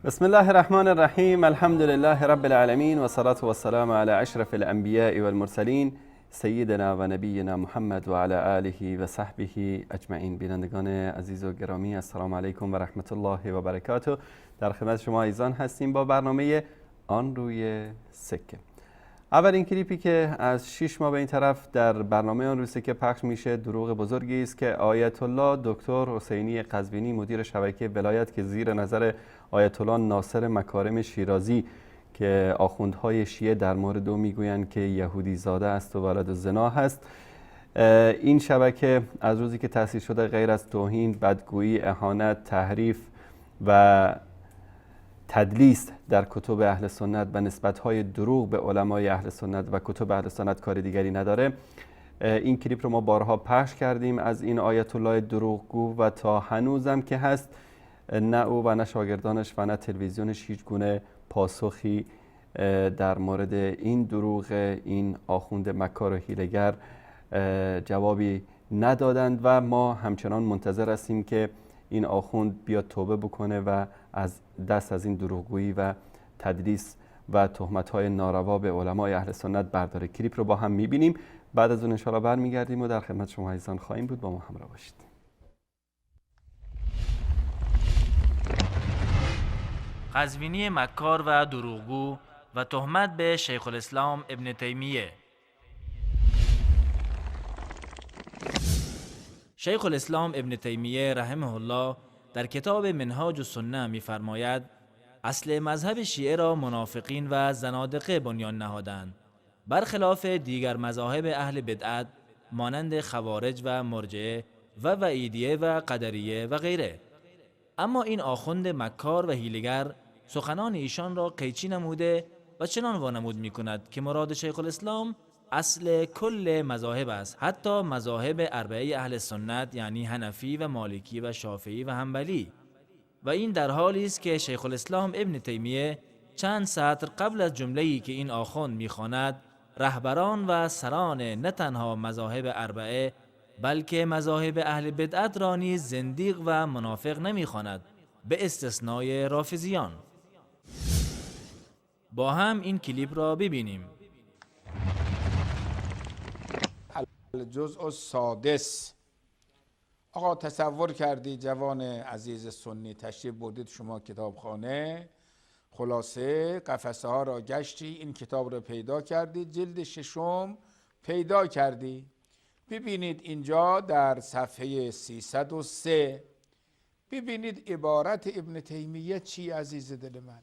بسم الله الرحمن الرحیم. الحمد لله رب العالمین و صلاة و السلام علی اشرف الانبیاء والمرسلین سیدنا و نبینا محمد و علی آله و صحبه اجمعین. بینندگان عزیز و گرامی، السلام علیکم و رحمت الله و برکاته. در خدمت شما عزیزان هستیم با برنامه آن روی سکه. اولین کلیپی که از 6 ماه به این طرف در برنامه آن روی سکه پخش میشه دروغ بزرگی است که آیت الله دکتر حسینی قزوینی، مدیر شبکه ولایت که زیر نظر آیت الله ناصر مکارم شیرازی که آخوندهای شیعه در مورد او میگویند که یهودی زاده است و ولد زنا هست، این شبکه از روزی که تأسیس شده غیر از توهین، بدگویی، اهانت، تحریف و تدلیس در کتب اهل سنت و نسبت‌های دروغ به علمای اهل سنت و کتب اهل سنت کار دیگری نداره. این کلیپ رو ما بارها پخش کردیم از این آیت الله دروغگو و تا هنوزم که هست نه او و نه شاگردانش و نه تلویزیونش هیچ گونه پاسخی در مورد این دروغ این آخوند مکار و حیله‌گر جوابی ندادند و ما همچنان منتظر هستیم که این آخوند بیاد توبه بکنه و از دست از این دروغگویی و تدلیس و تهمت‌های ناروا به علمای اهل سنت برداره. کلیپ رو با هم می‌بینیم، بعد از اون انشاءالله برمیگردیم و در خدمت شما عزیزان خواهیم بود. با ما همراه باشید. قزوینی مکار و دروغگو و تهمت به شیخ الاسلام ابن تیمیه. شیخ الاسلام ابن تیمیه رحمه الله در کتاب منهاج السنه می‌فرماید اصل مذهب شیعه را منافقین و زنادقه بنیان نهادند، برخلاف دیگر مذاهب اهل بدعت مانند خوارج و مرجعه و وعیدیه و قدریه و غیره. اما این آخوند مکار و حیله‌گر سخنان ایشان را قیچی نموده و چنان وانمود می کند که مراد شیخ الاسلام اصل کل مذاهب است، حتی مذاهب اربعه اهل سنت یعنی حنفی و مالکی و شافعی و حنبلی. و این در حالی است که شیخ الاسلام ابن تیمیه چند سطر قبل از جمله‌ای که این آخوند می‌خواند رهبران و سران نه تنها مذاهب اربعه بلکه مذاهب اهل بدعت را نیز زندیق و منافق نمی‌خواند، به استثنای رافضیان. با هم این کلیپ را ببینیم. الجزء السادس. آقا تصور کردی جوان عزیز سنی تشریف بردید شما کتابخانه، خلاصه قفسه ها را گشتی، این کتاب را پیدا کردی، جلد ششم پیدا کردی. ببینید اینجا در صفحه 303 ببینید عبارت ابن تیمیه چی عزیز دل من.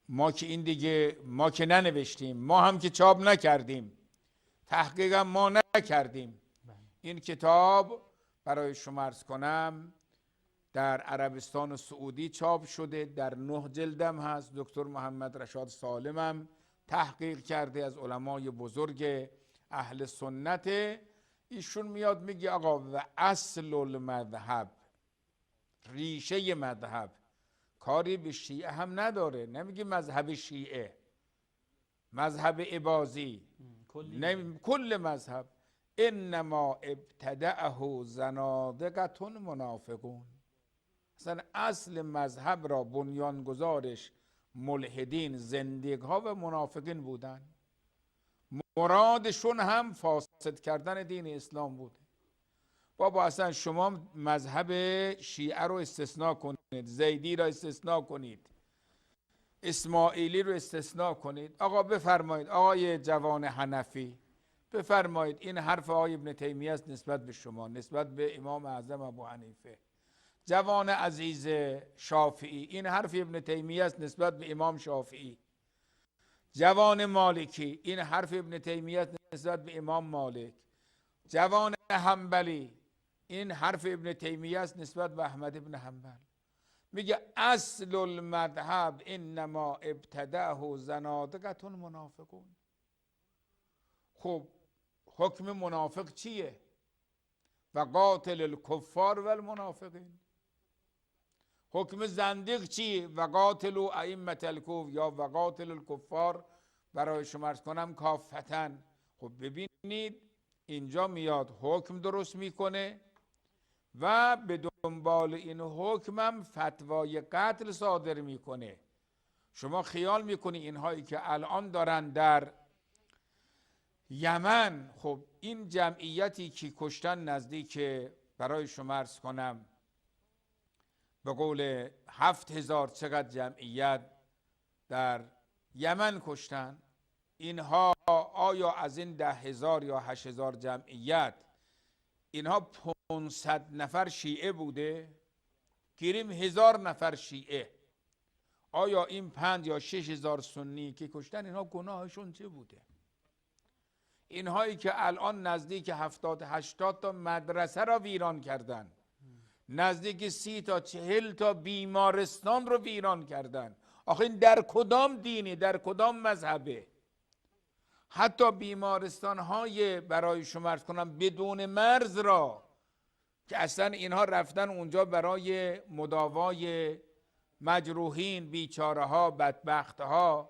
ما که این دیگه ما که ننوشتیم، ما هم که چاپ نکردیم، تحقیق ما نکردیم. این کتاب برای شما عرض کنم در عربستان و سعودی چاپ شده، در 9 جلدم هست. دکتر محمد رشاد سالمم تحقیق کرده از علمای بزرگ اهل سنت. ایشون میاد میگه آقا و اصل المذهب، ریشه مذهب کاری به شیعه هم نداره، نمیگه مذهب شیعه، مذهب عباسی، کل مذهب. انما ابتدعه زنادقة منافقون. اصلا اصل مذهب را بنیانگذارش ملحدین، زندیق ها و منافقین بودن. مرادشون هم فاسد کردن دین اسلام بوده. بابا اصلا شما مذهب شیعه رو استثناء کنید، زیدی را استثناء کنید، اسماعیلی رو استثناء کنید. آقا بفرمایید آقای جوان حنفی، بفرمایید این حرف آقای ابن تیمیه است نسبت به شما، نسبت به امام اعظم ابو حنیفه. جوان عزیز شافعی، این حرف ابن تیمیه است نسبت به امام شافعی. جوان مالکی، این حرف ابن تیمیه است نسبت به امام مالک. جوان حنبلی، این حرف ابن تیمیه است نسبت به احمد ابن حنبل. میگه اصل المذهب انما ابتدعه زنادقة منافقون. خب حکم منافق چیه؟ و قاتل الکفار و المنافقین. حکم زندیق چیه؟ و قاتل ائمة الکفر یا و قاتل الکفار برای شما عرض کنم کافتن. خب ببینید اینجا میاد حکم درست میکنه، و به دنبال این حکمم فتوای قتل صادر میکنه. شما خیال میکنی اینهایی که الان دارن در یمن، خب این جمعیتی که کشتن نزدیک، برای شما عرض کنم به قول 7000 چقدر جمعیت در یمن کشتن، اینها آیا از این 10,000 یا 8,000 جمعیت اینها 500 نفر شیعه بوده؟ گیریم 1000 نفر شیعه، آیا این 5 یا 6,000 سنی که کشتن اینها گناهشون چه بوده؟ اینهایی که الان نزدیک 70-80 تا مدرسه را ویران کردن، نزدیک 30 تا 40 تا بیمارستان رو ویران کردن، آخه این در کدام دینی، در کدام مذهبه؟ حتی بیمارستان های برای شما عرض کنم بدون مرز را که اصلا اینها رفتن اونجا برای مداوای مجروحین، بیچاره ها، بدبخت ها،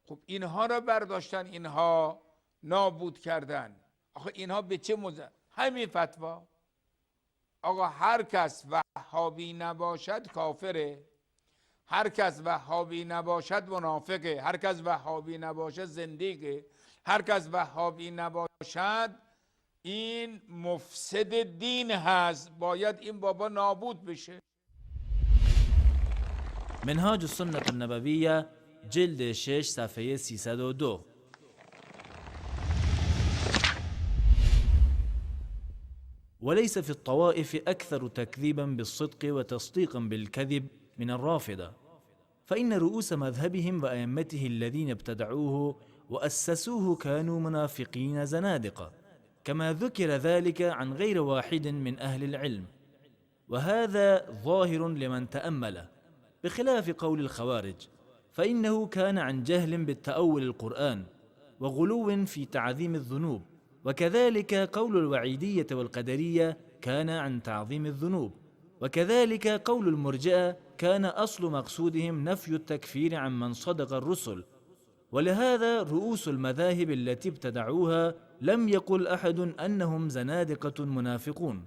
خب اینها را برداشتن، اینها نابود کردن. آخه اینها به چه همین فتوا. آقا هر کس وهابی نباشد کافره، هر کس وهابی نباشد منافقه، هر کس وهابی نباشد زندیقه، هر کس وهابی نباشد این مفسد دین هست، باید این بابا نابود بشه. منهاج السنة النبویه جلد 6 صفحه 302. وليس في الطوائف أكثر تكذيبا بالصدق وتصديقا بالكذب من الرافضة، فإن رؤوس مذهبهم وأئمته الذين ابتدعوه وأسسوه كانوا منافقين زنادقة، كما ذكر ذلك عن غير واحد من أهل العلم، وهذا ظاهر لمن تأمله، بخلاف قول الخوارج، فإنه كان عن جهل بالتأول القرآن وغلو في تعظيم الذنوب، وكذلك قول الوعيدية والقدرية كان عن تعظيم الذنوب، وكذلك قول المرجئة كان أصل مقصودهم نفي التكفير عن من صدق الرسل. ولهذا رؤوس المذاهب التي ابتدعوها لم يقل أحد أنهم زنادقة منافقون،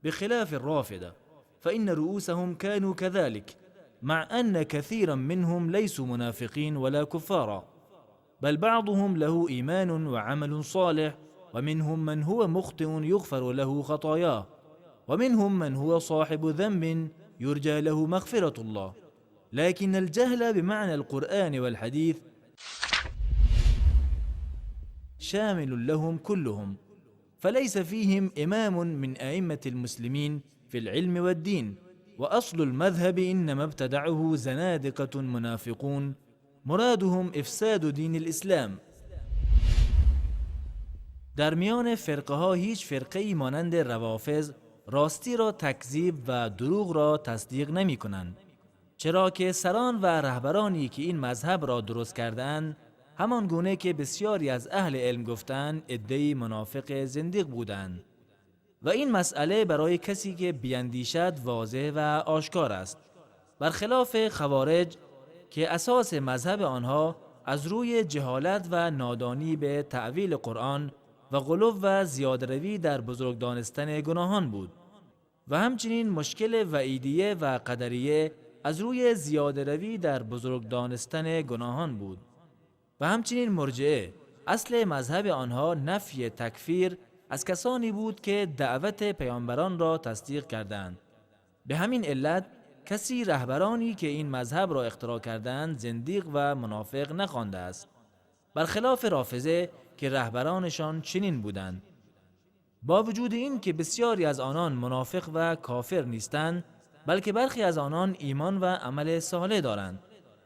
بخلاف الرافضة، فإن رؤوسهم كانوا كذلك، مع أن كثيرا منهم ليسوا منافقين ولا كفارا، بل بعضهم له إيمان وعمل صالح، ومنهم من هو مخطئ يغفر له خطاياه، ومنهم من هو صاحب ذنب يرجى له مغفرة الله، لكن الجهل بمعنى القرآن والحديث شامل لهم كلهم، فليس فيهم إمام من أئمة المسلمين في العلم والدين، وأصل المذهب إنما ابتدعه زنادقة منافقون مرادهم إفساد دين الإسلام. در میان فرقه ها هیچ فرقه‌ای مانند روافض راستی را تکذیب و دروغ را تصدیق نمی کنند، چرا که سران و رهبرانی که این مذهب را درست کردند همان گونه که بسیاری از اهل علم گفتند عده‌ای منافق زندیق بودند، و این مسئله برای کسی که بیندیشد واضح و آشکار است، برخلاف خوارج که اساس مذهب آنها از روی جهالت و نادانی به تأویل قرآن و غلو و زیادروی در بزرگ دانستن گناهان بود، و همچنین مشکل وعیدیه و قدریه از روی زیادروی در بزرگ دانستن گناهان بود، و همچنین مرجئه اصل مذهب آنها نفی تکفیر از کسانی بود که دعوت پیامبران را تصدیق کردند. به همین علت کسی رهبرانی که این مذهب را اختراع کردند زندیق و منافق نخوانده است، برخلاف رافضه که رهبرانشان چنین بودند. با وجود این که بسیاری از آنان منافق و کافر نیستند، بلکه برخی از آنان ایمان و عمل صالح دارند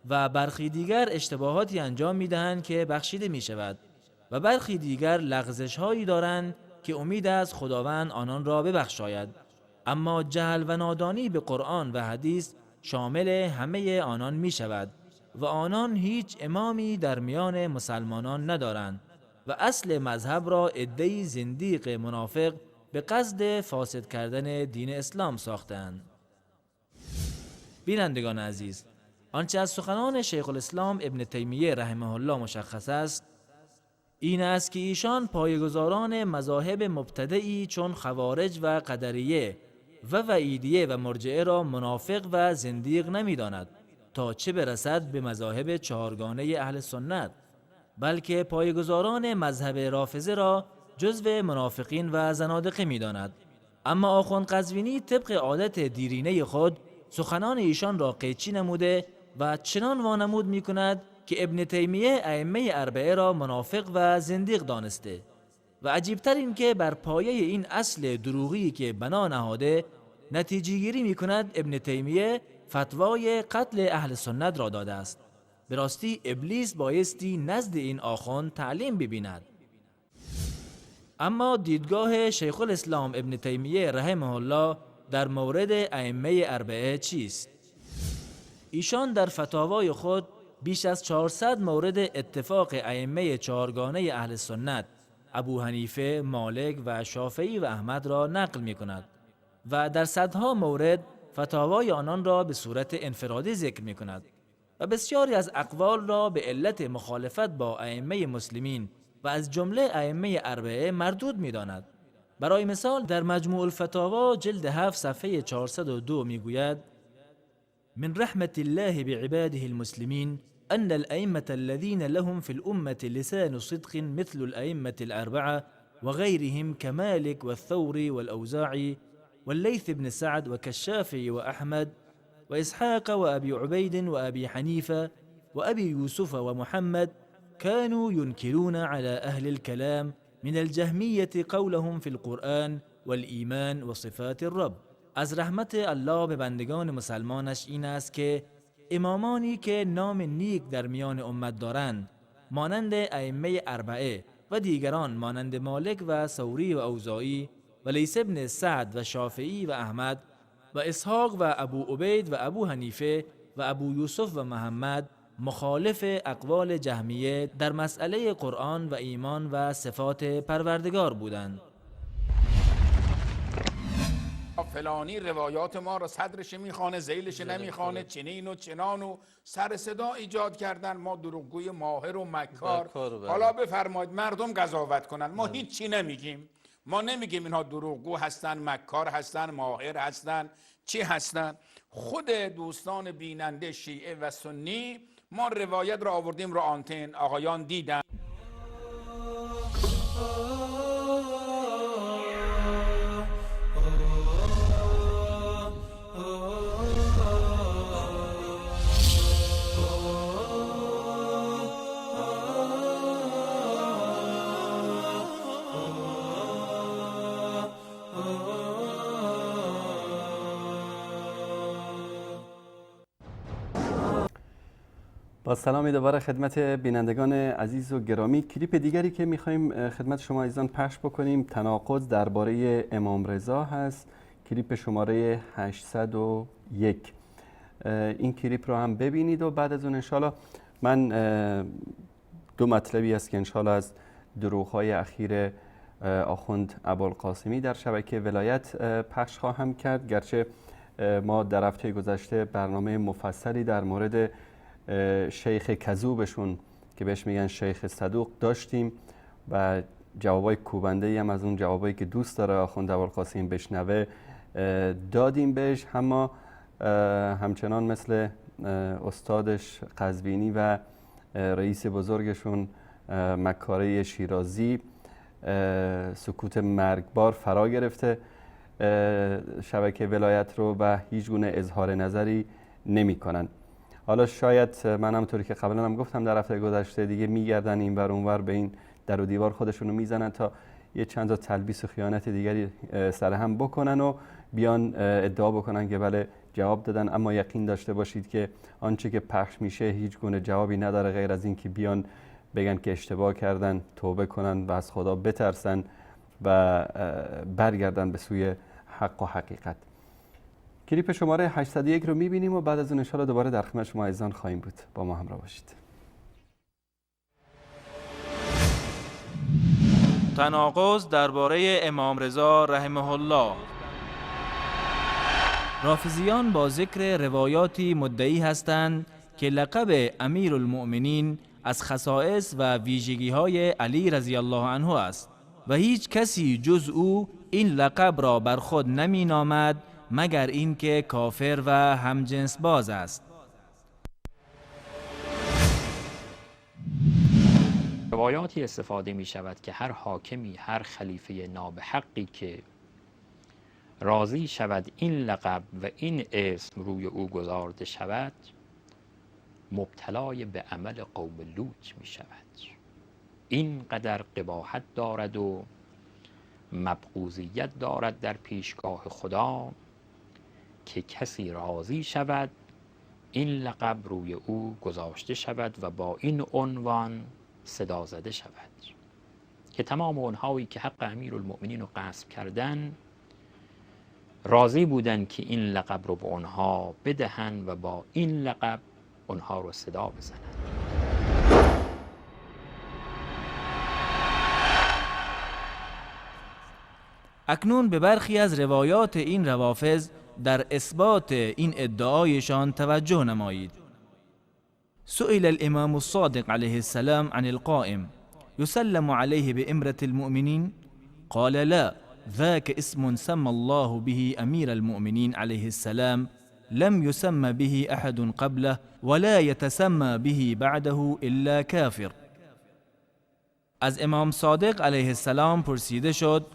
و برخی دیگر اشتباهاتی انجام می‌دهند که بخشیده می‌شود، و برخی دیگر لغزش‌هایی دارند که امید از خداوند آنان را ببخشاید، اما جهل و نادانی به قرآن و حدیث شامل همه آنان می‌شود و آنان هیچ امامی در میان مسلمانان ندارند و اصل مذهب را عده‌ای زندیق منافق به قصد فاسد کردن دین اسلام ساختند. بینندگان عزیز، آنچه از سخنان شیخ الاسلام ابن تیمیه رحمه الله مشخص است این است که ایشان پایه‌گذاران مذاهب مبتدعی چون خوارج و قدریه و وعیدیه و مرجعه را منافق و زندیق نمی‌داند تا چه برسد به مذاهب چهارگانه اهل سنت، بلکه پایه‌گذاران مذهب رافضه را جزو منافقین و زنادقه می‌داند. اما آخوند قزوینی طبق عادت دیرینه خود سخنان ایشان را قیچی نموده و چنان وانمود می‌کند که ابن تیمیه ائمه اربعه را منافق و زندیق دانسته و عجیبتر این که بر پایه این اصل دروغی که بنا نهاده نتیجه گیری می‌کند ابن تیمیه فتوای قتل اهل سنت را داده است. به راستی ابلیس بایستی نزد این آخوند تعلیم ببیند. اما دیدگاه شیخ الاسلام ابن تیمیه رحمه الله در مورد ائمه اربعه چیست؟ ایشان در فتاوای خود بیش از 400 مورد اتفاق ائمه چهارگانه اهل سنت ابو حنیفه، مالک و شافعی و احمد را نقل می کند و در صدها مورد فتاوای آنان را به صورت انفرادی ذکر می کند و بسیاری از اقوال را به علت مخالفت با ائمه مسلمین و از جمله ائمه اربعه مردود می داند. برای مثال در مجموع الفتاوا جلد 7 صفحه 402 می گوید: من رحمة الله بعباده المسلمين أن الأئمة الذين لهم في الأمة لسان صدق مثل الأئمة الأربعة وغيرهم كمالك والثوري والأوزاعي والليث بن سعد وكالشافعي وأحمد وإسحاق وأبي عبيد وأبي حنيفة وأبي يوسف ومحمد كانوا ينكرون على أهل الكلام من الجهمية قولهم في القرآن والإيمان وصفات الرب. از رحمت الله به بندگان مسلمانش این است که امامانی که نام نیک در میان امت دارند مانند ائمه اربعه و دیگران مانند مالک و ثوری و اوزاعی و لیث بن سعد و شافعی و احمد و اسحاق و ابو عبید و ابو حنیفه و ابو یوسف و محمد مخالف اقوال جهمیه در مسئله قرآن و ایمان و صفات پروردگار بودند. فلانی روایات ما را صدرش میخوانه، ذیلش نمیخوانه، چنین و چنان و سر صدا ایجاد کردن. ما دروغگوی ماهر و مکار. حالا بفرمایید مردم قضاوت کنن. ما هیچی نمیگیم. ما نمیگیم اینها دروغگو هستن، مکار هستن، ماهر هستن، چی هستن. خود دوستان بیننده شیعه و سنی ما روایت را آوردیم رو آنتن، آقایان دیدن. با سلامی دوباره خدمت بینندگان عزیز و گرامی. کلیپ دیگری که می‌خوایم خدمت شما عزیزان پخش بکنیم تناقض درباره امام رضا هست. کلیپ شماره 801. این کلیپ رو هم ببینید و بعد از اون انشالله من دو مطلبی است که انشالله از دروغ‌های اخیر آخوند ابوالقاسمی در شبکه ولایت پخش خواهم کرد. گرچه ما در هفته گذشته برنامه مفصلی در مورد شیخ کذوبشون که بهش میگن شیخ صدوق داشتیم و جوابای کوبنده هم از اون جوابایی که دوست داره آخوند ابوالقاسم بشنوه دادیم بهش. اما همچنان مثل استادش قزوینی و رئیس بزرگشون مکاره شیرازی سکوت مرگبار فرا گرفته شبکه ولایت رو و هیچ گونه اظهار نظری نمی کنن. حالا شاید من همونطوری که قبلا هم گفتم در هفته گذشته دیگه میگردن این ور اون ور به این در و دیوار خودشونو میزنن تا یه چند تا تلبیس و خیانت دیگری سر هم بکنن و بیان ادعا بکنن که بله جواب دادن. اما یقین داشته باشید که آنچه که پخش میشه هیچ گونه جوابی نداره غیر از این که بیان بگن که اشتباه کردن، توبه کنن و از خدا بترسن و برگردن به سوی حق و حقیقت. کلیپ شماره 801 رو میبینیم و بعد از اون انشاءالله دوباره در خدمت شما عزیزان خواهیم بود. با ما همراه باشید. تناقض درباره امام رضا رحمه الله. رافضیان با ذکر روایاتی مدعی هستند که لقب امیرالمؤمنین از خصائص و ویژگی‌های علی رضی الله عنه است و هیچ کسی جز او این لقب را بر خود نمی نامد مگر اینکه کافر و همجنس باز است. روایاتی استفاده می شود که هر حاکمی، هر خلیفه نابحقی که راضی شود این لقب و این اسم روی او گذارده شود، مبتلای به عمل قوم لوط می شود. اینقدر قباحت دارد و مبغوضیت دارد در پیشگاه خدا که کسی راضی شود این لقب روی او گذاشته شود و با این عنوان صدا زده شود، که تمام اونهایی که حق امیرالمؤمنین رو غصب کردن راضی بودن که این لقب رو به اونها بدهن و با این لقب اونها رو صدا بزنن. اکنون به برخی از روایات این روافض در اثبات این ادعایشان توجه نمایید. سئل الامام الصادق علیه السلام عن القائم يسلم عليه بإمرة المؤمنين قال لا ذاك اسم سمى الله به أمير المؤمنين عليه السلام لم يسمى به أحد قبله ولا يتسمى به بعده إلا كافر. از امام صادق علیه السلام پرسیده شد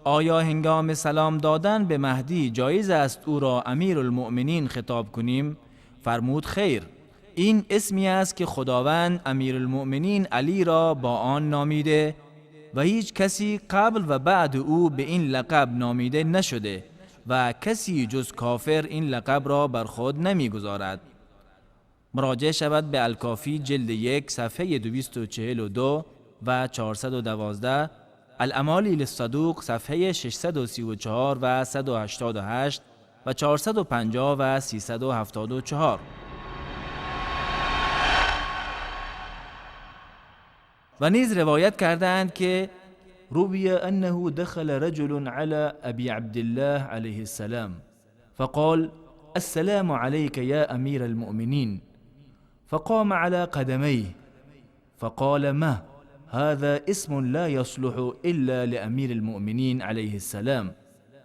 آیا هنگام سلام دادن به مهدی جایز است او را امیرالمؤمنین خطاب کنیم؟ فرمود خیر، این اسمی است که خداوند امیرالمؤمنین علی را با آن نامیده و هیچ کسی قبل و بعد او به این لقب نامیده نشده و کسی جز کافر این لقب را بر خود نمیگذارد. مراجعه شود به الکافی جلد 1 صفحه 242 و 412، الامالی للصدوق صفحه 634 و 188 و 450 و 374. و نیز روایت کردند که روی انه دخل رجل على ابي عبد الله عليه السلام فقال السلام عليك يا امير المؤمنين فقام على قدميه فقال ما هذا اسم لا يصلح إلا لأمير المؤمنين عليه السلام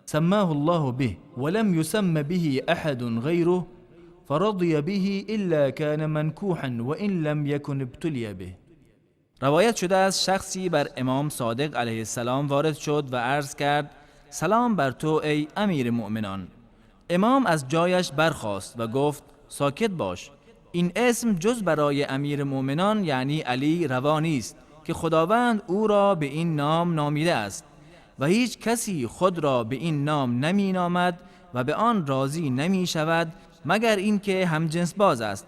سماه الله به ولم يسم به أحد غيره فرضي به إلا كان منكوحا وإن لم يكن ابتلي به. روایت شده از شخصی بر امام صادق علیه السلام وارد شد و عرض کرد سلام بر تو ای امیر مؤمنان. امام از جایش برخاست و گفت ساکت باش، این اسم جز برای امیر مؤمنان یعنی علی روا نیست که خداوند او را به این نام نامیده است و هیچ کسی خود را به این نام نمی نامد و به آن راضی نمی شود مگر اینکه همجنس باز است،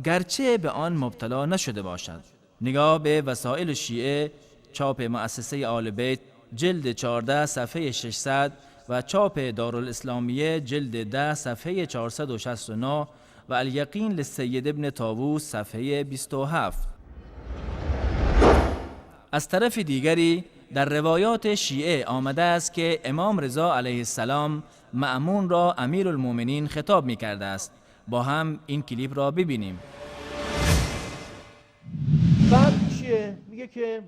گرچه به آن مبتلا نشده باشد. نگاه به وسائل شیعه، چاپ مؤسسه آل بیت جلد 14 صفحه 600 و چاپ دارالاسلامیه جلد 10 صفحه 469 و الیقین للسید ابن طاووس صفحه 27. از طرف دیگری در روایات شیعه آمده است که امام رضا علیه السلام مأمون را امیرالمؤمنین خطاب می کرده است. با هم این کلیپ را ببینیم. بعد چیه؟ میگه که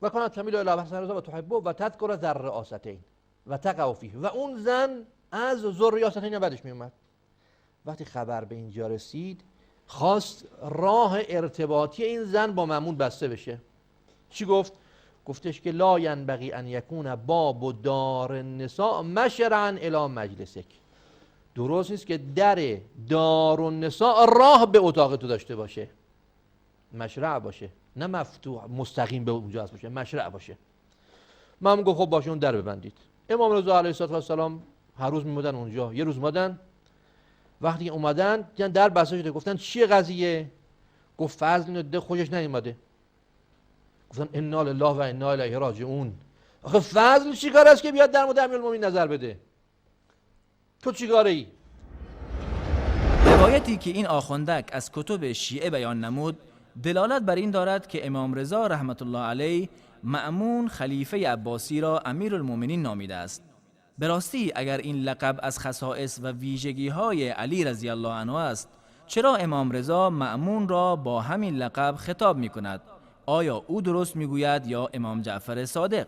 و کانت تمیل الی حسن رضا و تحبه و تذکر ذر رئاستین و تقع فیه، و اون زن از ذر ریاستین بعدش میومد. وقتی خبر به اینجا رسید خواست راه ارتباطی این زن با مأمون بسته بشه. چی گفت؟ گفتش که لا ینبغی ان یکون باب دار النساء مشرعا الی مجلسک. درست نیست که در دار النساء راه به اتاق تو داشته باشه، مشرع باشه، نه مفتوح مستقیم به اونجا هست باشه، مشرع باشه. مأمون گفت خب باشه اون در ببندید. امام رضا علیه السلام هر روز میمدن اونجا. یه روز اومدن، وقتی اومدن دیدن در بسته شده. گفتن چیه قضیه؟ گفت فضل اینو ده خوشش نیومده. گفتن انا لله و انا الیه راجعون. آخه فضل چیکار است که بیاد در مورد امیرالمومنین نظر بده؟ تو چیکاره ای؟ روایتی که این آخوندک از کتب شیعه بیان نمود دلالت بر این دارد که امام رضا رحمت الله علیه مأمون خلیفه عباسی را امیرالمومنین نامیده است. به راستی اگر این لقب از خصائص و ویژگی های علی رضی الله عنه است، چرا امام رضا مأمون را با همین لقب خطاب می کند؟ آیا او درست می گوید یا امام جعفر صادق؟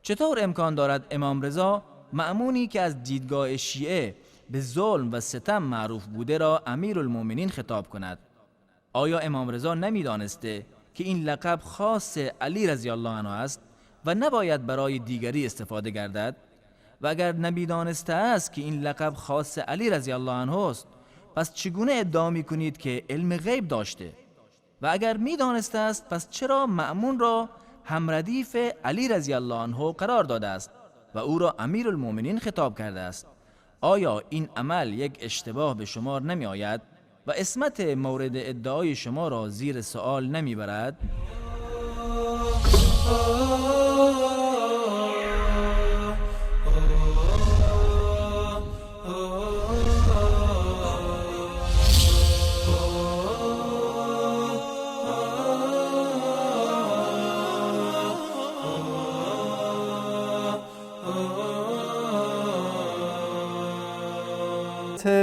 چطور امکان دارد امام رضا مأمونی که از دیدگاه شیعه به ظلم و ستم معروف بوده را امیرالمؤمنین خطاب کند. آیا امام رضا نمی‌دانسته که این لقب خاص علی رضی الله عنه است و نباید برای دیگری استفاده گردد؟ و اگر نمی‌دانسته است که این لقب خاص علی رضی الله عنه است، پس چگونه ادعا می‌کنید که علم غیب داشته؟ و اگر می‌دانسته است، پس چرا مأمون را همردیف علی رضی الله عنه قرار داده است و او را امیرالمؤمنین خطاب کرده است؟ آیا این عمل یک اشتباه به شمار نمی آید و عصمت مورد ادعای شما را زیر سوال نمی برد؟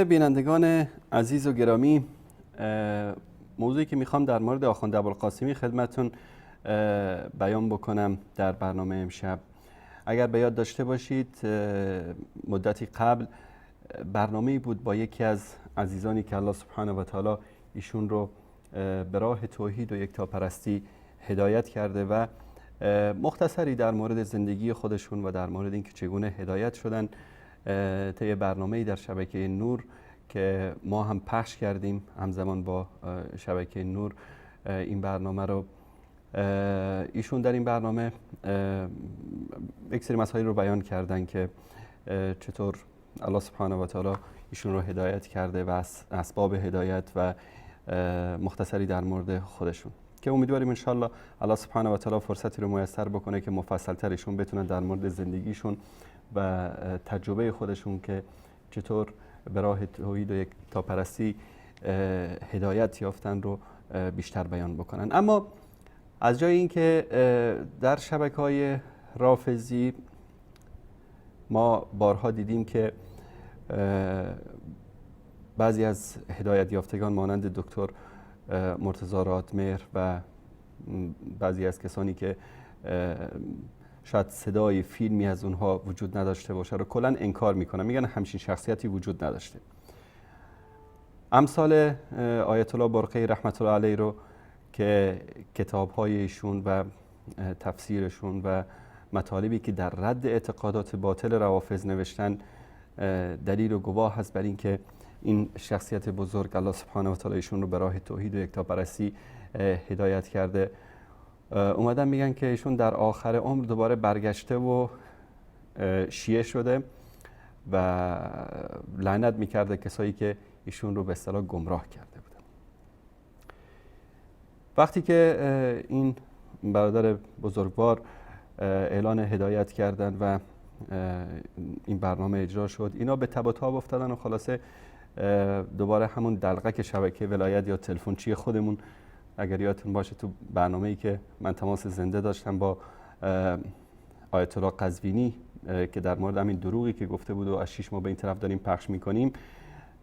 بینندگان عزیز و گرامی، موضوعی که میخوام در مورد آخوند ابوالقاسمی خدمتون بیان بکنم در برنامه امشب، اگر به یاد داشته باشید مدتی قبل برنامه‌ای بود با یکی از عزیزانی که الله سبحانه و تعالی ایشون رو به راه توحید و یکتاپرستی هدایت کرده و مختصری در مورد زندگی خودشون و در مورد اینکه چگونه هدایت شدن طی برنامه‌ای در شبکه نور که ما هم پخش کردیم همزمان با شبکه نور این برنامه رو، ایشون در این برنامه یک سری مسائل رو بیان کردن که چطور الله سبحانه و تعالی ایشون رو هدایت کرده و اسباب هدایت و مختصری در مورد خودشون که امیدواریم انشالله الله سبحانه و تعالی فرصتی رو میسر بکنه که مفصل‌تر ایشون بتونن در مورد زندگیشون و تجربه خودشون که چطور به راه توحید و یکتاپرستی هدایت یافتن رو بیشتر بیان بکنن. اما از جای اینکه در شبکه‌های رافضی ما بارها دیدیم که بعضی از هدایت یافتگان مانند دکتر مرتضی رادمهر و بعضی از کسانی که شاید صدای فیلمی از اونها وجود نداشته باشه رو کلا انکار میکنن، میگن همچین شخصیتی وجود نداشته. امثال آیت الله برقی رحمت الله علیه رو که کتاب‌های ایشون و تفسیرشون و مطالبی که در رد اعتقادات باطل روافض نوشتن دلیل و گواه هست بر این که این شخصیت بزرگ الله سبحانه و تعالی ایشون رو به راه توحید و یکتاپرستی هدایت کرده. اومدن میگن که ایشون در آخر عمر دوباره برگشته و شیعه شده و لعنت میکرده کسایی که ایشون رو به اصطلاح گمراه کرده بودن. وقتی که این برادر بزرگوار اعلان هدایت کردن و این برنامه اجرا شد، اینا به تب و تاب افتادن و خلاصه دوباره همون دلقک شبکه ولایت یا تلفنچی خودمون، اگر یادتون باشه تو برنامه‌ای که من تماس زنده داشتم با آیت الله قزوینی که در مورد همین دروغی که گفته بود و از 6 ماه به این طرف داریم پخش میکنیم،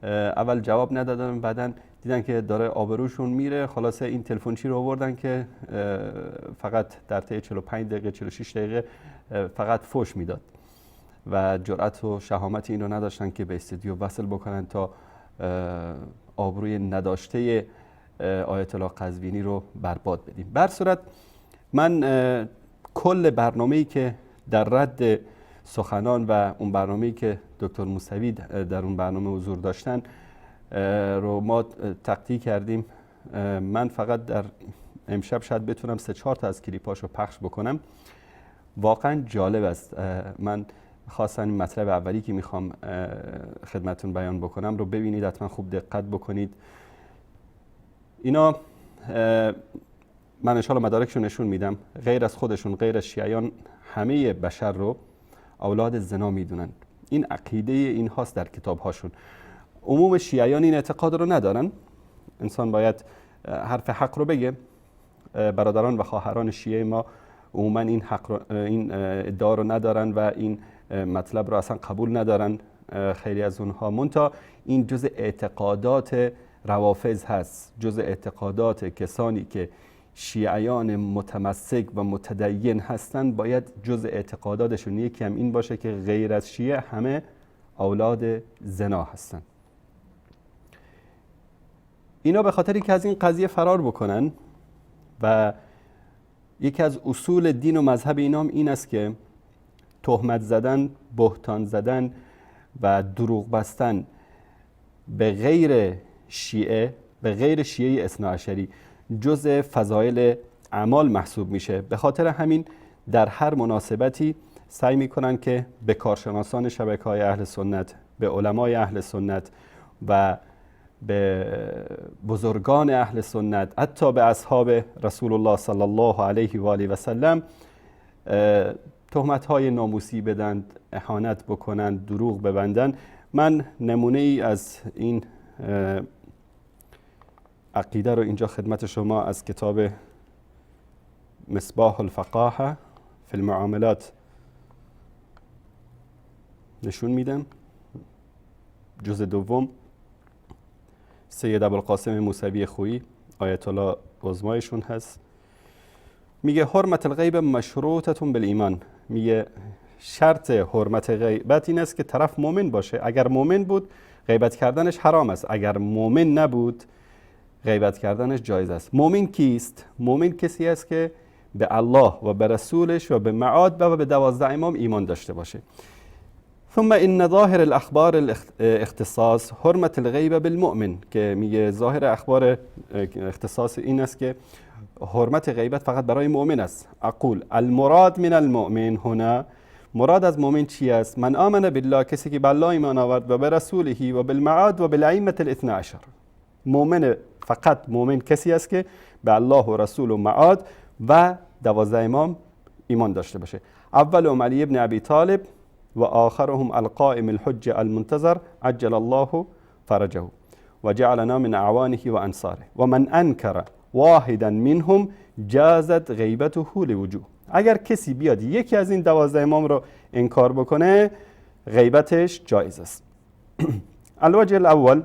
اول جواب ندادن، بعدن دیدن که داره آبروشون میره، خلاصه این تلفنچی رو آوردن که فقط در طی 45 دقیقه 46 دقیقه فقط فوش میداد و جرأت و شهامت این رو نداشتن که به استودیو وصل بکنن تا آبروی نداشته آیت الله قزوینی رو برباد بدیم. بر صورت من کل برنامه‌ای که در رد سخنان و اون برنامه‌ای که دکتر موسوی در اون برنامه حضور داشتن رو ما تقطیع کردیم. من فقط در امشب شاید بتونم 3-4 تا از کلیپاشو پخش بکنم. واقعا جالب است. من خاصا این مطلب اولی که میخوام خدمتون بیان بکنم رو ببینید، حتما خوب دقت بکنید. اینا من انشاءالله مدارکشون نشون میدم، غیر از خودشون، غیر از شیعیان، همه بشر رو اولاد زنا میدونن. این عقیده این هاست در کتاب هاشون. عموم شیعیان این اعتقاد رو ندارن. انسان باید حرف حق رو بگه. برادران و خواهران شیعه ما عموما این ادعا رو ندارن و این مطلب رو اصلا قبول ندارن. خیلی از اونها منتها این جزء اعتقادات روافض هست، جزء اعتقادات کسانی که شیعیان متمسک و متدین هستند باید جز اعتقاداتشون یکی هم این باشه که غیر از شیعه همه اولاد زنا هستند. اینا به خاطری که از این قضیه فرار بکنن و یکی از اصول دین و مذهب اینا هم این است که تهمت زدن، بهتان زدن و دروغ بستن به غیر شیعه اثناعشری جز فضایل اعمال محسوب میشه. به خاطر همین در هر مناسبتی سعی میکنن که به کارشناسان شبکه‌های اهل سنت، به علمای اهل سنت و به بزرگان اهل سنت، حتی به اصحاب رسول الله صلی الله علیه و آله و سلم تهمت‌های ناموسی بدند، اهانت بکنند، دروغ ببندند. من نمونه ای از این عقیده رو اینجا خدمت شما از کتاب مصباح الفقاهه فی المعاملات نشون میدم. جزء دوم، سید ابوالقاسم موسوی خویی آیت الله عظمایشون هست. میگه حرمت الغیب مشروطه بالایمان. میگه شرط حرمت غیبت این است که طرف مؤمن باشه. اگر مؤمن بود غیبت کردنش حرام است، اگر مؤمن نبود غیبت کردنش جایز است. مؤمن کیست؟ مؤمن کسی است که به الله و به رسولش و به معاد و به 12 امام ایمان داشته باشه. ثم ان ظاهر الاخبار الاختصاص حرمت الغیب بالمؤمن، که میگه ظاهر اخبار اختصاص این است که حرمت غیبت فقط برای مؤمن است. اقول المراد من المؤمن هنا، مراد از مؤمن چی است؟ من آمن بالله، کسی که به الله ایمان آورد و به رسوله و بالمعاد و بالائمه الاثنی عشر. مؤمن فقط مؤمن کسی است که به الله و رسول و معاد و 12 امام ایمان داشته باشه. اولهم علی ابن ابی طالب و آخرهم القائم الحجه المنتظر عجل الله فرجه و جعلنا من اعوانه و انصاره و من انکر واحدا منهم جازت غیبته لوجوه. اگر کسی بیاد یکی از این 12 امام رو انکار بکنه غیبتش جایز است. الوجه الاول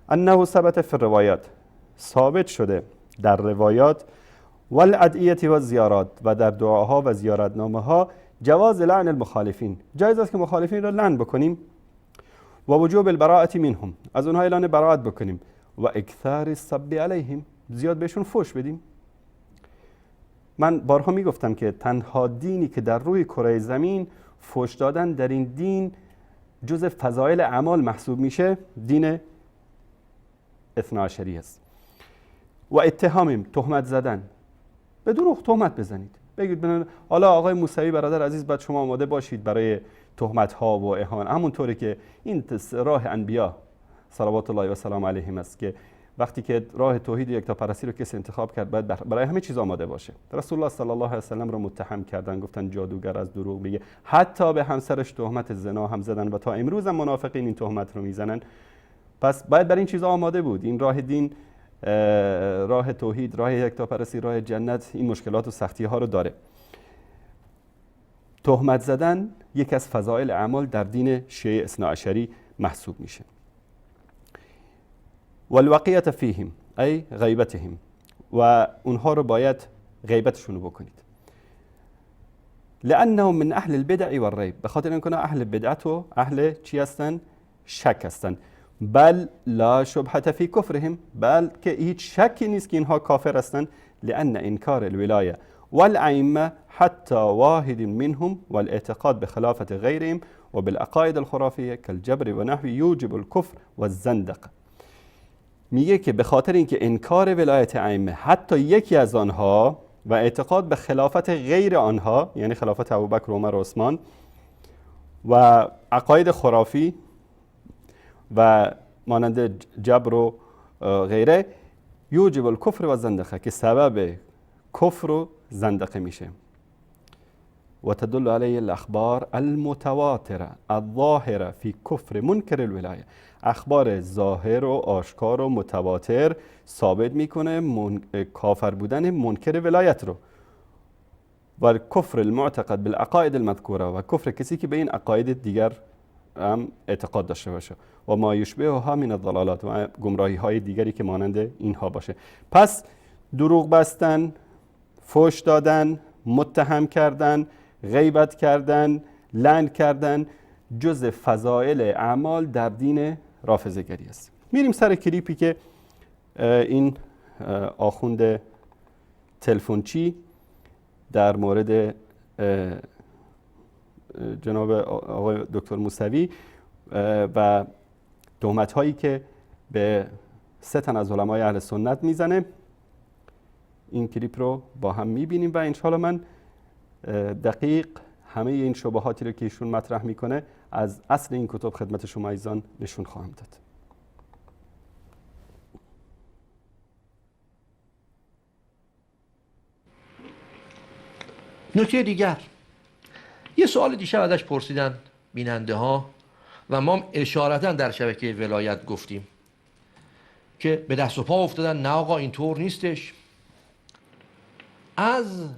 انه ثبت فی الروایات، ثابت شده در روایات والادعیه و زیارات و در دعاها و زیارتنامه ها جواز لعن المخالفین، جایز است که مخالفین را لعن بکنیم و وجوب البراءة منهم، از اونها اعلان براءت بکنیم و اکثار السب علیهم، زیاد بهشون فحش بدیم. من بارها میگفتم که تنها دینی که در روی کره زمین فحش دادن در این دین جز فضایل اعمال محسوب میشه دین اثناعشری است. و اتهامیم، تهمت زدن، به دروغ تهمت بزنید، بگید حالا آقای موسوی برادر عزیز باید شما آماده باشید برای تهمت ها و اهانت، همونطوری که این راه انبیا صلوات الله و سلام علیهم است که وقتی که راه توحید و یکتاپرستی رو کسی انتخاب کرد باید برای همه چیز آماده باشه. رسول الله صلی الله علیه و سلم رو متهم کردن، گفتن جادوگر، از دروغ میگه، حتی به همسرش تهمت زنا هم زدن و تا امروز هم منافقین این تهمت رو میزنن. پس باید برای این چیزا آماده بود. این راه دین، راه توحید، راه یکتاپرستی، راه جنت این مشکلات و سختی ها رو داره. تهمت زدن یک از فضائل اعمال در دین شیعه اثناعشری محسوب میشه. والوقیة فیهم ای غیبتهم، و اونها رو باید غیبتشون رو بکنید. لانهم من اهل البدع والریب، به خاطر اینکه اهل بدعت و اهل چی هستن؟ شک هستن. بل لا شبهة فی کفرهم، بل که هیچ شکی نیست که اینها کافر هستن. لان انکار الولایه والائمه حتی واحد منهم والاعتقاد بخلافة غیرهم و بالعقائد الخرافیه كالجبر و نحوی یوجب الكفر والزندق. میگه که به خاطر اینکه انکار ولایت ائمه، حتی یکی از آنها، و اعتقاد به خلافت غیر آنها، یعنی خلافت ابوبکر و عمر و عثمان، و عقاید خرافی و مانند جبر و غیره، یوجب الکفر و زندقه، که سبب کفر و زندقه میشه. و تدل علیه الاخبار المتواتره الظاهره فی کفر منکر الولایه، اخبار ظاهر و آشکار و متواتر ثابت میکنه کافر بودن منکر ولایت رو. و کفر المعتقد بالعقائد المذکوره، و کفر کسی که به این عقاید دیگر هم اعتقاد داشته باشه، و ما یشبهها من الضلالات، و گمراهی های دیگری که مانند اینها باشه. پس دروغ بستن، فحش دادن، متهم کردن، غیبت کردن، لعن کردن جز فضائل اعمال در دین رافضه‌گری است. میریم سر کلیپی که این آخوند تلفنچی در مورد جناب آقای دکتر موسوی و تهمت هایی که به 3 تن از علمای اهل سنت میزنه. این کلیپ رو با هم میبینیم و انشاءالله من دقیق همه این شبهاتی رو که ایشون مطرح میکنه از اصل این کتب خدمت شما عزیزان نشون خواهم داد. نکته دیگر، یه سوال دیشب ازش پرسیدن بیننده ها و ما اشارتا در شبکه ولایت گفتیم که به دست و پا افتادن، نه آقا اینطور نیستش. از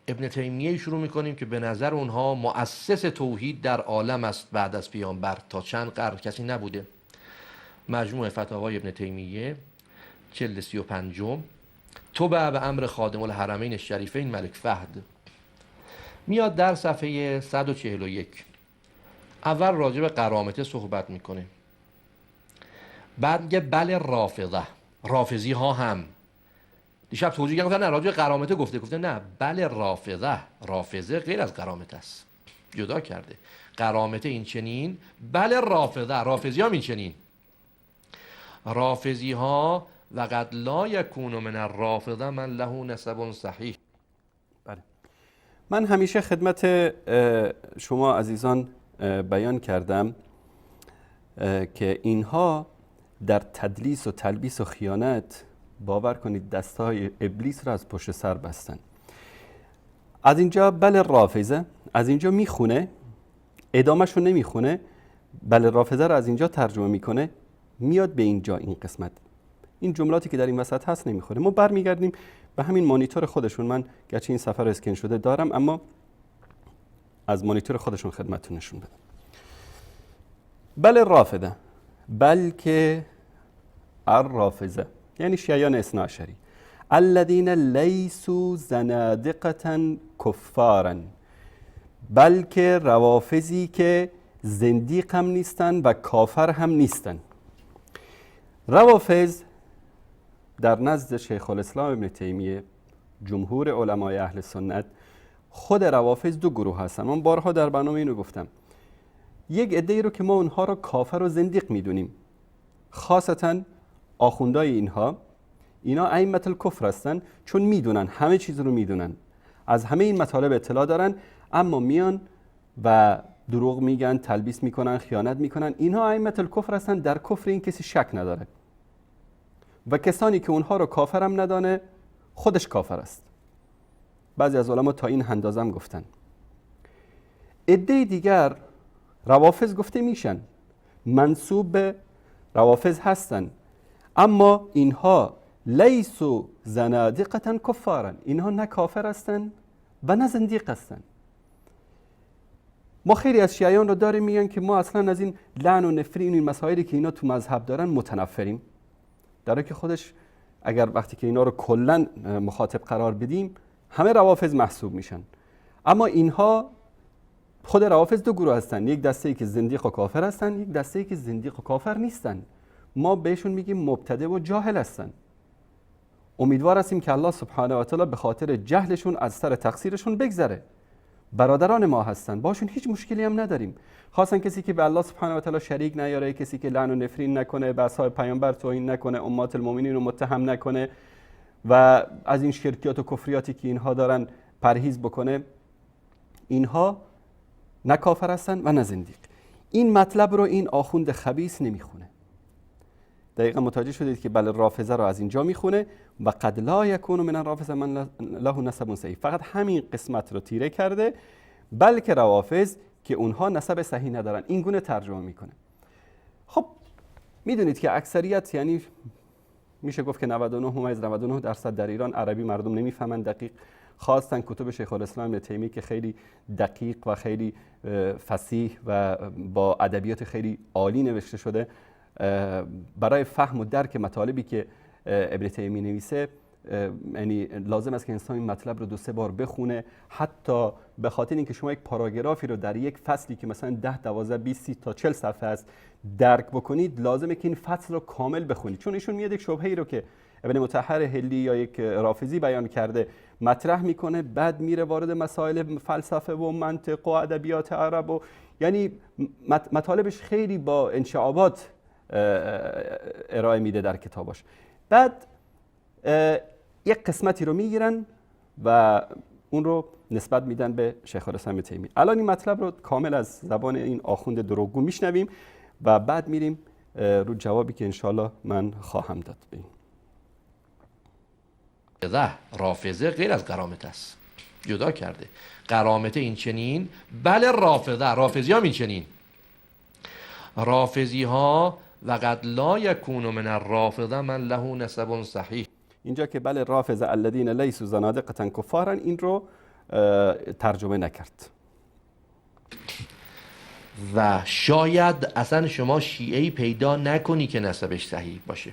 ابن تیمیه شروع میکنیم که به نظر اونها مؤسس توحید در عالم است بعد از پیامبر، تا چند قرن کسی نبوده. مجموع فتاوای ابن تیمیه جلد 35 تبع به امر خادم الحرمین الشریفین ملک فهد، میاد در صفحه 141 اول راجع به قرامته صحبت میکنه، بعد میگه بله رافضی ها هم. دیشب توجیه کردن نه راجع به قرامته گفته نه، بله رافضه غیر از قرامته است، جدا کرده. قرامته این چنین، بله رافضی هم این چنین. رافضی ها وقد لا یکون من الرافضه من له نسب صحیح. بله، من همیشه خدمت شما عزیزان بیان کردم که اینها در تدلیس و تلبیس و خیانت باور کنید دستهای ابلیس را از پشت سر بستن. از اینجا بله رافضه از اینجا میخونه، ادامهش رو نمیخونه، بله رافضه رو از اینجا ترجمه میکنه، میاد به اینجا. این قسمت این جملاتی که در این وسط هست نمیخوره. ما برمیگردیم به همین مانیتور خودشون. من گرچه این سفر رو اسکن شده دارم اما از مانیتور خودشون خدمتتون نشون بدم. بله رافضه، بلکه الرافضه یعنی شیعیان اثنا عشری، الذین لیسوا زنادقة کفارا، بلکه روافضی که زندیق هم نیستن و کافر هم نیستن. روافض در نزد شیخ الاسلام ابن تیمیه، جمهور علمای اهل سنت، خود روافض 2 گروه هستن. من بارها در برنامه اینو گفتم. یک عده‌ای رو که ما اونها رو کافر و زندیق میدونیم، خاصتا آخوندای اینا ائمه الکفر هستن، چون میدونن، همه چیز رو میدونن، از همه این مطالب اطلاع دارن، اما میان و دروغ میگن، تلبیس میکنن، خیانت میکنن. اینها ائمه الکفر هستن، در کفر این کسی شک نداره و کسانی که اونها رو کافرم ندانه خودش کافر است. بعضی از علما تا این اندازه هم گفتن. عده دیگر روافض گفته میشن، منسوب به روافض هستن، اما اینها لیسوا زنادقة کفارا، اینها نه کافر هستن و نه زندیق هستن. ما خیلی از شیعیان رو داریم میگن که ما اصلا از این لعن و نفرین، این مسائلی که اینا تو مذهب دارن متنفریم، در حالی که خودش اگر وقتی که اینا رو کلا مخاطب قرار بدیم همه روافض محسوب میشن. اما اینها خود روافض 2 گروه هستن، یک دسته‌ای که زندیق و کافر هستن، یک دسته‌ای که زندیق و کافر نیستن. ما بهشون میگیم مبتدع و جاهل هستن. امیدوار هستیم که الله سبحانه و تعالی به خاطر جهلشون از سر تقصیرشون بگذره. برادران ما هستن، باشون هیچ مشکلی هم نداریم. خاصا کسی که به الله سبحانه و تعالی شریک نیاره، کسی که لعن و نفرین نکنه، به اصحاب پیامبر توهین نکنه، امهات المؤمنین رو متهم نکنه و از این شرکیات و کفریاتی که اینها دارن پرهیز بکنه، اینها نه کافر هستن و نه زندیق. این مطلب رو این آخوند خبیث نمیخونه. دقیقا متوجه شدید که بله رافضه رو از اینجا میخونه و قد لا یکون من الرافضه من له نسب صحیح. فقط همین قسمت رو تیره کرده، بلکه روافض که اونها نسب صحیح ندارن، این گونه ترجمه میکنه. خب میدونید که اکثریت، یعنی میشه گفت که 99.99% در ایران عربی مردم نمیفهمن دقیق، خواستن کتب شیخ الاسلام ابن تیمیه که خیلی دقیق و خیلی فصیح و با ادبیات خیلی عالی نوشته شده، برای فهم و درک مطالبی که ابن تیمیه نویسه یعنی لازم است که انسان این مطلب رو 2-3 بار بخونه، حتی به خاطر اینکه شما یک پاراگرافی رو در یک فصلی که مثلا 10 12 20 30 تا 40 صفحه است درک بکنید، لازمه که این فصل رو کامل بخونید. چون ایشون میاد یک شبهه‌ای رو که ابن مطهر هلی یا یک رافضی بیان کرده مطرح میکنه، بعد میره وارد مسائل فلسفه و منطق و ادبیات عرب و یعنی مطالبش خیلی با انشعابات ارائه میده در کتاباش. بعد یک قسمتی رو میگیرن و اون رو نسبت میدن به شیخ الاسلام ابن تیمیه. الان این مطلب رو کامل از زبان این آخوند دروغگو میشنویم و بعد میریم رو جوابی که انشالله من خواهم داد به این. رافضه غیر از قرامت است، جدا کرده. قرامت این چنین، بله رافضی هم این چنین. رافضی ها وقد لا یکون من الرافضه من له نسب صحیح. اینجا که بله رافضه الذین لیسوا زنادقة کفارا، این رو ترجمه نکرد. و شاید اصلا شما شیعه‌ای پیدا نکنی که نسبش صحیح باشه.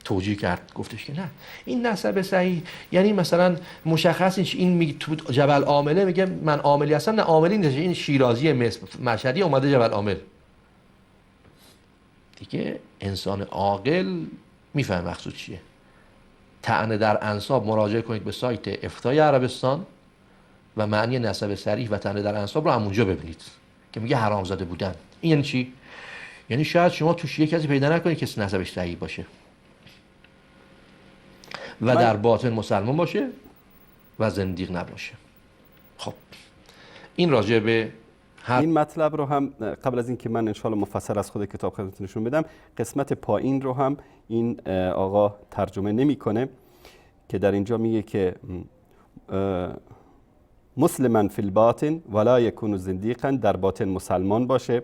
توجیه کرد، گفتش که نه این نسب صحیح یعنی مثلا مشخص این تو جبل عامله میگه من عاملی هستم، نه عاملی نیست، این شیرازی مشهدی اومده جبل عامل. دیگه انسان عاقل میفهم مقصود چیه. طعن در انساب مراجعه کنید به سایت افتای عربستان و معنی نسب صریح و طعن در انساب رو همونجا ببینید که میگه حرامزاده بودن. این یعنی چی؟ یعنی شاید شما تو شیعه کسی پیدا نکنید که نسبش صحیح باشه و در باطن مسلمان باشه و زندیق نباشه. خب این راجع به این مطلب رو هم قبل از اینکه من انشالله مفصل از خود کتاب خدمتتون نشون بدم، قسمت پایین رو هم این آقا ترجمه نمیکنه که در اینجا میگه که مسلما فی الباطن ولا یکون زندیقا، در باطن مسلمان باشه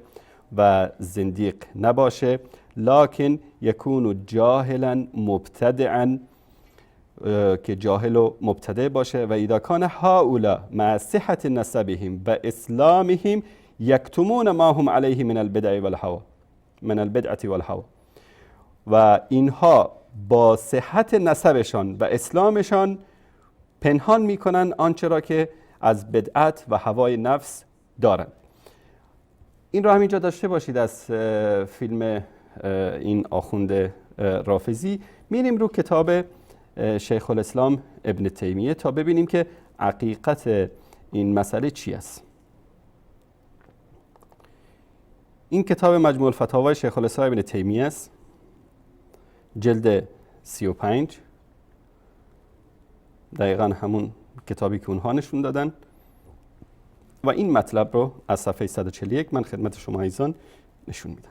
و زندیق نباشه، لکن یکون جاهلا مبتدعا، که جاهل و مبتدع باشه، و اذا کان هؤلاء مع صحة نسبهم و اسلامهم یکتمون ما هم علیه من البدع والهوى و اینها با صحت نسبشان و اسلامشان پنهان میکنن آنچه را که از بدعت و هوای نفس دارند. این را همینجا داشته باشید از فیلم این آخوند رافضی. میریم رو کتاب شیخ الاسلام ابن تیمیه تا ببینیم که حقیقت این مسئله چی است. این کتاب مجموع الفتاوی شیخ الاسلام ابن تیمیه است، جلد 35، دقیقا همون کتابی که اونها نشون دادن و این مطلب رو از صفحه 141 من خدمت شما عزیزان نشون میدم.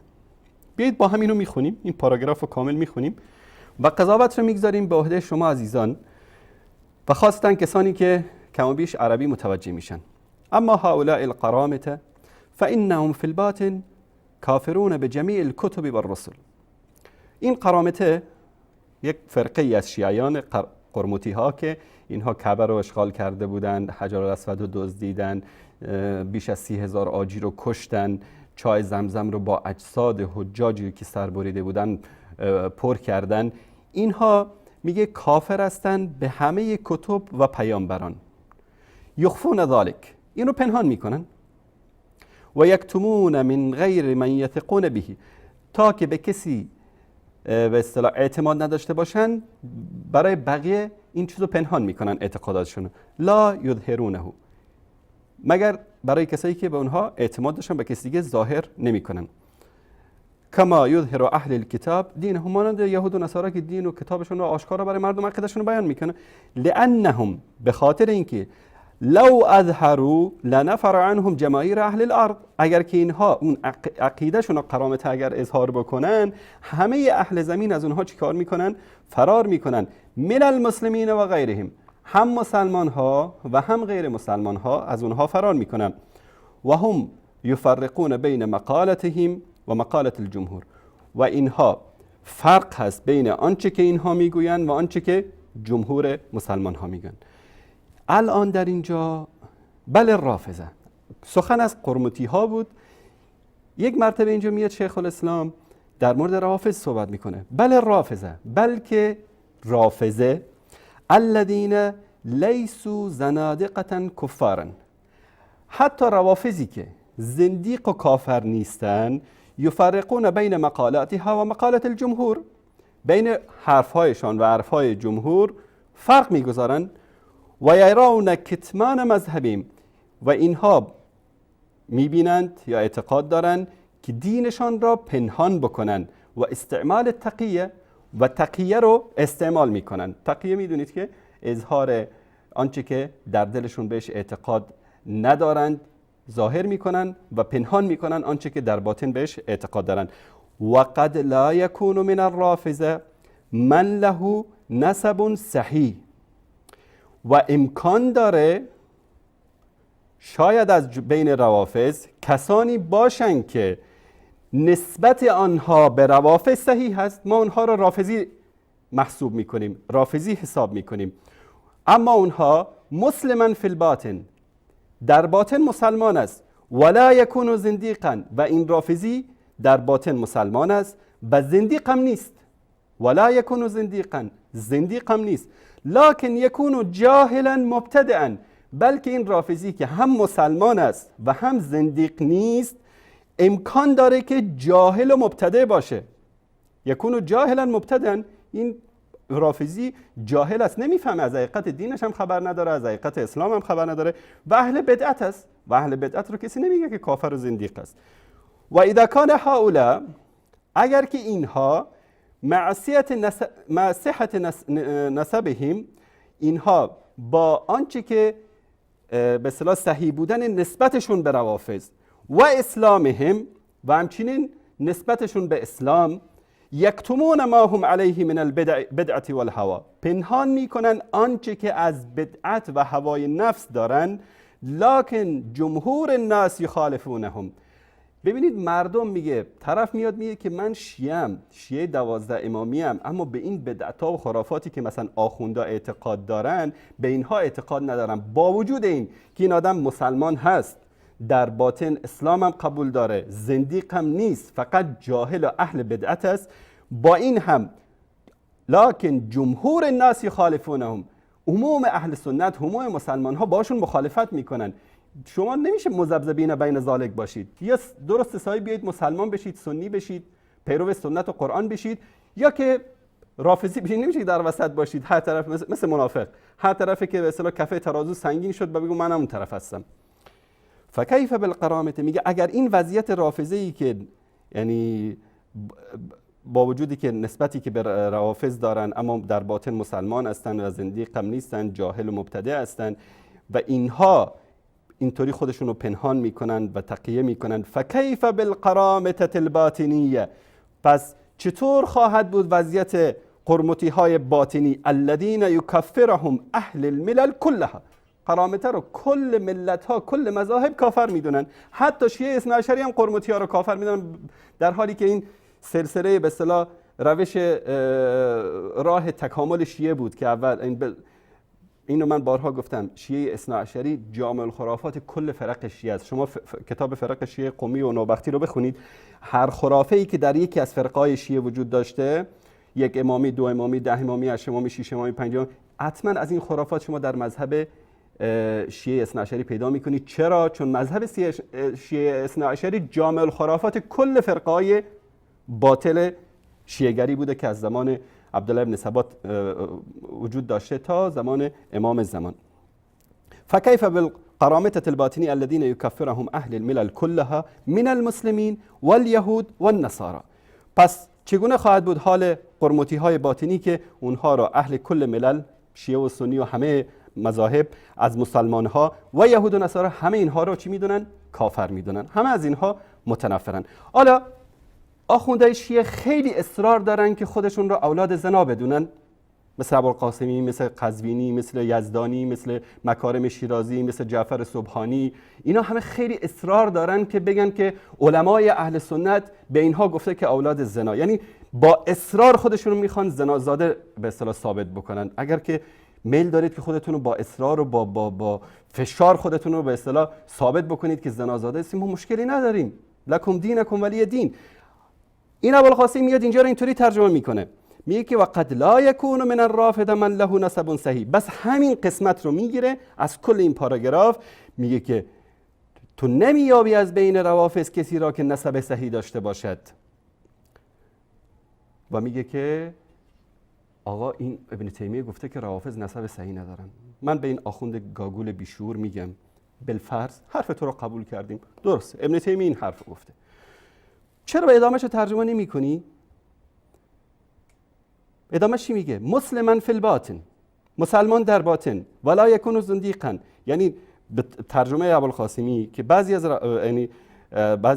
بیایید با هم اینو میخونیم، این پاراگراف رو کامل میخونیم و قضاوت رو میگذاریم به عهده شما عزیزان و خاصتا کسانی که کم و بیش عربی متوجه میشن. اما هؤلاء القرامطه فانهم فی الباطن کافرون بجمیع الکتب والرسل. این قرامطه یک فرقه ای از شیعیان قرمطی ها که اینها کعبه رو اشغال کرده بودند، حجر الاسود رو دزدیدن، بیش از 30,000 حاجی رو کشتن، چای زمزم رو با اجساد حجاجی که سر بریده بودن پر کردن. اینها میگه کافر هستند به همه کتب و پیامبران. یخفون ذالک، این رو پنهان میکنن. و یکتمون من غیر من یثقون به، تا که به کسی به اصطلاح اعتماد نداشته باشن برای بقیه این چیزو پنهان میکنن اعتقاداتشون. لا یظهرونه، مگر برای کسایی که به اونها اعتماد داشتن به کسی دیگه ظاهر نمیکنن. کما یظهر اهل الکتاب دینهم، مانند یهود و نصارا که دین و کتابشون رو آشکارا برای مردم عقیدهشون رو بیان میکنن. لانهم، به خاطر اینکه لو اظهروا لنفر عنهم جماهیر اهل الارض، اگر که اینها اون عقیدهشون و قرامت اگر اظهار بکنن، همه اهل زمین از اونها چیکار میکنن؟ فرار میکنن. من المسلمین و غیرهم، هم مسلمان ها و هم غیر مسلمان ها از اونها فرار میکنن. و هم یفرقون بین مقالتهم و مقالت الجمهور، و اینها فرق هست بین آنچه که اینها میگویند و آنچه که جمهور مسلمان ها میگن. الان در اینجا بله رافضه، سخن از قرمطی ها بود. یک مرتبه اینجا میاد شیخ الاسلام در مورد رافض صحبت میکنه. بله رافضه، بلکه رافضه الذین لیسوا زنادقة کفارا، حتی روافضی که زندیق و کافر نیستن، یفرقون بین مقالاتها و مقالات الجمهور، بین حرفهایشان و حرفهای جمهور فرق میگذارن. و یرون کتمان مذهبیم، و اینها میبینند یا اعتقاد دارند که دینشان را پنهان بکنن و استعمال تقیه و تقیه رو استعمال میکنن. تقیه میدونید که اظهار آنچه که در دلشون بهش اعتقاد ندارند ظاهر میکنن و پنهان میکنن آنچه که در باطن بهش اعتقاد دارن. و قد لا یکون من الرافضه من له نسب صحیح، و امکان داره شاید از بین روافض کسانی باشن که نسبت آنها به روافض صحیح هست، ما اونها را رافضی محسوب میکنیم، رافضی حساب میکنیم، اما اونها مسلما فی الباطن، در باطن مسلمان است، ولا یکون زندیقا، و این رافضی در باطن مسلمان است و زندیق هم نیست، ولا یکون زندیقا، زندیق هم نیست، لکن یکون جاهلا مبتدعا، بلکه این رافضی که هم مسلمان است و هم زندیق نیست امکان داره که جاهل و مبتدع باشه. یکون جاهلا مبتدعا، این رافضی جاهل است، نمیفهمه، از حقیقت دینش هم خبر نداره، از حقیقت اسلام هم خبر نداره و اهل بدعت است، و اهل بدعت رو کسی نمیگه که کافر و زندیق است. و اذا کان هؤلاء، اگر که اینها مع صحت نسبهم، اینها با آنچه که به اصطلاح صحیح بودن نسبتشون به روافض و اسلامهم، و همچنین نسبتشون به اسلام، یکتمون ما هم علیه من البدعت والهوا، پنهان میکنن آنچه که از بدعت و هوای نفس دارن، لکن جمهور الناس یخالفونهم. ببینید مردم میگه، طرف میاد میگه که من شیعه 12 امامی ام، اما به این بدعت‌ها و خرافاتی که مثلا آخوندا اعتقاد دارن به اینها اعتقاد ندارم، با وجود این که این آدم مسلمان هست، در باطن اسلام هم قبول داره، زندیق هم نیست، فقط جاهل و اهل بدعت است، با این هم لکن جمهور الناس یخالفونهم، عموم اهل سنت، عموم مسلمان ها باشون مخالفت میکنن. شما نمیشه مذبذبین بین ذالک باشید، یا درست سایه بیایید مسلمان بشید، سنی بشید، پیرو سنت و قرآن بشید، یا که رافضی بشید، نمیشه در وسط باشید، هر طرف مثل منافق، هر طرفی که به اصطلاح کفه ترازو سنگین شد و بگو منم اون طرف هستم. فکیف بالقرامه، میگه اگر این وضعیت رافضی که یعنی با وجودی که نسبتی که به روافض دارن اما در باطن مسلمان هستن و زندیق هم نیستن، جاهل و مبتدع هستن و اینها اینطوری خودشون رو پنهان میکنن و تقیه میکنن، فکیف بالقرامه الباطنیه، پس چطور خواهد بود وضعیت قرمطی های باطنی، الذین یکفرهم اهل الملل کلها، قرامته رو کل ملت ها، کل مذاهب کافر میدونن، حتی شیعه اثنا عشری هم قرمطی ها رو کافر میدونن، در حالی که این سلسله به اصطلاح روش راه تکامل شیعه بود که اول اینو من بارها گفتم، شیعه اثنا عشری جامع الخرافات کل فرق شیعه است. شما کتاب فرق شیعه قمی و نوبختی رو بخونید، هر خرافه ای که در یکی از فرقای شیعه وجود داشته، یک امامی، دو امامی، 10 امامی، 8 امامی، 6 امامی، 5 امامی، حتما از این خرافات شما در مذهب شیعه اثنا عشری پیدا میکنید. چرا؟ چون مذهب شیعه اثنا عشری جامع الخرافات کل فرقای باطل شیعه‌گری بوده که از زمان عبدالله ابن ثبات وجود داشته تا زمان امام زمان. فکیف بالقرامة الباطنی الذين یکفرهم اهل الملل كلها من المسلمین والیهود والنصارى، پس چگونه خواهد بود حال قرمطی های باطنی که اونها را اهل کل ملل، شیعه و سنی و همه مذاهب از مسلمان ها و یهود و نصارا، همه اینها را چی میدونن؟ کافر میدونن، همه از اینها متنفرن. حالا آخوندهای شیعه خیلی اصرار دارن که خودشون رو اولاد زنا بدونن، مثل ابوالقاسمی، مثل قزوینی، مثل یزدانی، مثل مکارم شیرازی، مثل جعفر سبحانی، اینا همه خیلی اصرار دارن که بگن که علمای اهل سنت به اینها گفته که اولاد زنا، یعنی با اصرار خودشون رو میخوان زنازاده به اصطلاح ثابت بکنن. اگر که میل دارید که خودتون رو با اصرار و با فشار خودتون رو به اصطلاح ثابت بکنید که زنازاده هستیم، ما مشکلی نداریم، لکم دینکم ولی دین. این ابوالقاسم میاد اینجا رو اینطوری ترجمه میکنه، میگه که وقد لا یکون من الرافضه من له نسب صحیح. بس همین قسمت رو میگیره از کل این پاراگراف، میگه که تو نمیابی از بین روافض کسی را که نسب صحیح داشته باشد و میگه که آقا این ابن تیمیه گفته که روافض نسب صحیح ندارن. من به این آخوند گاگول بیشور میگم بالفرض حرف تو رو قبول کردیم، درست ابن تیمیه این حرف گفته، چرا به ادامهش رو ترجمه نمی کنی؟ ادامهش چی میگه؟ مسلماً فی الباطن، مسلمان در باطن، ولا یکون زندیقا. یعنی به ترجمه ابوالقاسمی که بعضی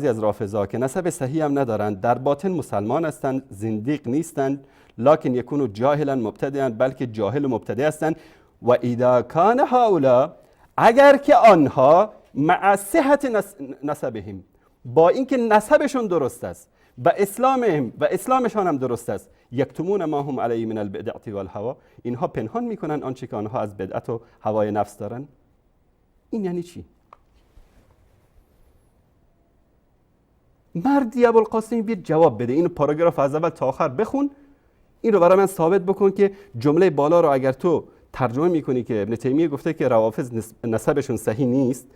از رافضا که نسب صحیح هم ندارند در باطن مسلمان هستند، زندیق نیستند، لکن یکونو جاهلا مبتدعا، بلکه جاهل و مبتدع هستند. و اذا کان هؤلاء، اگر که آنها مع صحت نسبهم، با اینکه نسبشون درست است و اسلامشان هم درست است، یکتمون ما هم علیه من البدعه والهوا، اینها پنهان میکنن آنچه که آنها از بدعت و هوای نفس دارن. این یعنی چی؟ مردی ابوالقاسمی بیاد جواب بده. این پاراگراف از اول تا آخر بخون، این رو برای من ثابت بکن که جمله بالا رو اگر تو ترجمه میکنی که ابن تیمیه گفته که روافض نسبشون صحیح نیست،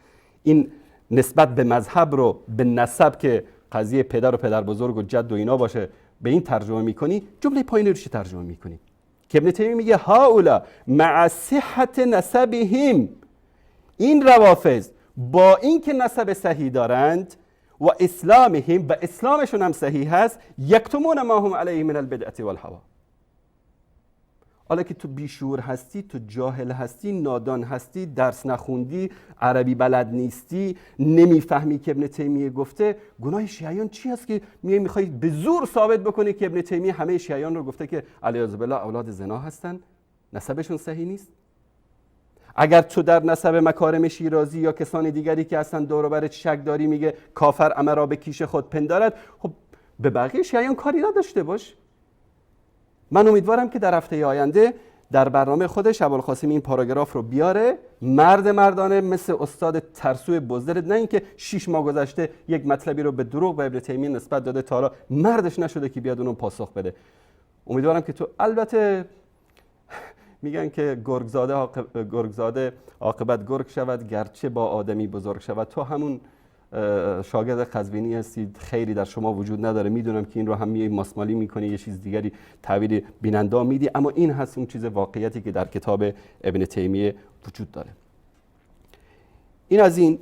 این نسبت به مذهب رو به نسب که قضیه پدر و پدر بزرگ و جد و اینا باشه به این ترجمه میکنی، جمله پایین رو چی ترجمه میکنی؟ که ابن تیمیه میگه هؤلاء مع صحت نسبهم، این روافض با اینکه نسب صحیح دارند و اسلامهم و اسلامشون هم صحیح هست، یکتمون ما هم علیه من البدعه والهوا. حالا که تو بیشعور هستی، تو جاهل هستی، نادان هستی، درس نخوندی، عربی بلد نیستی، نمیفهمی که ابن تیمیه گفته، گناه شیعیان چی هست که میخوای به زور ثابت بکنی که ابن تیمیه همه شیعیان رو گفته که علیاذ بالله اولاد زنا هستن، نسبشون صحیح نیست؟ اگر تو در نسب مکارم شیرازی یا کسان دیگری که هستن دور و برت شک داری، میگه کافر امر به کیش خود پندارد، خب به بقیه شیعیان کاری نداشته باش. من امیدوارم که در هفته آینده در برنامه خودش ابوالقاسمی این پاراگراف رو بیاره، مردانه مثل استاد ترسوی بزدل، نه اینکه 6 ماه گذشته یک مطلبی رو به دروغ به ابن تیمیه نسبت داده تا حالا مردش نشده که بیاد اونو پاسخ بده. امیدوارم که تو، البته میگن که گرگزاده عاقبت گرگ شود گرچه با آدمی بزرگ شود. تو همون شاگرد قزوینی هستید، خیری در شما وجود نداره، میدونم که این رو هم ماسمالی میکنی، یه چیز دیگری تعبیر بیننده میدی، اما این هست اون چیز واقعیتی که در کتاب ابن تیمیه وجود داره. این از این.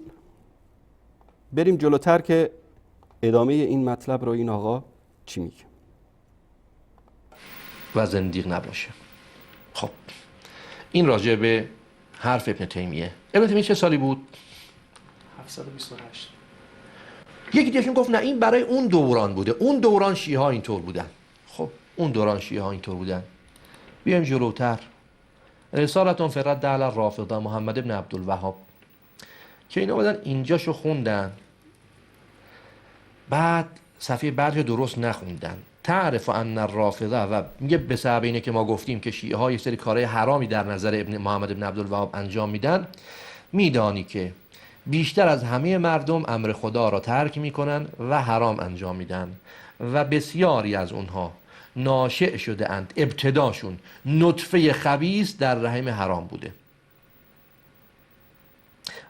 بریم جلوتر که ادامه این مطلب رو این آقا چی میگه. و زندیق نباشه. خب این راجع به حرف ابن تیمیه. ابن تیمیه چه سالی بود؟ 728. یکی دیگه‌شون گفت نه این برای اون دوران بوده، اون دوران شیعه ها اینطور بودن. خب اون دوران شیعه ها اینطور بودن. بیایم جلوتر. رسالتون فی الرد علی الرافضه محمد ابن عبدالوهاب که اینا بودن اینجاشو خوندن، بعد صفحه بعدش درست نخوندن. تعرف ان الرافضه، و میگه به سبب اینه که ما گفتیم که شیعه ها یک سری کارهای حرامی در نظر محمد ابن عبدالوهاب انجام میدن، میدانی که بیشتر از همه مردم امر خدا را ترک میکنن و حرام انجام میدن و بسیاری از اونها ناشئ شده اند، ابتداشون نطفه خبیث در رحم حرام بوده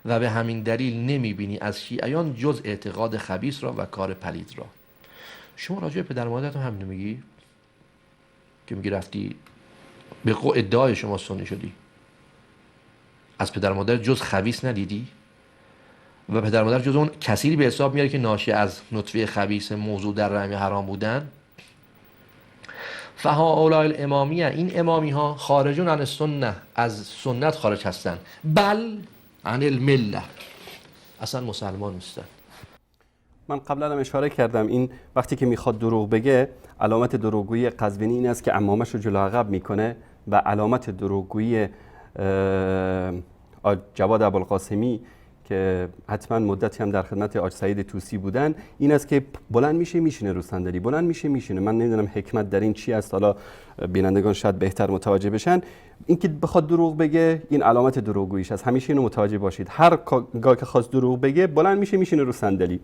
و به همین دلیل نمیبینی از شیعیان جز اعتقاد خبیث را و کار پلید را. شما راجع به پدر مادرتون همینو میگی که میگی رفتی به ادعای شما سنی شدی، از پدر مادر جز خبیث ندیدی و پدر مادر جز اون کثیری به حساب میاره که ناشی از نطفه خبیث موضوع در رحم حرام بودن. فهؤلاء الامامیه، این امامی ها خارجون عن السنه، از سنت خارج هستن، بل عن المله، اصلا مسلمان نیستن. من قبلا هم اشاره کردم این وقتی که میخواد دروغ بگه، علامت دروغگویی قزوینی این است که عمامش رو جلو عقب میکنه و علامت دروغگویی جواد ابوالقاسمی که حتما مدتی هم در خدمت آج سعید طوسی بودن این است که بلند میشه میشینه رو صندلی، بلند میشه میشینه. من نمیدونم حکمت در این چی است، حالا بینندگان شاید بهتر متوجه بشن. این که بخواد دروغ بگه این علامت دروغگوییش است، همیشه اینو متوجه باشید. هر گاه که خواست دروغ بگه بلند میشه میشینه رو صندلی.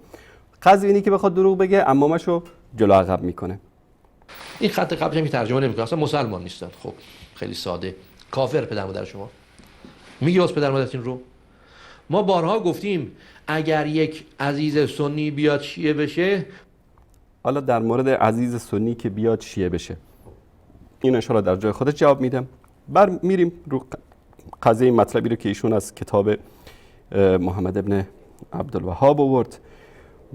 قزوینی که بخواد دروغ بگه عمامشو جلو عقب میکنه. این خط قبلش هم ترجمه نمیکنه، اصلا مسلمان نیستن. خب خیلی ساده. کافر پدر مادر شما میگه واسه پدر مادرتون رو. ما بارها گفتیم اگر یک عزیز سنی بیاد شیعه بشه، حالا در مورد عزیز سنی که بیاد شیعه بشه، این انشاءالله در جای خودش جواب میدم. میریم رو قضیه مطلبی رو که ایشون از کتاب محمد ابن عبدالوهاب آورد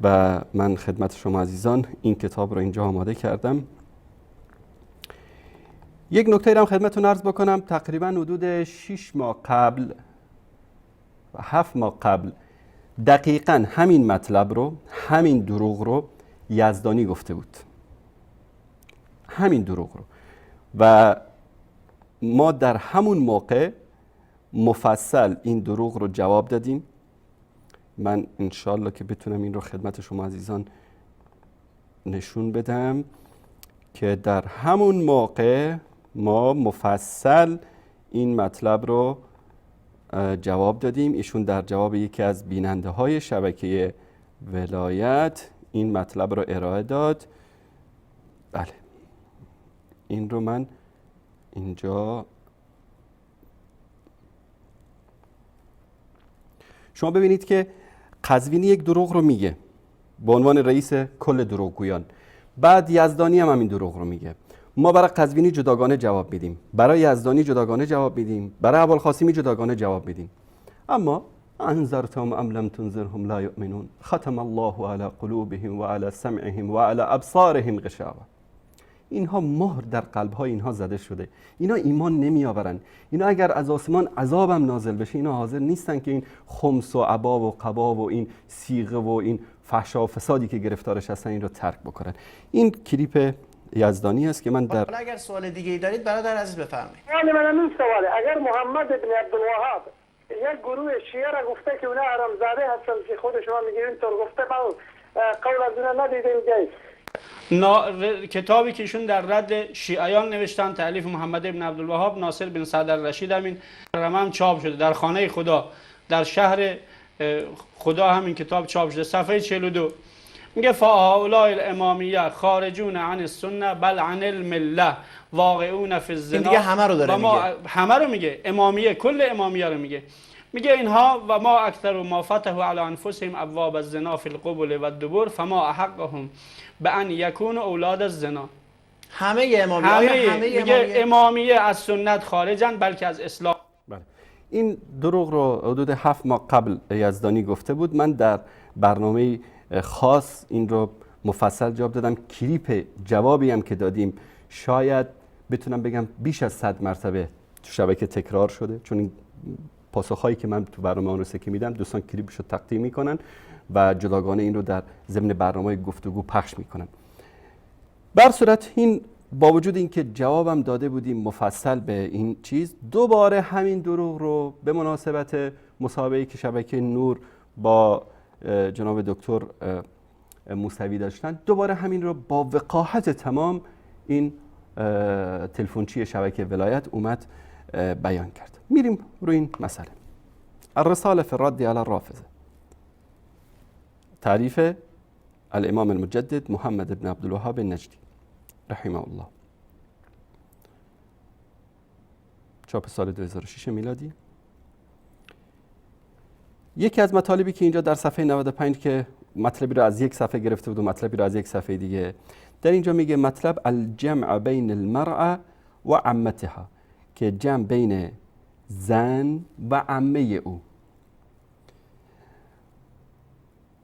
و من خدمت شما عزیزان این کتاب رو اینجا آماده کردم. یک نکته رو هم خدمتتون عرض بکنم. تقریبا حدود 6 ماه قبل و 7 ماه قبل دقیقاً همین مطلب رو، همین دروغ رو یزدانی گفته بود، همین دروغ رو، و ما در همون موقع مفصل این دروغ رو جواب دادیم. من انشالله که بتونم این رو خدمت شما عزیزان نشون بدم که در همون موقع ما مفصل این مطلب رو جواب دادیم. ایشون در جواب یکی از بیننده های شبکه ولایت این مطلب رو ارائه داد. بله، این رو من اینجا شما ببینید که قزوینی یک دروغ رو میگه به عنوان رئیس کل دروغگویان، بعد یزدانی هم همین دروغ رو میگه. ما برای قزوینی جداگانه جواب میدیم، برای یزدانی جداگانه جواب میدیم، برای ابوالقاسمی جداگانه جواب میدیم. اما انذرتهم ام لم تنذرهم لا یؤمنون ختم الله علی قلوبهم و علی سمعهم و علی ابصارهم غشاوه. اینها مهر در قلب‌های اینها زده شده، اینا ایمان نمیآورن. اینا اگر از آسمان عذابم نازل بشه اینا حاضر نیستن که این خمس و عبا و قبا و این صیغه و این فحشا و فسادی که گرفتارش هستن این رو ترک بکنن. این کلیپ یزدانی است که من در حالا اگر سوال دیگه ای دارید برادر عزیز بفرمایید. من این سواله، اگر محمد ابن عبدالوهاب یک گروه شیعه را گفته که اونا حرامزاده هستن که خود شما میگید اینطور گفته، ما قول از اونا ندیدیم جایی. کتابی که ایشون در رد شیعیان نوشتن تألیف محمد ابن عبدالوهاب، ناصر بن سعد الرشید، همین رمم چاپ شده در خانه خدا در شهر خدا، همین کتاب چاپ شده. صفحه 42 میگه فهؤلاء الامامیه خارجون عن السنه بل عن المله واقعون فی الزنا. این دیگه همه رو داره میگه، همه رو میگه، امامیه، کل امامیه رو میگه. میگه اینها و ما اکثر ما فتحوا علی انفسهم ابواب الزنا فی القبل و الدبر فما احقهم بان یکونوا اولاد الزنا. همه امامیه میگه امامیه از سنت خارجن بلکه از اسلام. بله. این دروغ رو حدود 7 ماه قبل یزدانی گفته بود. من در برنامه خاص این رو مفصل جواب دادم. کلیپ جوابی هم که دادیم شاید بتونم بگم بیش از 100 مرتبه تو شبکه تکرار شده، چون این پاسخهایی که من تو برنامه آن که میدم دوستان کلیپشو تقدیم میکنن و جداگانه این رو در ضمن برنامه گفتگو پخش میکنن. بر صورت این با وجود اینکه جوابم داده بودیم مفصل به این چیز، دوباره همین دروغ رو به مناسبت مصاحبه‌ای که شبکه نور با جناب دکتر موسوی داشتن، دوباره همین رو با وقاحت تمام این تلفنچی شبکه ولایت اومد بیان کرد. میریم روی این مسئله. الرساله فی الرد علی الرافضه، تعریف الامام المجدد محمد بن عبدالوهاب النجدی رحمه الله، چاپ سال 2006 میلادی. یکی از مطالبی که اینجا در صفحه 95 که مطلبی رو از یک صفحه گرفته بود و مطلبی رو از یک صفحه دیگه، در اینجا میگه مطلب الجمع بین المرأة و عمتها، که جمع بین زن و عمه او.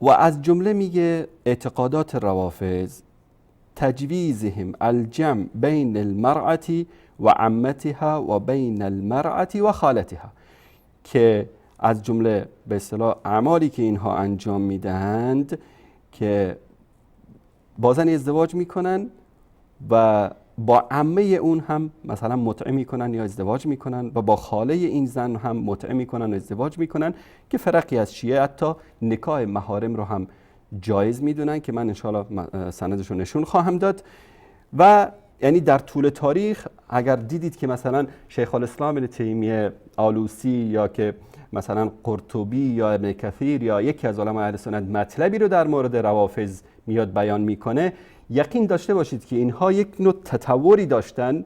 و از جمله میگه اعتقادات روافض تجویزهم الجمع بین المرأة و عمتها و بین المرأة و خالتها، که از جمله به اصطلاح اعمالی که اینها انجام میدهند که با زن ازدواج میکنن و با عمه اون هم مثلا متعه میکنن یا ازدواج میکنن و با خاله این زن هم متعه میکنن و ازدواج میکنن، که فرقی از شیعه حتی نکاح محارم رو هم جایز میدونن که من انشاءالله سندش رو نشون خواهم داد. و یعنی در طول تاریخ اگر دیدید که مثلا شیخ الاسلام ابن تیمیه آلوسی یا که مثلا قرطبی یا ابن کثیر یا یکی از علمای اهل سنت مطلبی رو در مورد روافض میاد بیان میکنه، یقین داشته باشید که اینها یک نوع تطوری داشتن،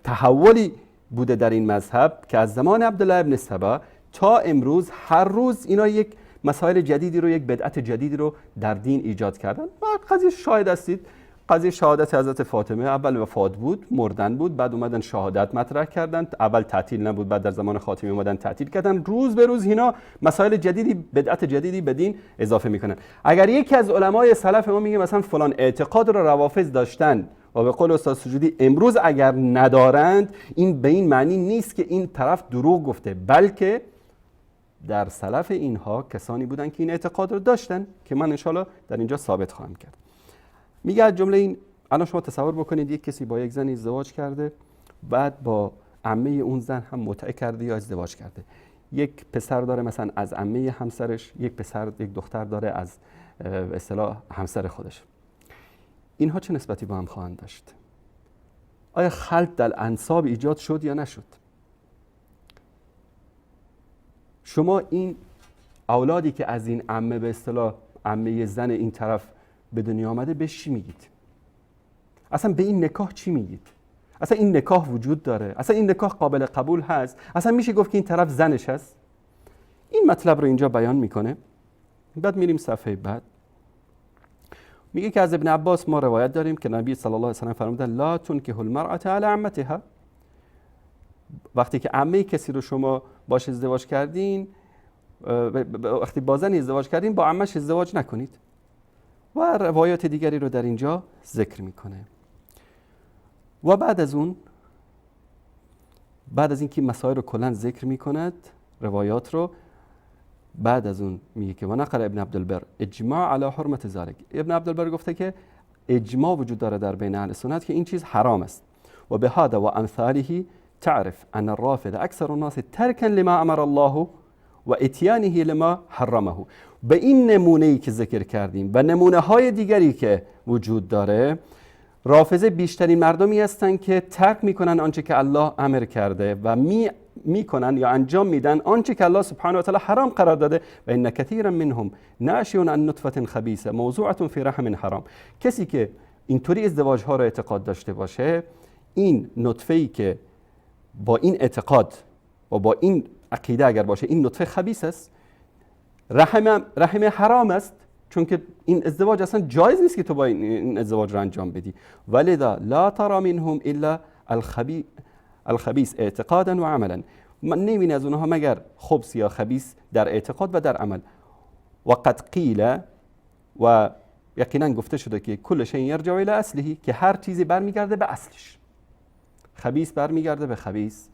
تحولی بوده در این مذهب که از زمان عبدالله ابن سبا تا امروز هر روز اینا یک مسائل جدیدی رو، یک بدعت جدیدی رو در دین ایجاد کردن. و قضیه شاهد هستید، قضیه شهادت حضرت فاطمه، اول وفات بود، مردن بود، بعد اومدن شهادت مطرح کردن، اول تعطیل نبود، بعد در زمان خاتمی اومدن تعطیل کردن، روز به روز اینا مسائل جدیدی، بدعت جدیدی به دین اضافه میکنن. اگر یکی از علمای سلف ما میگه مثلا فلان اعتقاد رو روافض داشتن و به قول استاد سجودی امروز اگر ندارند، این به این معنی نیست که این طرف دروغ گفته، بلکه در سلف اینها کسانی بودن که این اعتقاد رو داشتن که من انشالله در اینجا ثابت خواهم کرد. میگه از جمله این، الان شما تصور بکنید یک کسی با یک زنی ازدواج کرده، بعد با عمه اون زن هم متعه کرده یا ازدواج کرده. یک پسر داره مثلا از عمه همسرش، یک دختر داره از به اصطلاح همسر خودش. اینها چه نسبتی با هم خواهند داشت؟ آیا خلط در انساب ایجاد شد یا نشد؟ شما این اولادی که از این عمه به اصطلاح عمه زن این طرف به دنیا آمده بهش چی میگید؟ اصلا به این نکاح چی میگید؟ اصلا این نکاح وجود داره؟ اصلا این نکاح قابل قبول هست؟ اصلا میشه گفت که این طرف زنش هست؟ این مطلب رو اینجا بیان میکنه. بعد میریم صفحه بعد. میگه که از ابن عباس ما روایت داریم که نبی صلی الله علیه و سلم فرمودن لا تنکح المرأة علی عمتها. وقتی که عمه کسی رو شما باش ازدواج کردین، وقتی با زنی ازدواج کردین، با عمش ازدواج نکنید. و روایات دیگری رو در اینجا ذکر میکنه. و بعد از اینکه مسائل رو کلا ذکر میکند، روایات رو، بعد از اون میگه که و نقل ابن عبدالبر اجماع علی حرمت ذلک. ابن عبدالبر گفته که اجماع وجود داره در بین اهل سنت که این چیز حرام است. و به هذا و امثاله تعرف ان الرافض اکثر الناس ترکا لما امر الله و اتیانه لما حرمه. به این نمونه‌ای که ذکر کردیم و نمونه های دیگری که وجود داره، رافضه بیشترین مردمی هستند که ترک میکنن آنچه که الله امر کرده و میکنن یا انجام میدن آنچه که الله سبحانه و تعالی حرام قرار داده. و ان کثیرا منهم ناشئ عن نطفه خبیثه موضوعه فی رحم حرام. کسی که اینطوری ازدواج ها رو اعتقاد داشته باشه، این نطفه‌ای که با این اعتقاد و با این عقیده اگر باشه، این نطفه خبیث است، رحم حرام است، چون که این ازدواج اصلا جایز نیست که تو با این ازدواج رو انجام بدی. ولذا لا ترى منهم الا الخبیث اعتقادا و عملا. من نمی‌بینی از اونها مگر خبث یا خبیث در اعتقاد و در عمل. و قد قیل، و یقینا گفته شده که کل شیء یرجع الی اصله، که هر چیزی برمیگرده به اصلش. خبیث برمیگرده به خبیث،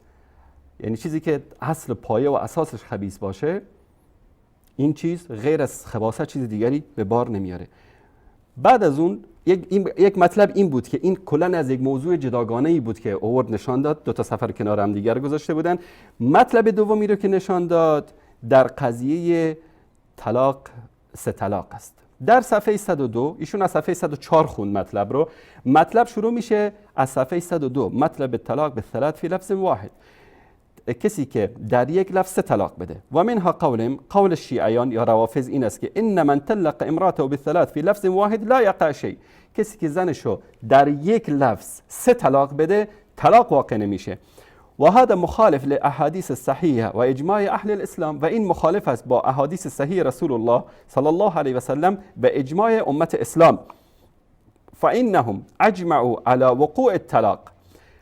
یعنی چیزی که اصل پایه و اساسش خبیث باشه، این چیز غیر از خباثت چیز دیگری به بار نمیاره. بعد از اون یک مطلب این بود که این کلا از یک موضوع جداگانه‌ای بود که اوورد نشان داد، دو تا سفر کنار هم دیگر گذاشته بودن. مطلب دومی رو که نشان داد در قضیه طلاق، 3 طلاق است. در صفحه 102 ایشون از صفحه 104 خوند مطلب رو. مطلب شروع میشه از صفحه 102. مطلب طلاق به 3 فی لفظ واحد. کسی که در یک لفظ 3 طلاق بده. و منها قول شیعیان یا روافض این است که ان من طلق امراته بالثلاث فی لفظ واحد لا یقع شیء. کسی که زنشو در یک لفظ 3 طلاق بده، طلاق واقع نمیشه. و هذا مخالف لاحادیث الصحیحه و اجماع اهل الاسلام. و این مخالف است با احادیث صحیح رسول الله صلی الله علیه و سلم و اجماع امت اسلام. فانهم اجمعوا علی وقوع الطلاق.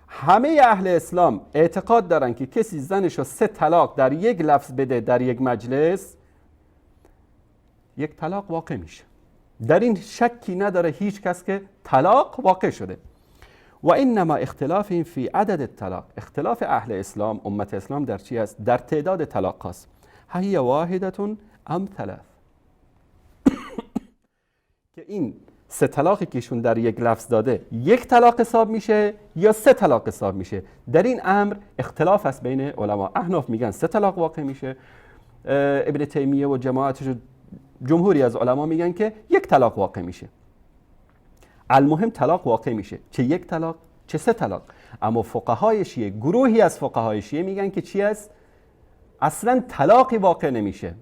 همه اهل اسلام اعتقاد دارن که کسی زنشو 3 طلاق در یک لفظ بده در یک مجلس، یک طلاق واقع میشه. در این شکی نداره هیچ کس که طلاق واقع شده. و انما اختلافهم فی عدد الطلاق. اختلاف اهل اسلام، امت اسلام در چی است؟ در تعداد طلاق هست. هی واحدة ام 3. که این 3 طلاقی که ایشون در یک لفظ داده، یک طلاق حساب میشه یا 3 طلاق حساب میشه؟ در این امر اختلاف است بین علما. احناف میگن 3 طلاق واقع میشه. ابن تیمیه و جماعتش، جمهوری از علما میگن که 1 طلاق واقع میشه. المهم طلاق واقع میشه، چه 1 طلاق چه 3 طلاق. اما فقهای شیعه، گروهی از فقهای شیعه میگن که چی است؟ اصلا طلاقی واقع نمیشه.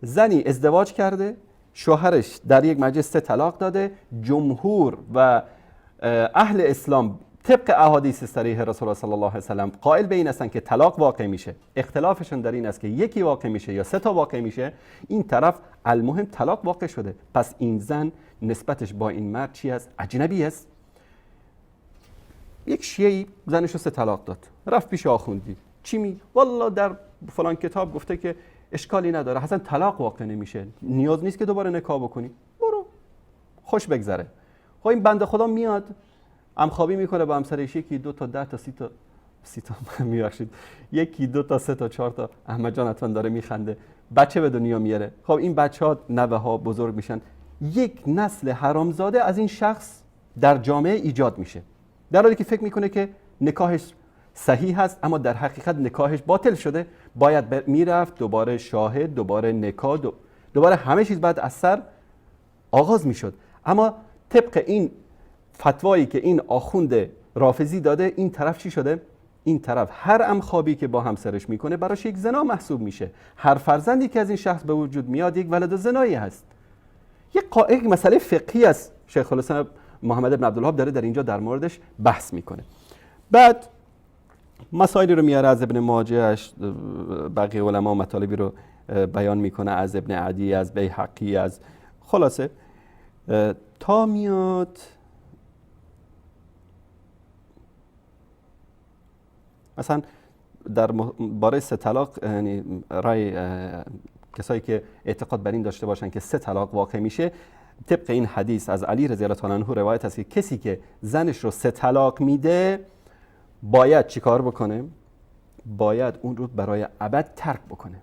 زنی ازدواج کرده، شوهرش در یک مجلس 3 طلاق داده، جمهور و اهل اسلام طبق احادیث صریح رسول الله صلی الله علیه و سلم قائل به این هستند که طلاق واقع میشه. اختلافشون در این است که یکی واقع میشه یا 3 تا واقع میشه. این طرف المهم طلاق واقع شده، پس این زن نسبتش با این مرد چی است؟ اجنبی است. یک شیعی زنش رو 3 طلاق داد، رفت پیش آخوندی، چی می؟ والله در فلان کتاب گفته که اشکالی نداره، اصلا طلاق واقع نمیشه، نیاز نیست که دوباره نکاح بکنی، برو خوش بگذره. خب این بنده خدا میاد همخوابی میکنه با همسرش، 1 2 تا 10 تا 30 تا میبخشید 1 2 تا 3 تا 4 تا احمد جان حتما داره میخنده، بچه به دنیا میاره. خب این بچه‌ها نوه ها بزرگ میشن، یک نسل حرامزاده از این شخص در جامعه ایجاد میشه، در حالی که فکر میکنه که نکاحش صحیح هست اما در حقیقت نکاحش باطل شده. باید میرفت دوباره شاهد، دوباره نکاح، دوباره همه چیز بعد از سر آغاز میشد. اما طبق این فتوایی که این آخوند رافضی داده، این طرف چی شده؟ این طرف هر همخوابی که با همسرش میکنه براش یک زنا محسوب میشه. هر فرزندی که از این شخص به وجود میاد یک ولد زنایی هست. یک مسئله فقهی است. شیخ الاسلام محمد بن عبدالوهاب داره در اینجا در موردش بحث میکنه. بعد مسائلی رو میاره از ابن ماجه، بقیه علما مطالبی رو بیان میکنه از ابن عدی، از بیهقی، از خلاصه تا میاد مثلا در باره 3 طلاق، یعنی رای کسایی که اعتقاد بر این داشته باشن که 3 طلاق واقع میشه، طبق این حدیث از علی رضی الله عنه روایت هست که کسی که زنش رو 3 طلاق میده باید چیکار بکنه؟ باید اون رو برای ابد ترک بکنه.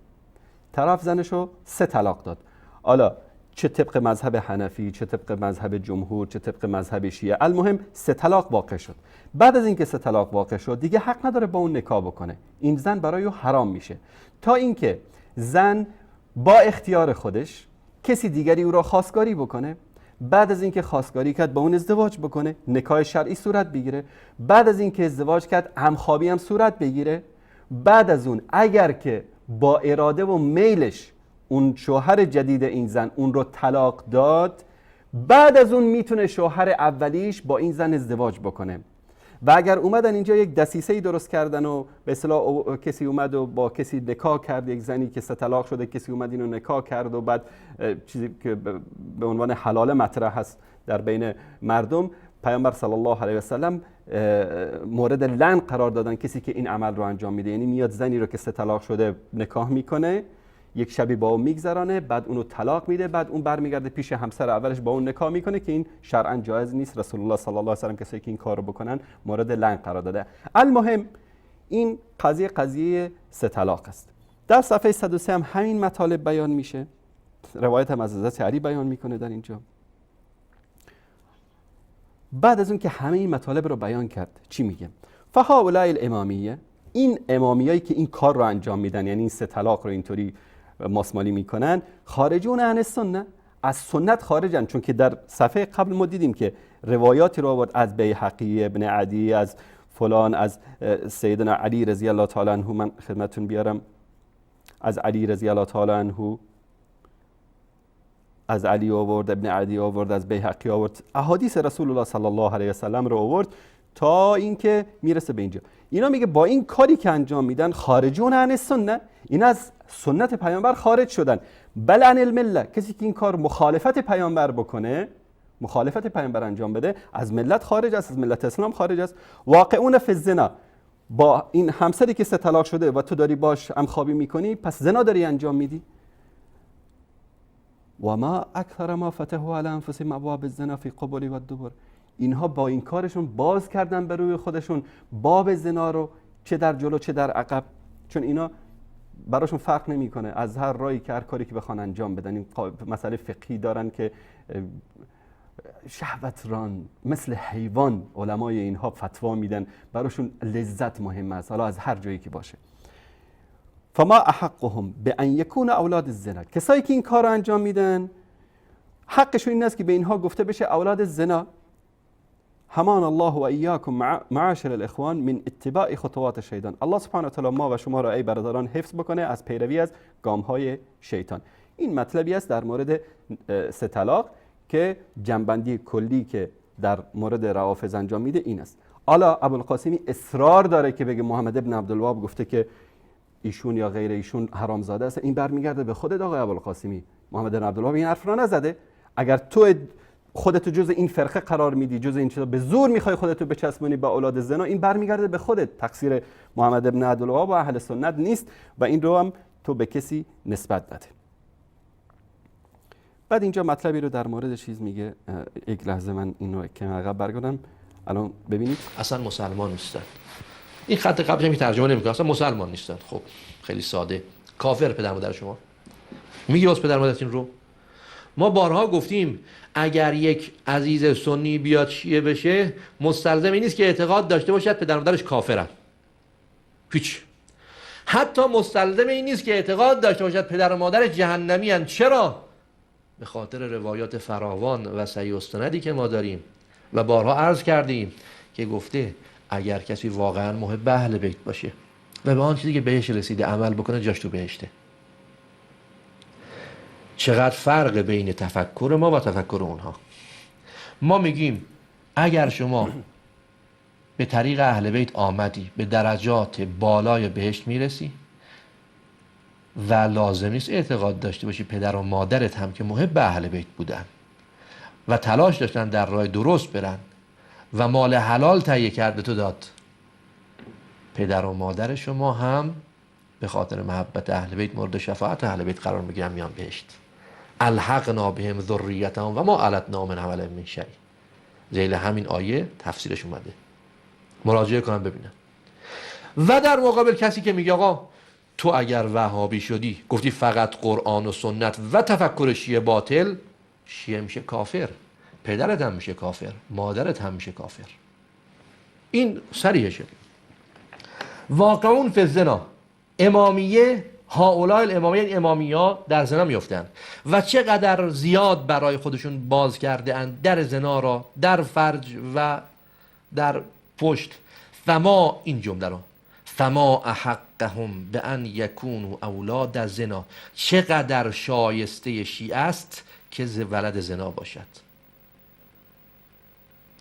طرف زنش رو 3 طلاق داد، حالا چه طبق مذهب حنفی، چه طبق مذهب جمهور، چه طبق مذهب شیعه، المهم 3 طلاق واقع شد. بعد از اینکه 3 طلاق واقع شد دیگه حق نداره با اون نکاح بکنه، این زن برای او حرام میشه تا اینکه زن با اختیار خودش کسی دیگری او را خواستگاری بکنه. بعد از اینکه خواستگاری کرد با اون ازدواج بکنه، نکاح شرعی صورت بگیره. بعد از اینکه ازدواج کرد همخوابی هم صورت بگیره. بعد از اون اگر که با اراده و میلش اون شوهر جدید این زن اون رو طلاق داد، بعد از اون میتونه شوهر اولیش با این زن ازدواج بکنه. و اگر اومدن اینجا یک دسیسه‌ای درست کردن و به اصطلاح کسی اومد و با کسی نکاح کرد، یک زنی که 3 طلاق شده کسی اومد اینو نکاح کرد و بعد چیزی که به عنوان حلال مطرح هست در بین مردم، پیامبر صلی الله علیه و سلم مورد لعن قرار دادن کسی که این عمل رو انجام میده. یعنی میاد زنی رو که 3 طلاق شده نکاح میکنه، یک شبی با اون میگذرانه، بعد اونو طلاق میده، بعد اون برمیگرده پیش همسر اولش با اون نکاح میکنه که این شرعا جایز نیست. رسول الله صلی الله علیه و سلم کسایی که این کارو بکنن مورد لعن قرار داده. المهم این قضیه 3 طلاق است. در صفحه 103 هم همین مطالب بیان میشه. روایت هم از حضرت علی بیان میکنه در اینجا. بعد از اون که همه این مطالب رو بیان کرد چی میگه؟ فهؤلاء الامامیه، این امامیایی که این کار رو انجام میدن، یعنی این 3 طلاق رو اینطوری ماسمالی میکنن، خارجون عن السنه، از سنت خارجن. چون که در صفحه قبل ما دیدیم که روایاتی رو آورد از بیهقی، ابن عدی، از فلان، از سیدنا علی رضی الله تعالی عنه. من خدمتتون بیارم از علی رضی الله تعالی عنه، از علی آورد، ابن عدی آورد، از بیهقی آورد، احادیث رسول الله صلی الله علیه و سلم رو آورد تا اینکه میرسه به اینجا. اینا میگه با این کاری که انجام میدن خارجون عن السنه، این از سنت پیامبر خارج شدن. بل عن المله، کسی که این کار مخالفت پیامبر بکنه، مخالفت پیامبر انجام بده، از ملت خارج است، از ملت اسلام خارج است. واقعون فی الزنا، با این همسری که 3 طلاق شده و تو داری باش همخوابی میکنی، پس زنا داری انجام میدی. و ما اکثر ما فتحوا علی انفسهم ابواب الزنا فی قبل و الدبر، اینها با این کارشون باز کردن به روی خودشون باب زنا رو، چه در جلو چه در عقب، چون اینا براشون فرق نمیکنه از هر راهی که هر کاری که بخوان انجام بدن. این مسئله فقهی دارن که شهوت ران مثل حیوان علمای اینها فتوا میدن، براشون لذت مهم است، حالا از هر جایی که باشه. فما احقهم به ان یکون اولاد الزنا، کسایی که این کار رو انجام میدن حقشون این است که به اینها گفته بشه اولاد زنا. حمان الله و ایاکم معاشر الاخوان من اتباع خطوات شیطان، الله سبحانه و تعالی ما و شما را ای برادران حفظ بکنه از پیروی از گامهای شیطان. این مطلبی است در مورد 3 طلاق که جنبندی کلی که در مورد روافض انجام میده این است. حالا ابوالقاسمی اصرار داره که بگه محمد ابن عبدالوهاب گفته که ایشون یا غیر ایشون حرامزاده است. این برمیگرده به خودت آقای ابوالقاسمی. محمد ابن عبدالوهاب این حرف را نزده. اگر تو خودتو جز این فرقه قرار میدی، جز این چیزا به زور میخوای خودتو بچسبونی به اولاد زنا، این برمیگرده به خودت. تقصیر محمد ابن عبدالوهاب و اهل سنت نیست و این رو هم تو به کسی نسبت نده. بعد اینجا مطلبی رو در مورد چیز میگه، یک لحظه من اینو که عقب برگردم. الان ببینید اصلا مسلمان نیستن. این خط قبلش هم ترجمه نمیکنه، اصلا مسلمان نیستن. خب خیلی ساده. کافر پدر مادر شما میگی واسه پدر مادرتون رو. ما بارها گفتیم اگر یک عزیز سنی بیاد شیعه بشه مستلزم این نیست که اعتقاد داشته باشد پدر مادرش کافرن. هیچ. حتی مستلزم این نیست که اعتقاد داشته باشد پدر و مادرش جهنمی ان. چرا؟ به خاطر روایات فراوان و صحیح السندی که ما داریم و بارها عرض کردیم که گفته اگر کسی واقعا محب اهل بیت باشه و به آن چیزی که بهش رسیده عمل بکنه جاش تو بهشته. چقدر فرق بین تفکر ما و تفکر اونها. ما میگیم اگر شما به طریق اهل بیت آمدی به درجات بالای بهشت میرسی و لازم نیست اعتقاد داشته باشی پدر و مادرت هم که محب اهل بیت بودن و تلاش داشتن در راه درست برن و مال حلال تهیه کرد به تو داد، پدر و مادر شما هم به خاطر محبت اهل بیت مورد شفاعت اهل بیت قرار میگیرن، میان بهشت. الحقنا بهم ذریتهم و ما علتنا من عملهم من شیء. ذیل همین آیه تفسیرش اومده، مراجعه کنم ببینم. و در مقابل کسی که میگه آقا تو اگر وهابی شدی گفتی فقط قرآن و سنت و تفکر شیعه باطل، شیعه میشه کافر، پدرت هم میشه کافر، مادرت هم میشه کافر. این صریحه شد. واقعون فی الزنا، امامیه هؤلاء الامامیه، امامیا در زنا میفتن و چقدر زیاد برای خودشون باز کرده اند در زنا را، در فرج و در پشت. فما، این جمله رو، فما احقهم به ان یکونوا اولاد زنا، چقدر شایسته شیعه است که ولد زنا باشد.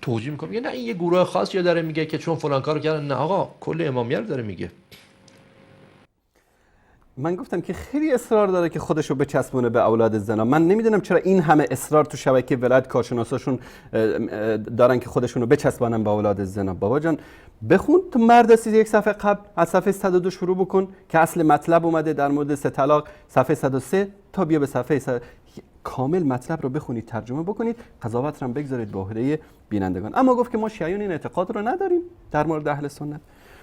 توجیه میکنم نه این یه گروه خاصی داره میگه که چون فلان کارو کردن، نه آقا کل امامیه رو داره میگه. من گفتم که خیلی اصرار داره که خودشو بچسبونه به اولاد زنا. من نمیدونم چرا این همه اصرار تو شبکه ولایت کارشناساشون دارن که خودشونو بچسبونن به اولاد زنا. بابا جان بخون تو مرد رسید یک صفحه قبل، از صفحه 102 شروع بکن که اصل مطلب اومده در مورد 3 طلاق، صفحه 103 تا بیا به صفحه کامل مطلب رو بخونید، ترجمه بکنید، قضاوت رو هم بگذارید به عهده بینندگان. اما گفت که ما شیعیان این اعتقاد رو نداریم در مورد اهل سنت.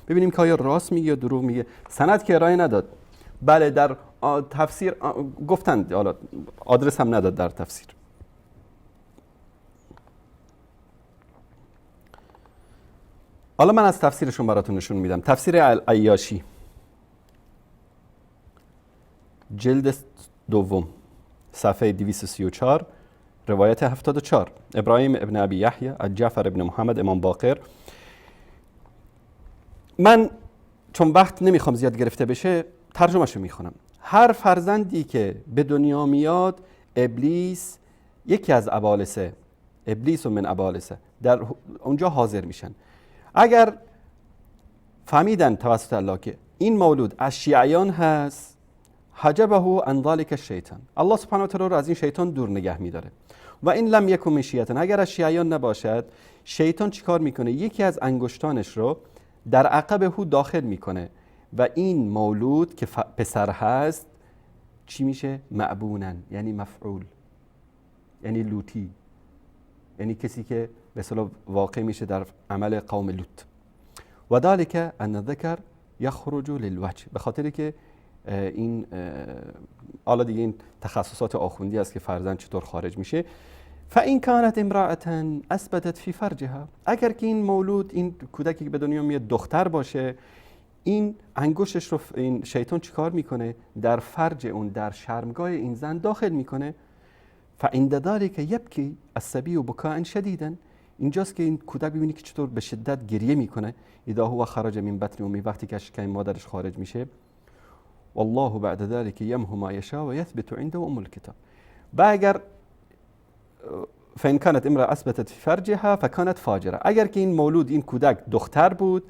ببینیم که آیا راست میگه یا دروغ میگه. سند که ارائه نداد. بله در تفسیر گفتند، حالا آدرس هم نداد در تفسیر. حالا من از تفسیرشون براتون نشون میدم. تفسیر عیاشی جلد 2 صفحه 234 روایت 74 ابراهیم ابن ابی یحیی از جعفر ابن محمد امام باقر. من چون وقت نمیخوام زیاد گرفته بشه ترجمهشو میخونم. هر فرزندی که به دنیا میاد ابلیس، یکی از ابالسه، ابلیس و من ابالسه در اونجا حاضر میشن. اگر فهمیدن توسط الله که این مولود از شیعیان هست، حجبه عن ذلک الشیطان، الله سبحانه و تعالی رو از این شیطان دور نگه میداره. و این لم یکن من شیعیان، اگر از شیعیان نباشد، شیطان چیکار میکنه؟ یکی از انگشتانش رو در عقب هو داخل میکنه و این مولود که پسر هست چی میشه؟ معبونن، یعنی مفعول، یعنی لوطی، یعنی کسی که به اصطلاح واقع میشه در عمل قوم لوط. و ذلک ان الذکر یخرج للوجه، به خاطری که این حالا دیگه این تخصصات آخوندی است که فرزند چطور خارج میشه. فإن كانت امرأة اثبتت في فرجها، اگر که این مولود، این کودکی که به دنیا میاد دختر باشه، این انگشتش رو این شیطان چیکار میکنه؟ در فرج اون، در شرمگاه این زن داخل میکنه. فعند ذلك یبکی الصبی بکاء شدیدا، اینجاست که این کودک ببینی که چطور به شدت گریه میکنه. اذا هو خرج من بطن امی، وقتی که از شکم مادرش خارج میشه. والله بعد ذلك یمحو ما یشاء و یثبت عنده ام الکتاب. و اگر فإن كانت امرأة اثبتت في فرجها فكانت فاجره، اگر که این مولود، این کودک دختر بود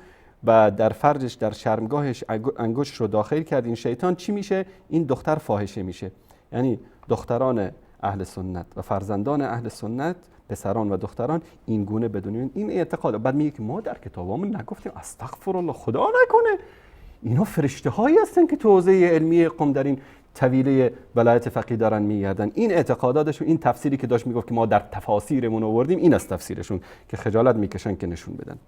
و در فرجش، در شرمگاهش انگشت رو داخل کرد این شیطان، چی میشه؟ این دختر فاحشه میشه. یعنی دختران اهل سنت و فرزندان اهل سنت، پسران و دختران این گونه بدونین این اعتقاد. بعد میگه که ما در کتابامون نگفتیم، استغفر الله، خدا نکنه اینا فرشته هایی هستن که تو حوزه علمی قم در این طویله ولایت فقیه دارن میگردن. این اعتقاداتشون، این تفسیری که داشت میگفت که ما در تفاسیرمون آوردیم، این از تفسیرشون که خجالت میکشن که نشون بدن.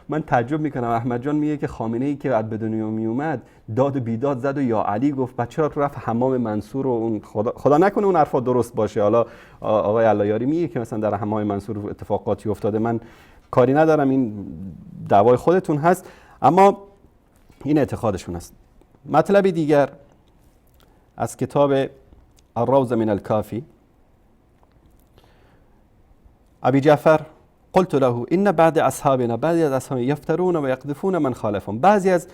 من تعجب میکنم، احمد جان میگه که خامنه ای که بعد به دنیا میومد داد و بیداد زد و یا علی گفت، بچه را رفت حمام منصور و اون خدا نکنه اون حرفا درست باشه. حالا آقای علایاری میگه که مثلا در حمام منصور اتفاقاتی افتاده، من کاری ندارم، این دعوای خودتون هست، اما این اعتقادشون است. مطلب دیگر از کتاب الروض من الکافی، ابی جعفر قلت له ان بعد اصحابنا، بعضی از اصحاب یفترون و یقذفون من خالفهم، بعضی از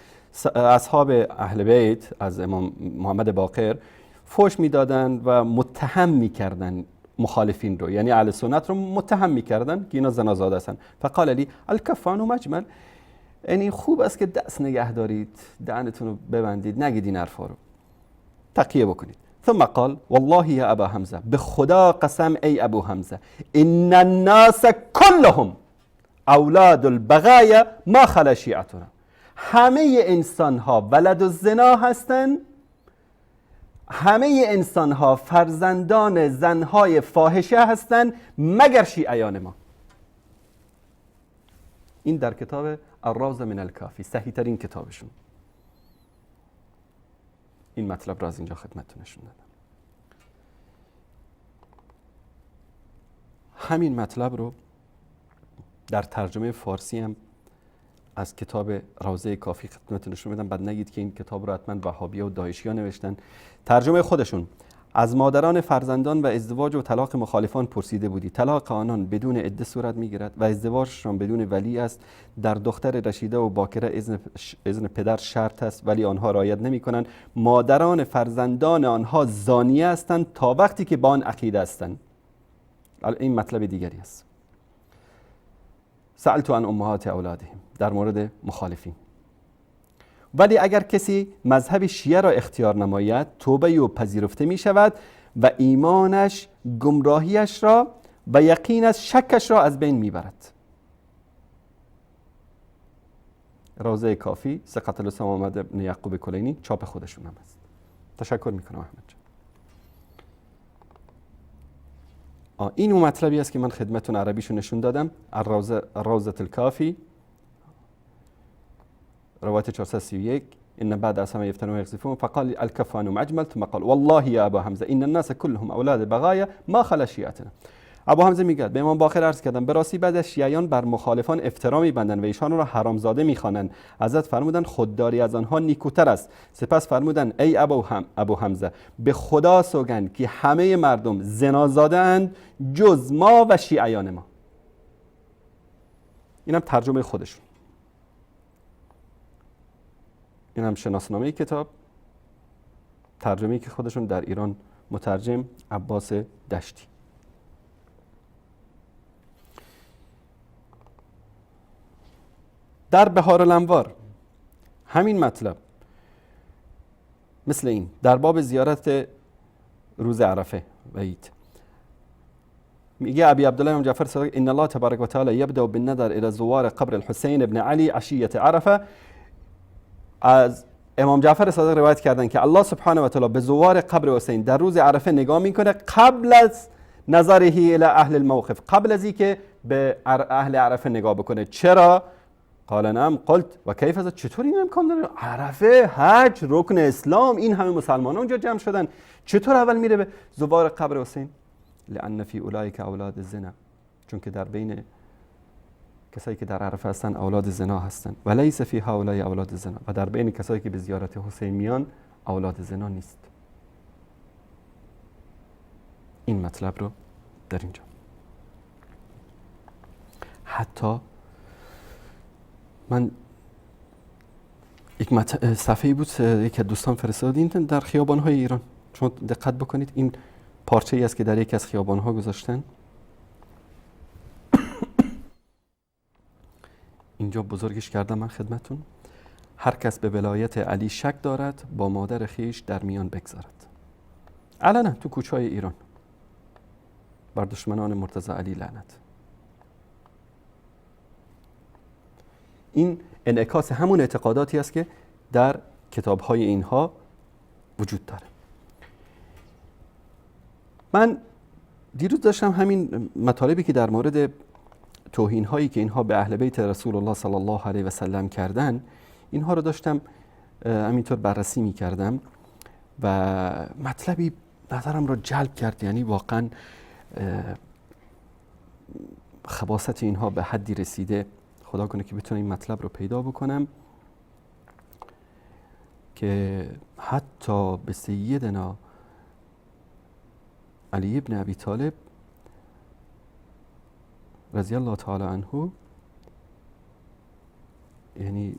اصحاب اهل بیت از امام محمد باقر فوش میدادند و متهم میکردن مخالفین رو، یعنی اهل سنت رو متهم میکردن که اینا زنازاده هستن. فقال لی الکفان مجمل، یعنی خوب است که دست نگه دارید، دهنتون رو ببندید، نگید این حرفا رو، تقیه بکنید. ثم قال والله یا ابا حمزه، به خدا قسم ای ابو حمزه، ان الناس كلهم اولاد البغایا ما خلا شیعتنا، همه انسان ها ولد الزنا هستند، همه انسان ها فرزندان زنهای فاحشه هستند مگر شیعیان ما. این در کتاب الروض من الکافی، صحیح ترین کتابشون. این مطلب را از اینجا خدمتتون نشون دادم. همین مطلب رو در ترجمه فارسی هم از کتاب روضه کافی خدمتتون نشون بدم، بعد نگید که این کتاب رو حتما وهابیه و داعشی‌ها نوشتن. ترجمه خودشون: از مادران فرزندان و ازدواج و طلاق مخالفان پرسیده بودی، طلاق آنان بدون عده صورت میگیرد و ازدواجشان بدون ولی است. در دختر رشیده و باکره اذن پدر شرط است ولی آنها رعایت نمی کنند. مادران فرزندان آنها زانیه هستند تا وقتی که با آن عقیده هستند. این مطلب دیگری است. سألت عن امهات اولادهم، در مورد مخالفین. ولی اگر کسی مذهب شیعه را اختیار نماید توبه و پذیرفته می شود و ایمانش گمراهیش را و یقینش شکش را از بین می برد. روضه کافی، ثقة الاسلام محمد بن یعقوب کلینی، چاپ خودشون هم است. تشکر می کنم احمد جان. این اون مطلبی است که من خدمتون عربیشو نشون دادم. الروضة الکافی، روایت 431: ان بعد اسما یفتنون و یقذفون فقال الکفان مجمل ثم قال والله یا ابا حمزه ان الناس كلهم اولاد بغایا ما خلا شیعتنا. ابو حمزه میگه به امام باقر عرض کردم به راستی بعد از شیعیان بر مخالفان افترا میبندند و ایشان را حرامزاده میخوانند. حضرت فرمودند خودداری از آنها نیکوتر است. سپس فرمودند ای ابو حمزه، به خدا سوگند که همه مردم زنازاده اند جز ما و شیعیان ما. اینم ترجمه خودشون. این هم شناسنامه کتاب، ترجمه‌ای که خودشون در ایران مترجم عباس دشتی. در بهار الانوار همین مطلب مثل این در باب زیارت روز عرفه و عید میگه ابی عبدالله امام جعفر صادق ان الله تبارک و تعالی یبدأ بالنظر الى زوار قبر الحسین ابن علی عشیة عرفه. از امام جعفر صادق روایت کردن که الله سبحانه و تعالی به زوار قبر حسین در روز عرفه نگاه میکنه قبل از نظره الی اهل الموقف، قبل از اینکه به اهل عرفه نگاه بکنه. چرا؟ قال نعم قلت و کیف ذلک، چطور این امکان داره؟ عرفه، حج، رکن اسلام، این همه مسلمانان اونجا جمع شدن، چطور اول میره به زوار قبر حسین؟ لان فی اولئک اولاد الزنا، چون که در بین کسایی که در عرفه هستن اولاد زنا هستن. و لیس فی هؤلاء اولاد زنا، و در بین کسایی که به زیارت حسین میان اولاد زنا نیست. این مطلب رو در اینجا حتی من یک صفحه بود یک دوستان فرستادین در خیابان‌های ایران. شما دقت بکنید این پارچه‌ای است که در یک از خیابان‌ها گذاشتن. اینجا بزرگش کردم من خدمتون. هر کس به ولایت علی شک دارد با مادر خیش در میان بگذارد. علنا تو کوچه‌های ایران. بر دشمنان مرتضی علی لعنت. این انعکاس همون اعتقاداتی است که در کتاب‌های اینها وجود داره. من دیروز داشتم همین مطالبی که در مورد توهین‌هایی که اینها به اهل بیت رسول الله صلی الله علیه و سلم کردن، اینها رو داشتم همینطور بررسی می‌کردم و مطلبی نظرم رو جلب کرد. یعنی واقعا خباثت اینها به حدی رسیده. خدا کنه که بتونم این مطلب رو پیدا بکنم که حتی به سیدنا علی ابن ابی طالب رضی الله تعالی عنه یعنی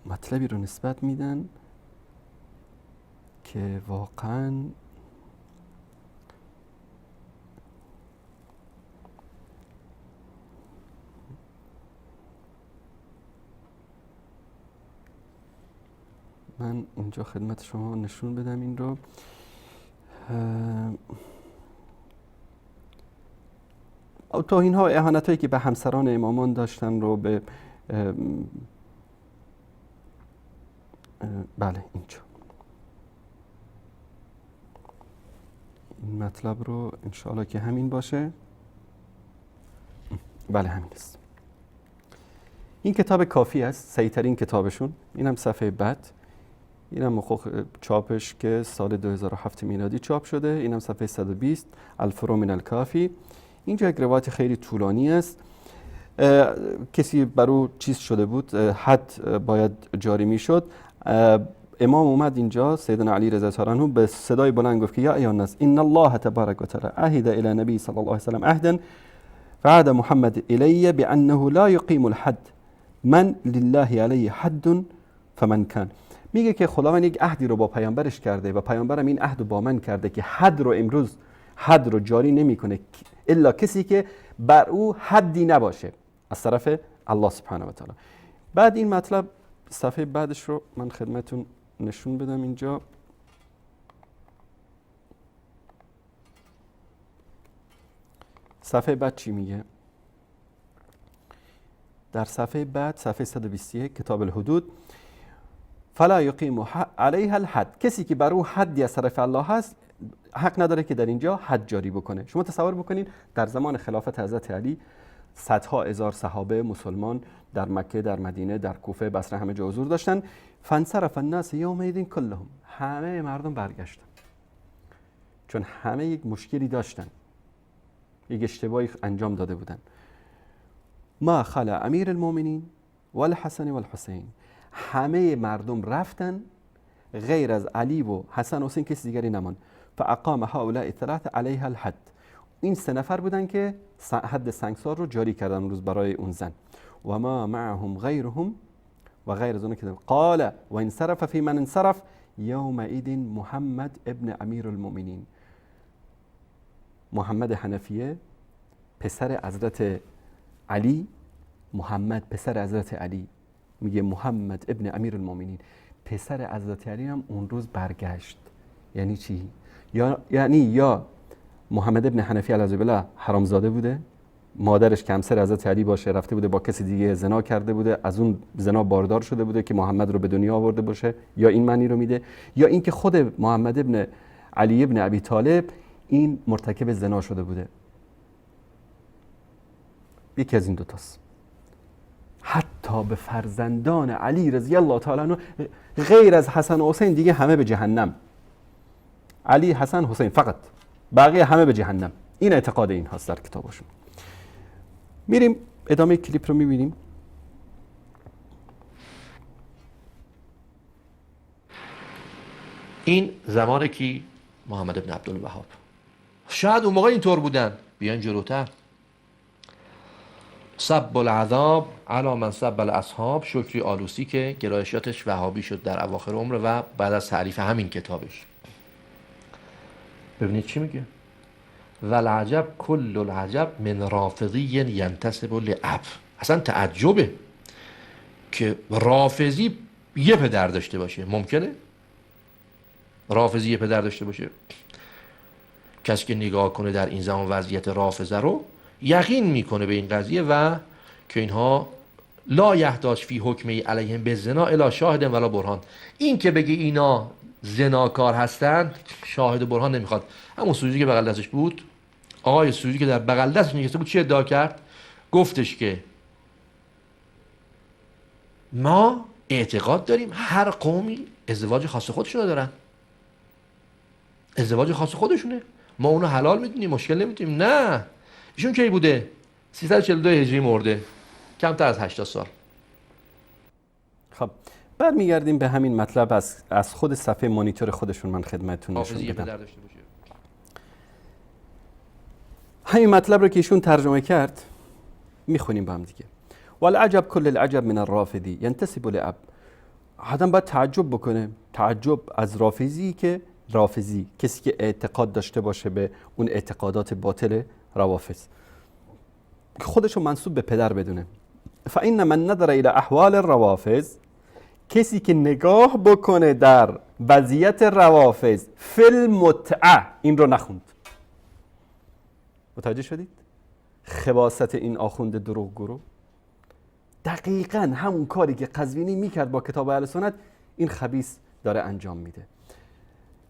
مطلبی رو نسبت میدن که واقعا من اینجا خدمت شما نشون بدم این رو. توهین ها و اهانت هایی که به همسران امامان داشتن رو به بله اینجا این مطلب رو انشاءالله که همین باشه. بله همین است. این کتاب کافی است، سعی‌ترین کتابشون. این هم صفحه بعد، این هم چاپش که سال 2007 میلادی چاپ شده. این هم صفحه 120 الفرو من الکافی. اینجا یک روایت خیلی طولانی است. کسی برو چیز شده بود، حد باید جاری می شد. امام اومد اینجا، سیدنا علی رضی الله عنه به صدای بلند گفت که یا ایها الناس ان الله تبارک و تعالی عهد الی نبی صلی الله علیه و سلم عهدا فعاد محمد الی بانه لا یقیم الحد من لله علیه حد فمن کان. میگه که خداوند یک عهدی رو با پیامبرش کرده و پیامبرم این عهد رو با من کرده که حد رو امروز حد رو جاری نمیکنه الا کسی که بر او حدی نباشه از طرف الله سبحانه و تعالی. بعد این مطلب صفحه بعدش رو من خدمتون نشون بدم اینجا. صفحه بعد چی میگه؟ در صفحه بعد صفحه 121 کتاب الحدود فلا یقیم علیها الحد، کسی که بر او حدی از طرف الله هست حق نداره که در اینجا حد جاری بکنه. شما تصور بکنین در زمان خلافت حضرت علی صدها هزار صحابه مسلمان در مکه، در مدینه، در کوفه، بصره همه جا حضور داشتن. فانصرف الناس یومئذ کلهم، همه مردم برگشتن چون همه یک مشکلی داشتن، یک اشتباهی انجام داده بودن. ما خلا امیر المؤمنین والحسن والحسین، همه مردم رفتن غیر از علی و حسن و حسین کسی دیگری نمان. فاقام هؤلاء الثلاثه علیها الحد، این سه نفر بودن که حد سنگسار رو جاری کردن اون روز برای اون زن. و ما معهم غیرهم، و غیر از اون که قال و انصرف فی من انصرف یومئذ محمد ابن امیر المؤمنین. محمد حنفیه پسر حضرت علی، محمد پسر حضرت علی، میگه محمد ابن امیر المؤمنین پسر حضرت علی هم اون روز برگشت. یعنی چی؟ یعنی یا محمد ابن حنفی علیه بالله حرامزاده بوده، مادرش که همسر حضرت علی باشه رفته بوده با کسی دیگه زنا کرده بوده، از اون زنا باردار شده بوده که محمد رو به دنیا آورده باشه، یا این معنی رو میده، یا اینکه خود محمد ابن علی ابن ابی طالب این مرتکب زنا شده بوده. یکی از این دوتاست. حتی به فرزندان علی رضی الله تعالی عنه غیر از حسن و حسین دیگه همه به جهنم. علی، حسن، حسین فقط، بقیه همه به جهنم. این اعتقاد این هاست در کتابشون. میریم ادامه کلیپ رو میبینیم. این زمان کی؟ محمد ابن عبدالوهاب. شاید اون موقع اینطور بودن. بیاین جلوتر. سب العذاب علی من سب الاصحاب، شکری آلوسی که گرایشاتش وهابی شد در اواخر عمر و بعد از تعریف همین کتابش. ببینید چی میگه؟ والعجب کل العجب من رافضی ینتسب لاب. اصلا تعجبه که رافضی یه پدر داشته باشه. ممکنه؟ رافضی یه پدر داشته باشه؟ کسی که نگاه کنه در این زمان وضعیت رافضه رو یقین میکنه به این قضیه و که اینها لا یحتاج فی حکمی علیهم بالزنا الا شاهد ولا برهان. این که بگی اینا زناکار هستند شاهد و برهان نمیخواد. همون سوژی که بغل دستش بود، آقای سوژی که در بغل دستش نشسته بود، چی ادعا کرد؟ گفتش که ما اعتقاد داریم هر قومی ازدواج خاص خودشونو دارن، ازدواج خاص خودشونه، ما اونو حلال میدونیم، مشکل نمیدونیم. نه، ایشون کی بوده؟ 342 هجری مرده، کمتر از 80 سال. خب برمیگردیم به همین مطلب از خود صفحه مانیتور خودشون من خدمتتون نشون بدم. همین مطلب رو که ایشون ترجمه کرد میخونیم با هم دیگه. والعجب کل العجب من الرافضی ینتسب لاب. آدم باید تعجب بکنه، تعجب از رافضی کسی که اعتقاد داشته باشه به اون اعتقادات باطل روافض، خودشو منسوب به پدر بدونه. فإن من نظر الى احوال الروافض، کسی که نگاه بکنه در وضعیت روافض فی المتعه، این رو نخوند. متوجه شدید؟ خباثت این آخوند دروغگو، دقیقاً همون کاری که قزوینی میکرد با کتاب اهل سنت، این خبیث داره انجام میده.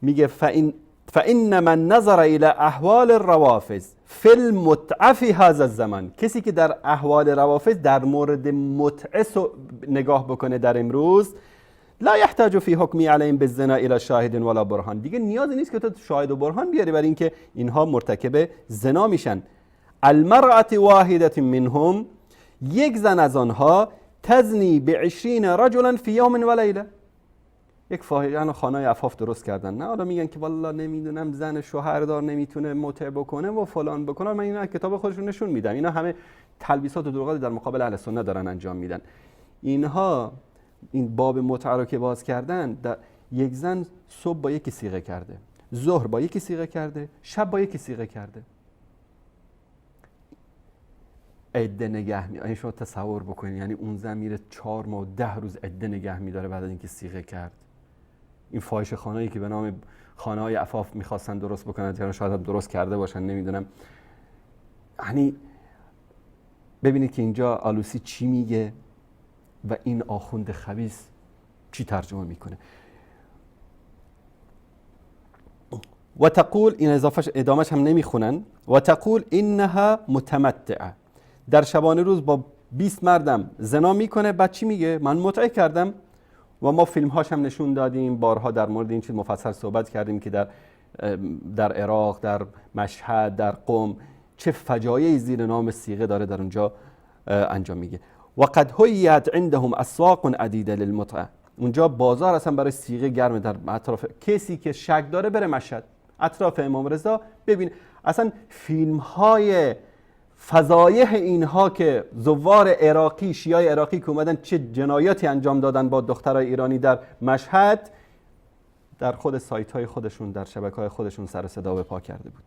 میگه فإن من نظر الى احوال الروافض فی المتعه فی هذا الزمان، کسی که در احوال روافض در مورد متعه نگاه بکنه در امروز، لا یحتاج فی حکمی علیهم بالزنا الی شاهد ولا برهان، دیگه نیازی نیست که تو شاهد و برهان بیاری برای اینکه اینها مرتکب زنا میشن. المرأة واحدة منهم، یک زن از آنها، تزنی ب20 رجلا فی یوم و لیله، یک فاحشه خانه عفاف درست کردن. نه حالا میگن که والله نمیدونم زن شوهردار نمیتونه متع بکنه و فلان بکنه. من اینا کتاب خودشون نشون میدم، اینا همه تلبیسات و دروغات در مقابل اهل سنت دارن انجام میدن. اینها این باب متع رو که باز کردن، یک زن صبح با یکی صیغه کرده، ظهر با یکی صیغه کرده، شب با یکی صیغه کرده. عده نگه می، این شما تصور بکنید، یعنی اون زن میره 4 ماه و 10 روز عده نگه میداره بعد از اینکه صیغه کرد. این فاحشه خانه‌ای که به نام خانه‌های عفاف میخواستن درست بکنن، یا شاید هم درست کرده باشن، نمیدونم. یعنی ببینید که اینجا آلوسی چی میگه و این آخوند خبیث چی ترجمه میکنه. و تقول، این ادامهش هم نمیخونن، و تقول انها متمتعه، در شبانه روز با 20 مردم زنا میکنه، بعد چی میگه؟ من متعه کردم. و ما فیلم هاش هم نشون دادیم، بارها در مورد این چیز مفصل صحبت کردیم که در عراق، در مشهد، در قم چه فجایعی زیر نام صیغه داره در اونجا انجام میگه. و قد هیت عندهم اسواق عدیده للمتعه، اونجا بازار اصلا برای صیغه گرمه. در اطراف کسی که شک داره بره مشهد، اطراف امام رضا ببین، اصلا فیلم های فضایح اینها که زوار عراقی، شیعه عراقی که اومدن چه جنایاتی انجام دادن با دخترای ایرانی در مشهد، در خود سایت های خودشون، در شبکه های خودشون سر صدا به پا کرده بود.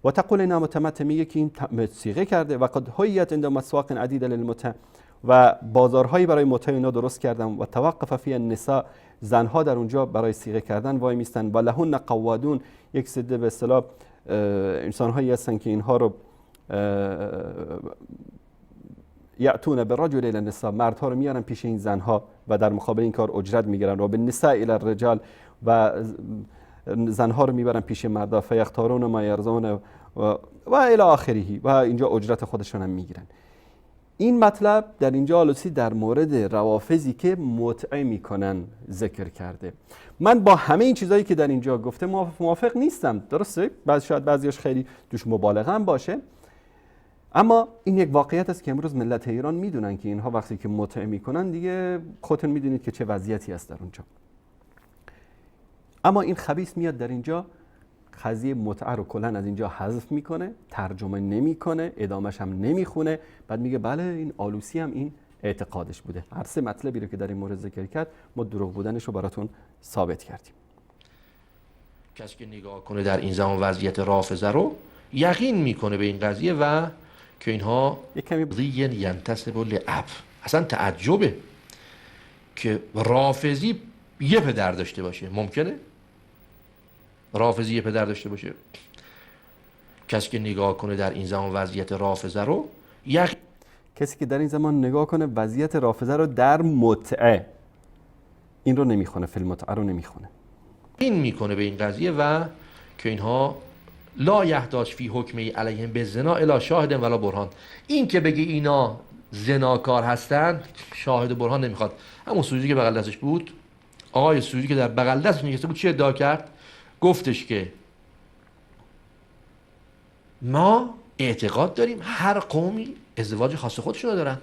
و تقول اینا متمتع، میگه که این صیغه کرده. و قد هیت عند مسواق عدید للمتع، و بازارهایی برای متع اینا درست کردن. و توقف فی النساء، زنها در اونجا برای صیغه کردن وای میستن. و لهن قوادون، یک سده به اصطلاح انسان‌هایی هستن که اینها رو یأتون بالرجل الی النساء، مردها رو میارن پیش این زنها و در مقابل این کار اجرت میگیرن. و بالنساء الی الرجال، و زنها رو میبرن پیش مردا، فیختارون ما یرضون و الی آخره، و اینجا اجرت خودشون هم میگیرن. این مطلب در اینجا آلوسی در مورد روافضی که متعه میکنن ذکر کرده. من با همه این چیزایی که در اینجا گفته موافق نیستم، درسته؟ شاید بعضیش خیلی دوش مبالغه هم باشه، اما این یک واقعیت است که امروز ملت ایران میدونن که اینها وقتی که متعه میکنن دیگه خودتون میدونید که چه وضعیتی است در اونجا. اما این خبیث میاد در اینجا قضیه متعه رو کلا از اینجا حذف میکنه، ترجمه نمیکنه، ادامهش هم نمیخونه، بعد میگه بله این آلوسی هم این اعتقادش بوده. هر سه مطلبی رو که در این مورد ذکر کرد ما دروغ بودنش رو براتون ثابت کردیم. کسی که نگاه کنه در این زمان وضعیت رافضه رو یقین میکنه به این قضیه و که اینها قضیه ینتسب لعب. اصلا تعجبه که رافضی یه پدر داشته باشه. ممکنه رافضی یه پدر داشته باشه؟ کسی که نگاه کنه در این زمان وضعیت رافضه رو کسی که در این زمان نگاه کنه وضعیت رافضه رو در متعه، این رو نمیخونه، فیلم متعه رو نمیخونه، این میکنه به این قضیه و که اینها لا یحتاج فی حکمی علیهم بالزنا الا شاهد ولا برهان. این که بگی اینا زناکار هستن شاهد و برهان نمیخواد. همون سوژی که بغل دستش بود، آقای سوژی که در بغل دستش نشسته بود چی ادعا کرد؟ گفتش که ما اعتقاد داریم هر قومی ازدواج خاص خودشونو دارن،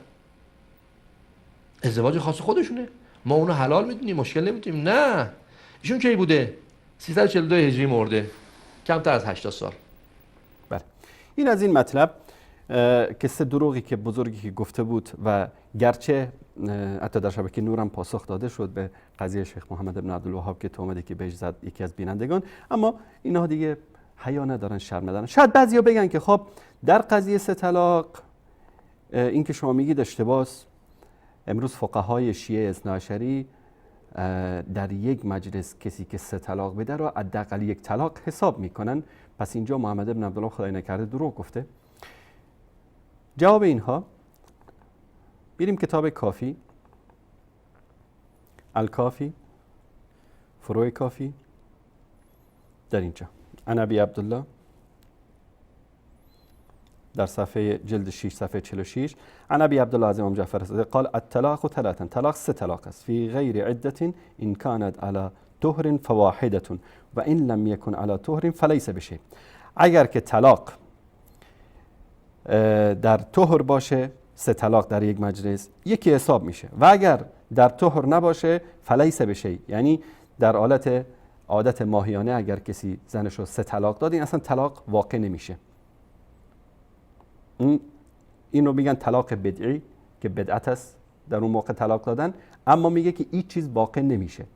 ازدواج خاص خودشونه، ما اونو حلال میدونیم، مشکل نمیدونیم. نه، ایشون کی بوده؟ 342 هجری مرده، کمتر از 80 سال. بله، این از این مطلب که سه دروغی که بزرگی که گفته بود و گرچه حتی در شبکه نورم پاسخ داده شد به قضیه شیخ محمد بن عبدالوهاب که تهمتی که بهش زد یکی از بینندگان، اما اینها دیگه حیا ندارن، شرم ندارن. شاید بعضیا بگن که خب در قضیه سه طلاق این که شما میگید اشتباهه. امروز فقهای شیعه اثناعشری در یک مجلس کسی که سه طلاق بده رو حداقل یک طلاق حساب میکنن، پس اینجا محمد بن عبدالله خدای نکرده دروغ گفته. جواب اینها بیریم کتاب کافی، الکافی، فروع کافی. در اینجا عن ابی عبدالله در صفحه جلد 6 صفحه 46 عن ابی عبدالله از امام جعفر الصادق قال الطلاق ثلاثا، طلاق سه طلاق است، فی غیر عدة ان كانت على طهر فواحدة و ان لم يكن على طهر فليس بشيء. اگر که طلاق در طهر باشه سه طلاق در یک مجلس یکی حساب میشه و اگر در طهر نباشه فلیس بشیء، یعنی در حالت عادت ماهیانه اگر کسی زنش رو سه طلاق داد این اصلا طلاق واقع نمیشه. این رو میگن طلاق بدعی که بدعت است در اون موقع طلاق دادن، اما میگه که هیچ چیز واقع نمیشه.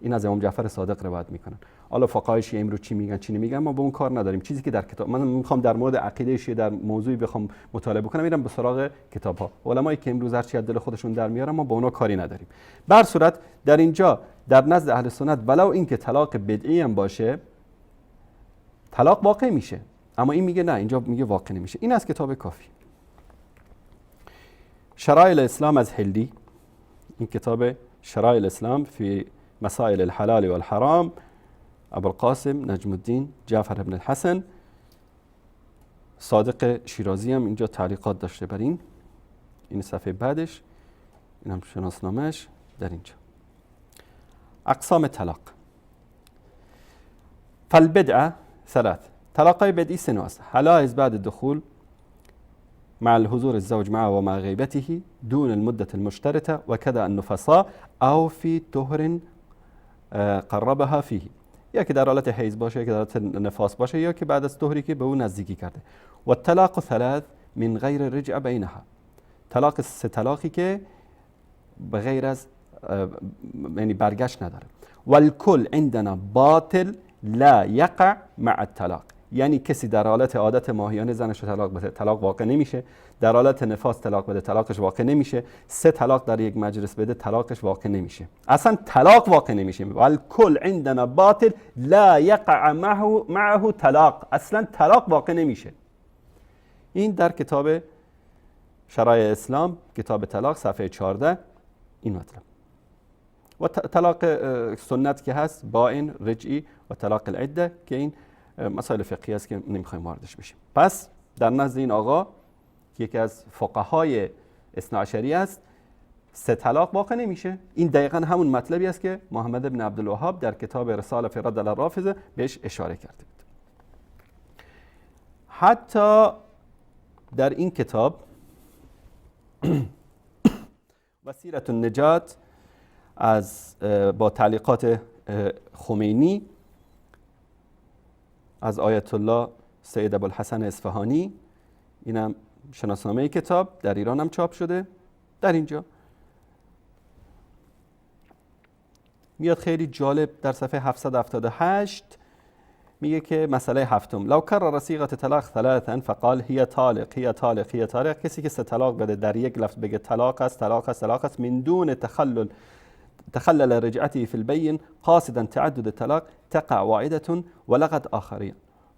این از امام جعفر صادق روایت میکنن. حالا فقهای شیعه امروز چی میگن چی نمیگن ما به اون کار نداریم. چیزی که در کتاب من میخوام در مورد عقیده شیعه در موضوعی بخوام مطالعه کنم میرم به سراغ کتاب ها. علمایی که امروز هر چی از دل خودشون در میارن ما با اونا کاری نداریم. به هر صورت در اینجا در نزد اهل سنت ولو این که طلاق بدعی هم باشه طلاق واقع میشه، اما این میگه نه، اینجا میگه واقع نمیشه. این از کتاب کافی. شرایع الاسلام از هلدی، این کتاب شرایع الاسلام فی مسائل الحلال والحرام، ابوالقاسم نجم الدین جعفر بن الحسن صادق شیرازی هم اینجا تعلیقات داشته بر این صفحه بعدش، این هم شناسنامهش در اینجا. اقسام طلاق. فالبدعه ثلاث، طلاقای بدعی سه نوع است. حلائز بعد الدخول مع الحضور الزوج معه ومع غيبته دون المدة المشترطة وكذا النفساء او في طهر قربها فيه، یا که در حالت حیض باشه یا که در حالت نفاس باشه یا که بعد از طهری که به اون نزدیکی کرده. و الطلاق ثلاث من غیر رجع بینها، طلاق سه طلاقی که به غیر از یعنی برگشت نداره. والکل عندنا باطل لا یقع مع الطلاق، یعنی کسی در حالت عادت ماهیانه زنش رو طلاق بده طلاق واقع نمیشه، در حالت نفاس طلاق بده طلاقش واقع نمیشه، سه طلاق در یک مجلس بده طلاقش واقع نمیشه، اصلا طلاق واقع نمیشه. والکل عندنا باطل لا یقع معه طلاق، اصلا طلاق واقع نمیشه. این در کتاب شرایع اسلام کتاب طلاق صفحه 14 این مطلب. و طلاق سنت که هست باین، رجعی و طلاق العده که این مسائل فقهی است که نمیخوایم واردش بشیم. پس در نزد این آقا که یکی از فقهای اثناعشری است سه طلاق واقع نمیشه. این دقیقا همون مطلبی است که محمد بن عبدالوهاب در کتاب رساله فی رد علی الرافضه بهش اشاره کرده بود. حتی در این کتاب وسیلة النجات با تعلیقات خمینی از آیت الله سید ابوالحسن اصفهانی. اینم شناسنامه کتاب، در ایران هم چاپ شده. در اینجا میاد خیلی جالب در صفحه 778 میگه که مسئله هفتم، لو کرر صيغه طلاق ثلاثا فقال هي طالق هي طالق هي طالق، کسی که سه طلاق بده در یک لفظ بگه طلاق است طلاق است طلاق است من دون تخلل رجعته في البين قاصدا تعدد الطلاق تقع واحده ولغت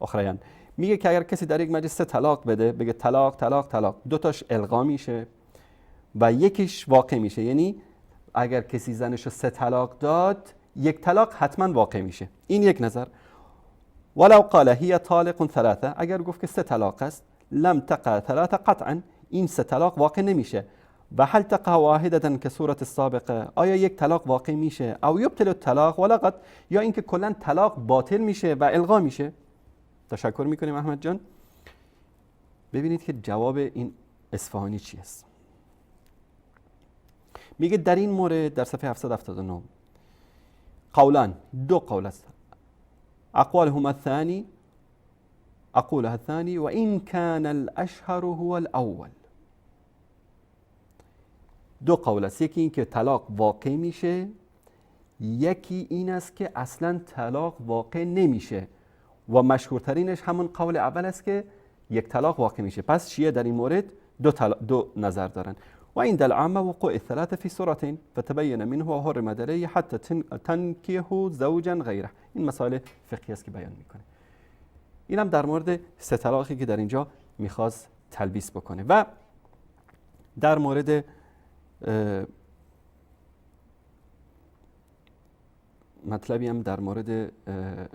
اخريان. میگه که اگر کسی در یک مجلس سه طلاق بده بگه طلاق طلاق طلاق، دو تاش الغا میشه و یکیش واقع میشه. یعنی اگر کسی زنشو سه طلاق داد، یک طلاق حتما واقع میشه. این یک نظر. ولو قال هي طالق ثلاثه، اگر گفت که سه طلاق است، لم تقع ثلاثه قطعا، این سه طلاق واقع نمیشه. و هل تقع واحده كصورة السابقه، آیا یک طلاق واقع میشه؟ او یبطل الطلاق ولغت، یا اینکه کلا طلاق باطل میشه و الغا میشه؟ تشکر میکنیم احمد جان. ببینید که جواب این اصفهانی چی است. میگه در این مورد در صفحه 779 قولان، دو قول است. اقوالهما الثاني اقولها الثاني وان كان الاشهر هو الاول. دو قول است، یکی این که طلاق واقع میشه، یکی این است که اصلا طلاق واقع نمیشه و مشهورترینش همون قول اول است که یک طلاق واقع میشه. پس شیعه در این مورد دو نظر دارن. و این دل عامه وقوع الثلاثه في صورتين فتبين منه وحرم عليه حتى تنكيه زوجا غيره. این مسائل فقهی است که بیان میکنه. اینم در مورد سه طلاقی که در اینجا میخواست تلبیس بکنه. و در مورد مطلبی هم در مورد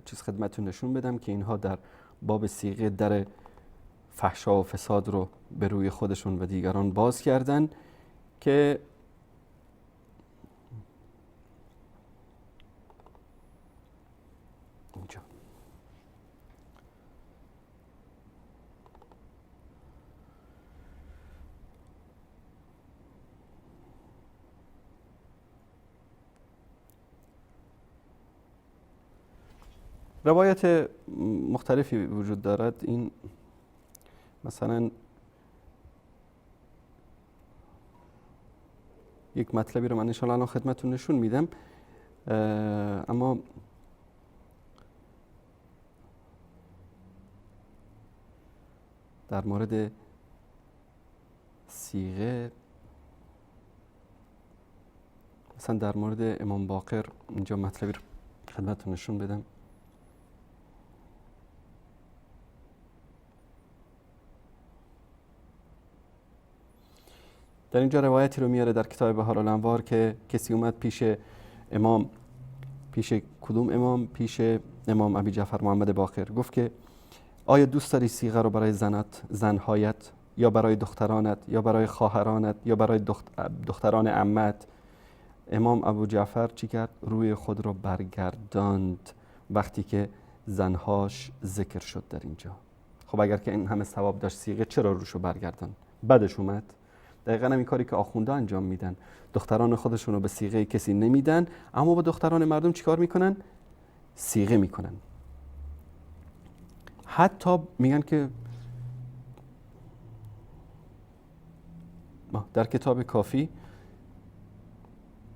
چیز خدمتتون نشون بدم که اینها در باب صیغه در فحشا و فساد رو به روی خودشون و دیگران باز کردن که اینجا روایت مختلفی وجود دارد. این مثلا یک مطلبی رو من ان شاء الله الان خدمتتون نشون میدم، اما در مورد صیغه مثلا در مورد امام باقر اینجا مطلبی رو خدمتتون نشون بدم. در اینجا روایتی رو میاره در کتاب بهار الانوار که کسی اومد پیش امام، پیش کدوم امام؟ پیش امام ابی جعفر محمد باقر. گفت که آیا دوست داری صیغه رو برای زنهایت یا برای دخترانت یا برای خواهرانت یا برای دختران عمت؟ امام ابو جعفر چی کرد؟ روی خود رو برگرداند وقتی که زنهاش ذکر شد در اینجا. خب اگر که این همه ثواب داشت صیغه، چرا روشو برگرداند؟ بدش اومد؟ دقیقاً همین کاری که آخونده انجام میدن. دختران خودشون رو به صیغه کسی نمیدن، اما با دختران مردم چیکار میکنن؟ صیغه میکنن. حتی میگن که در کتاب کافی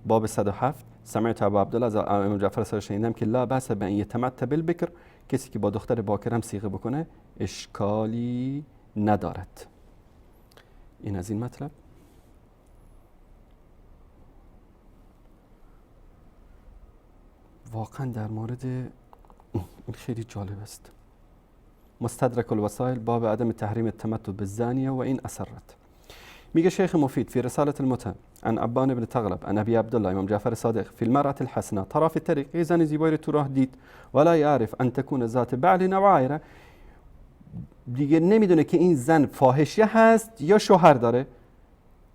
باب 107 سمعت ابو عبدالله از امام جعفر صادق شنیدم که لا بأس بأن یتمتع بالبکر، کسی که با دختر باکر هم صیغه بکنه اشکالی ندارد. این از این مطلب. واقعا در مورد این خیلی جالب است. مستدرک الوسائل باب عدم تحریم التمتع بالزانیه و این اثرت. میگه شیخ مفید فی رسالة المتهم عن ابان بن تغلب عن ابی عبدالله امام جعفر صادق فی المرأة الحسنة ترى في الطريق، زن زیبایی تو راه دید ولا يعرف ان تكون ذات بعل او عایره، دیگه نمیدونه که این زن فاحشه هست یا شوهر داره.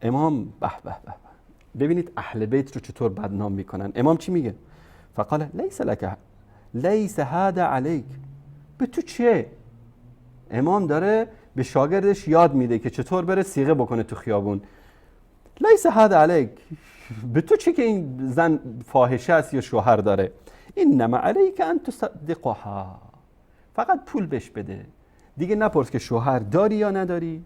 امام به به به، ببینید اهل بیت رو چطور بدنام میکنن. امام چی میگه؟ فقال لیس لك لیس هذا علیک، به تو چیه؟ امام داره به شاگردش یاد میده که چطور بره صیغه بکنه تو خیابون. لیس هذا علیک، به تو چی که این زن فاحشه است یا شوهر داره؟ انما علیک ان تصدقها، فقط پول بهش بده. دیگه نپرس که شوهر داری یا نداری،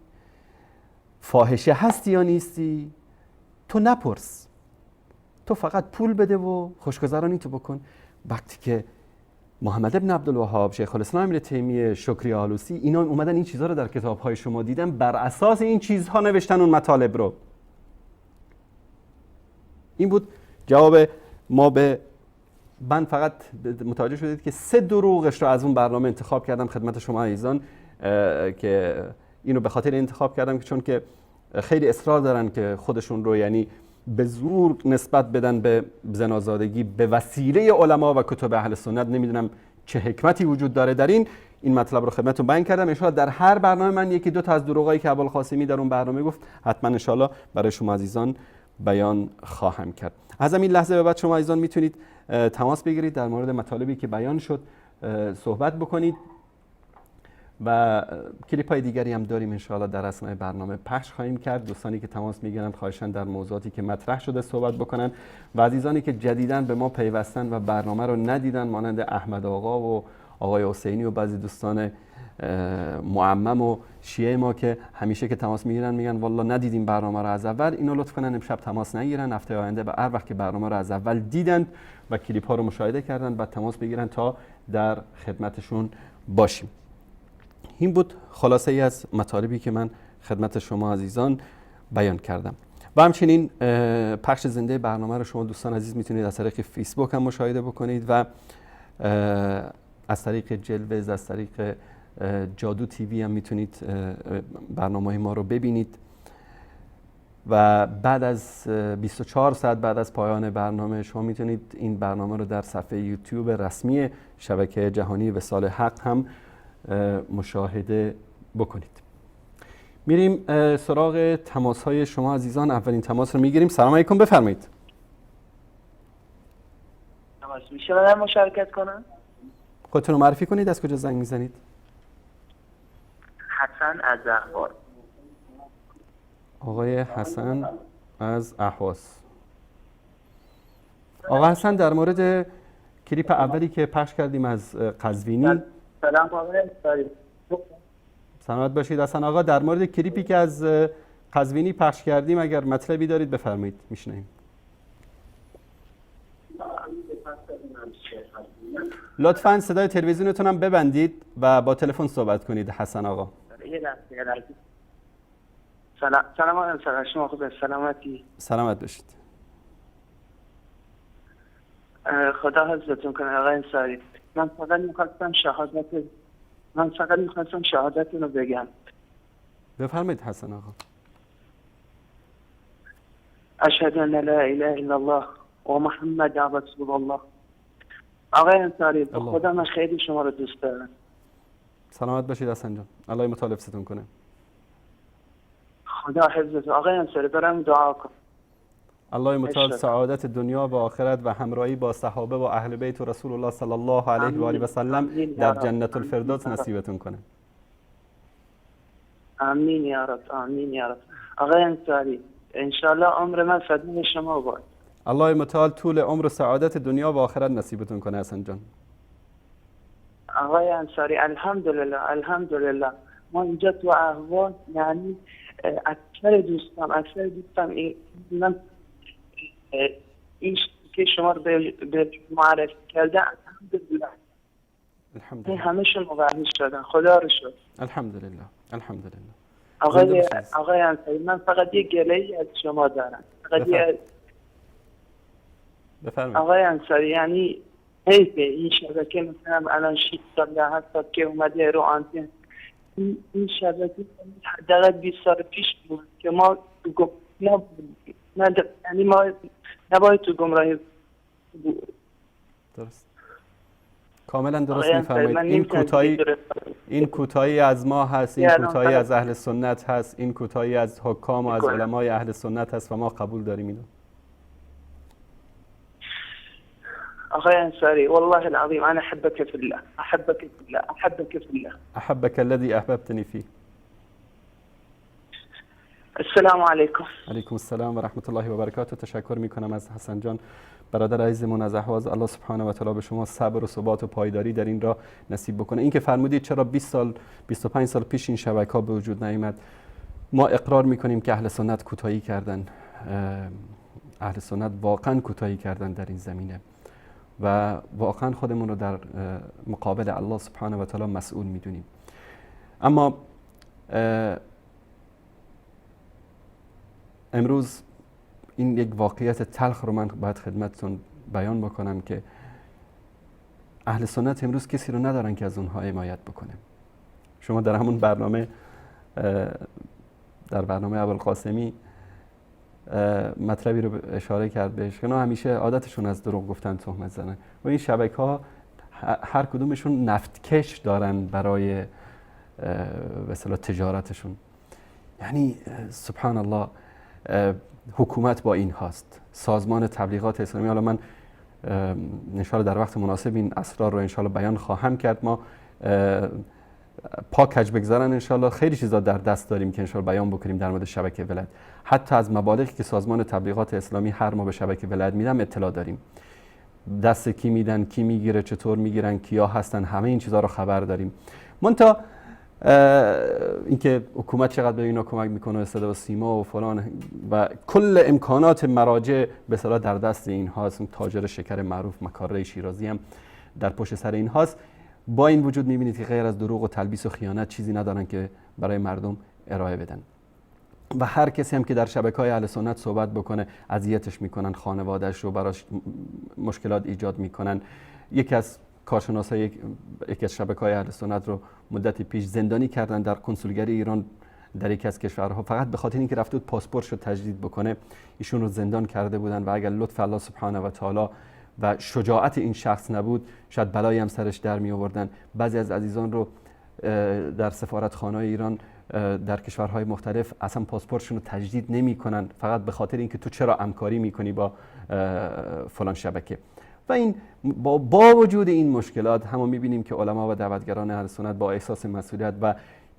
فاحشه هستی یا نیستی، تو نپرس، تو فقط پول بده و خوشگذرانی تو بکن. وقتی که محمد ابن عبدالوهاب، شیخ الاسلام ابن تیمیه، شکری آلوسی، اینا اومدن این چیزها رو در کتاب‌های شما دیدن، بر اساس این چیزها نوشتن اون مطالب رو. این بود جواب ما به من. فقط متوجه شدید که 3 دروغش رو از اون برنامه انتخاب کردم خدمت شما عزیزان، که اینو به خاطر انتخاب کردم که چون که خیلی اصرار دارن که خودشون رو یعنی به زور نسبت بدن به زنازادگی به وسیله علما و کتب اهل سنت. نمیدونم چه حکمتی وجود داره در این مطلب رو خدمتتون بیان کردم. ان در هر برنامه من 1-2 تا از دروغایی که ابوالقاسمی در اون برنامه گفت حتما ان برای شما عزیزان بیان خواهم کرد. از همین لحظه به بعد شما عزیزان میتونید تماس بگیرید، در مورد مطالبی که بیان شد صحبت بکنید و کلیپ های دیگری هم داریم انشاءالله در اثنای برنامه پخش خواهیم کرد. دوستانی که تماس میگیرن خواهشاً در موضوعاتی که مطرح شده صحبت بکنن و عزیزانی که جدیداً به ما پیوستن و برنامه رو ندیدن مانند احمد آقا و آقای حسینی و بعضی دوستان معمم و شیعه ما که همیشه که تماس میگیرن میگن والله ندیدیم برنامه رو از اول، اینو لطف کنن امشب تماس نگیرن، هفته آینده به هر وقت که برنامه رو از اول دیدن و کلیپ ها رو مشاهده کردن بعد تماس بگیرن تا در خدمتشون باشیم. این بود خلاصه ای از مطالبی که من خدمت شما عزیزان بیان کردم. و همچنین پخش زنده برنامه رو شما دوستان عزیز میتونید از طریق فیسبوک هم مشاهده بکنید و از طریق جلوز، از طریق جادو تیوی هم میتونید برنامه ما رو ببینید و بعد از 24 ساعت بعد از پایان برنامه شما میتونید این برنامه رو در صفحه یوتیوب رسمی شبکه جهانی وصال حق هم مشاهده بکنید. میریم سراغ تماس های شما عزیزان. اولین تماس رو میگیریم. سلام علیکم، بفرمایید. میشه من مشارکت کنم؟ خودتون رو معرفی کنید، از کجا زنگ میزنید؟ حسن از اهواز. آقای حسن از اهواز. آقا حسن در مورد کلیپ اولی که پخش کردیم از قزوینی. سلام آقای انصاری. سلامت باشید حسن آقا. در مورد کلیپی که از قزوینی پخش کردیم اگر مطلبی دارید بفرمایید، میشنویم. لطفاً صدای تلویزیونتون هم ببندید و با تلفن صحبت کنید حسن آقا. سلام آقای انصاری، شما خوب سلامتی؟ سلامت باشید. خدا حفظتون کنه آقای انصاری. من فقط میخواستم شهادتون رو بگم. بفرمایید حسن آقا. اشهد ان لا اله الا الله و محمد رسول الله. آقای انصاری خدا من خیلی شما رو دوست دارم. سلامت باشید حسن جان، الله مطال حفظتون کنه. خدا حفظتون. آقای انصاری برام دعا کن. الله مطال سعادت دنیا و آخرت و همراهی با صحابه و اهل بیت و رسول الله صلی الله علیه و آله و سلم در جنت الفردوس نصیبتون کنه. آمین یا رب، آمین یا رب. آقای انصاری ان شاء الله عمر من فدای شما باد. الله متعال طول عمر و سعادت دنیا و آخرت نصیبتون کنه حسن جان. آقای انصاری الحمدلله ما اینجا تو اهواز یعنی اکثر دوستان من این که شما رو به معرفی کرده الحمدلله همشون مقرر شدن. خدا رو شکر. الحمدلله. آقای انصاری من فقط یه گله‌ای از شما دارم. بفرمایید. آقای انصاری یعنی حیفه این شبکه مثلا الان 6 سال یا 7 سال که اومده رو آنتن، این شبکه حداقل 20 سال پیش بود که ما یعنی ما نباید تو گمراهی بود. درست، کاملا درست میفرمایید. این کوتاهی از ما هست، این کوتاهی از اهل سنت هست، این کوتاهی از حکام و از علمای اهل سنت هست و ما قبول داریم اینو. أخي أنصاري والله العظيم أنا أحبك في الله، أحبك في الله، أحبك في الله. أحبك الذي أحببتني فيه. السلام علیکم. علیکم السلام و رحمت الله و برکاته. تشکر میکنم از حسن جان برادر عزیزمون از اهواز. الله سبحانه و تعالی به شما صبر و ثبات و پایداری در این راه نصیب بکنه. این که فرمودید چرا 20 سال 25 سال پیش این شبکه‌ها به وجود نیامد، ما اقرار میکنیم که اهل سنت کوتاهی کردن، اهل سنت واقعا کوتاهی کردن در این زمینه و واقعا خودمون رو در مقابل الله سبحانه و تعالی مسئول میدونیم. اما امروز این یک واقعیت تلخ رو من باید خدمتتون بیان بکنم که اهل سنت امروز کسی رو ندارن که از اونها حمایت بکنه. شما در همون برنامه ابوالقاسمی مطلبی رو اشاره کرد بهش که همیشه عادتشون از دروغ گفتن تهمت زدن و این شبکه‌ها هر کدومشون نفتکش دارن برای به اصطلاح تجارتشون. یعنی سبحان الله حکومت با این هاست، سازمان تبلیغات اسلامی. حالا من انشاءالله در وقت مناسب این اسرار رو انشاءالله بیان خواهم کرد. ما پا کج بگذارن انشاءالله خیلی چیزا در دست داریم که انشاءالله بیان بکنیم در مورد شبکه ولایت. حتی از مبالغی که سازمان تبلیغات اسلامی هر ماه به شبکه ولایت میدن اطلاع داریم. دست کی میدن، کی میگیره، چطور میگیرن، کیا هستن، همه این چیزا رو خبر داریم. منتها اینکه حکومت چقدر به اینا کمک میکنه، استفاده و سیما و فلان و کل امکانات مراجع به اصطلاح در دست این هاست. تاجر شکر معروف مکاره شیرازی هم در پشت سر این هاست. با این وجود میبینید که غیر از دروغ و تلبیس و خیانت چیزی ندارن که برای مردم ارائه بدن و هر کسی هم که در شبکه‌های اهل سنت صحبت بکنه اذیتش میکنن، خانواده‌اش رو براش مشکلات ایجاد میکنن. یکی از کارشناسای یکی از شبکه‌های اهل سنت رو مدتی پیش زندانی کردن در کنسولگری ایران در یکی از کشورها فقط به خاطر اینکه رفته بود پاسپورتش رو تجدید بکنه. ایشون رو زندان کرده بودن و اگر لطف الله سبحانه و تعالی و شجاعت این شخص نبود شاید بلایی هم سرش در می آوردن. بعضی از عزیزان رو در سفارتخانه‌های ایران در کشورهای مختلف اصلا پاسپورتشون رو تجدید نمی‌کنن فقط به خاطر اینکه تو چرا همکاری می‌کنی با فلان شبکه. و این با وجود این مشکلات هم می‌بینیم که علما و دعوتگران اهل سنت با احساس مسئولیت و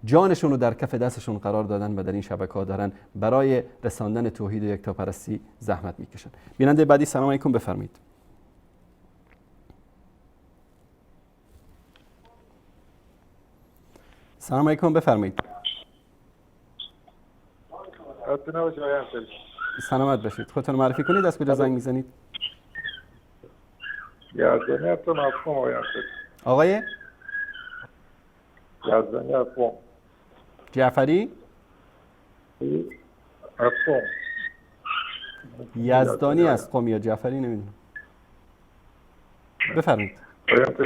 جانشون رو در کف دستشون قرار دادن و در این شبکه‌ها دارن برای رساندن توحید و یکتاپرستی زحمت می‌کشن. بیننده بعدی سلام علیکم، بفرمایید. سلام علیکم، بفرمایید. سلامت باشید. خودتون معرفی کنید، از کجا زنگ میزنید؟ یزدانی هستم از قم. آقای یزدانی از قم. جعفری؟ از قم. یزدانی از قم یا جعفری نمیدونم. بفرمایید.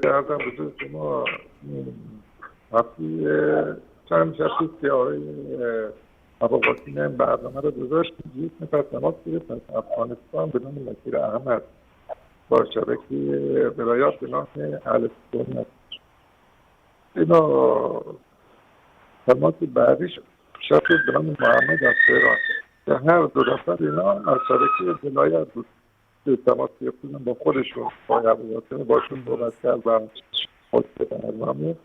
ارزم بزرگ شما وقتی چند شب پیش که آقای ابوالقاسمی این برنامه رو گذاشت، یک نفر تماس گرفت از افغانستان به نام نصیر احمد با شبکه ولایات به نام اهل سنت. اینا تماس بعدیش شد به نام محمد از تهران که هر دو نفر اینا از شبکه ولایت بود که تماس گرفتن با خودشون با ابوالقاسمی باشون صحبت کرد و خود برنامه.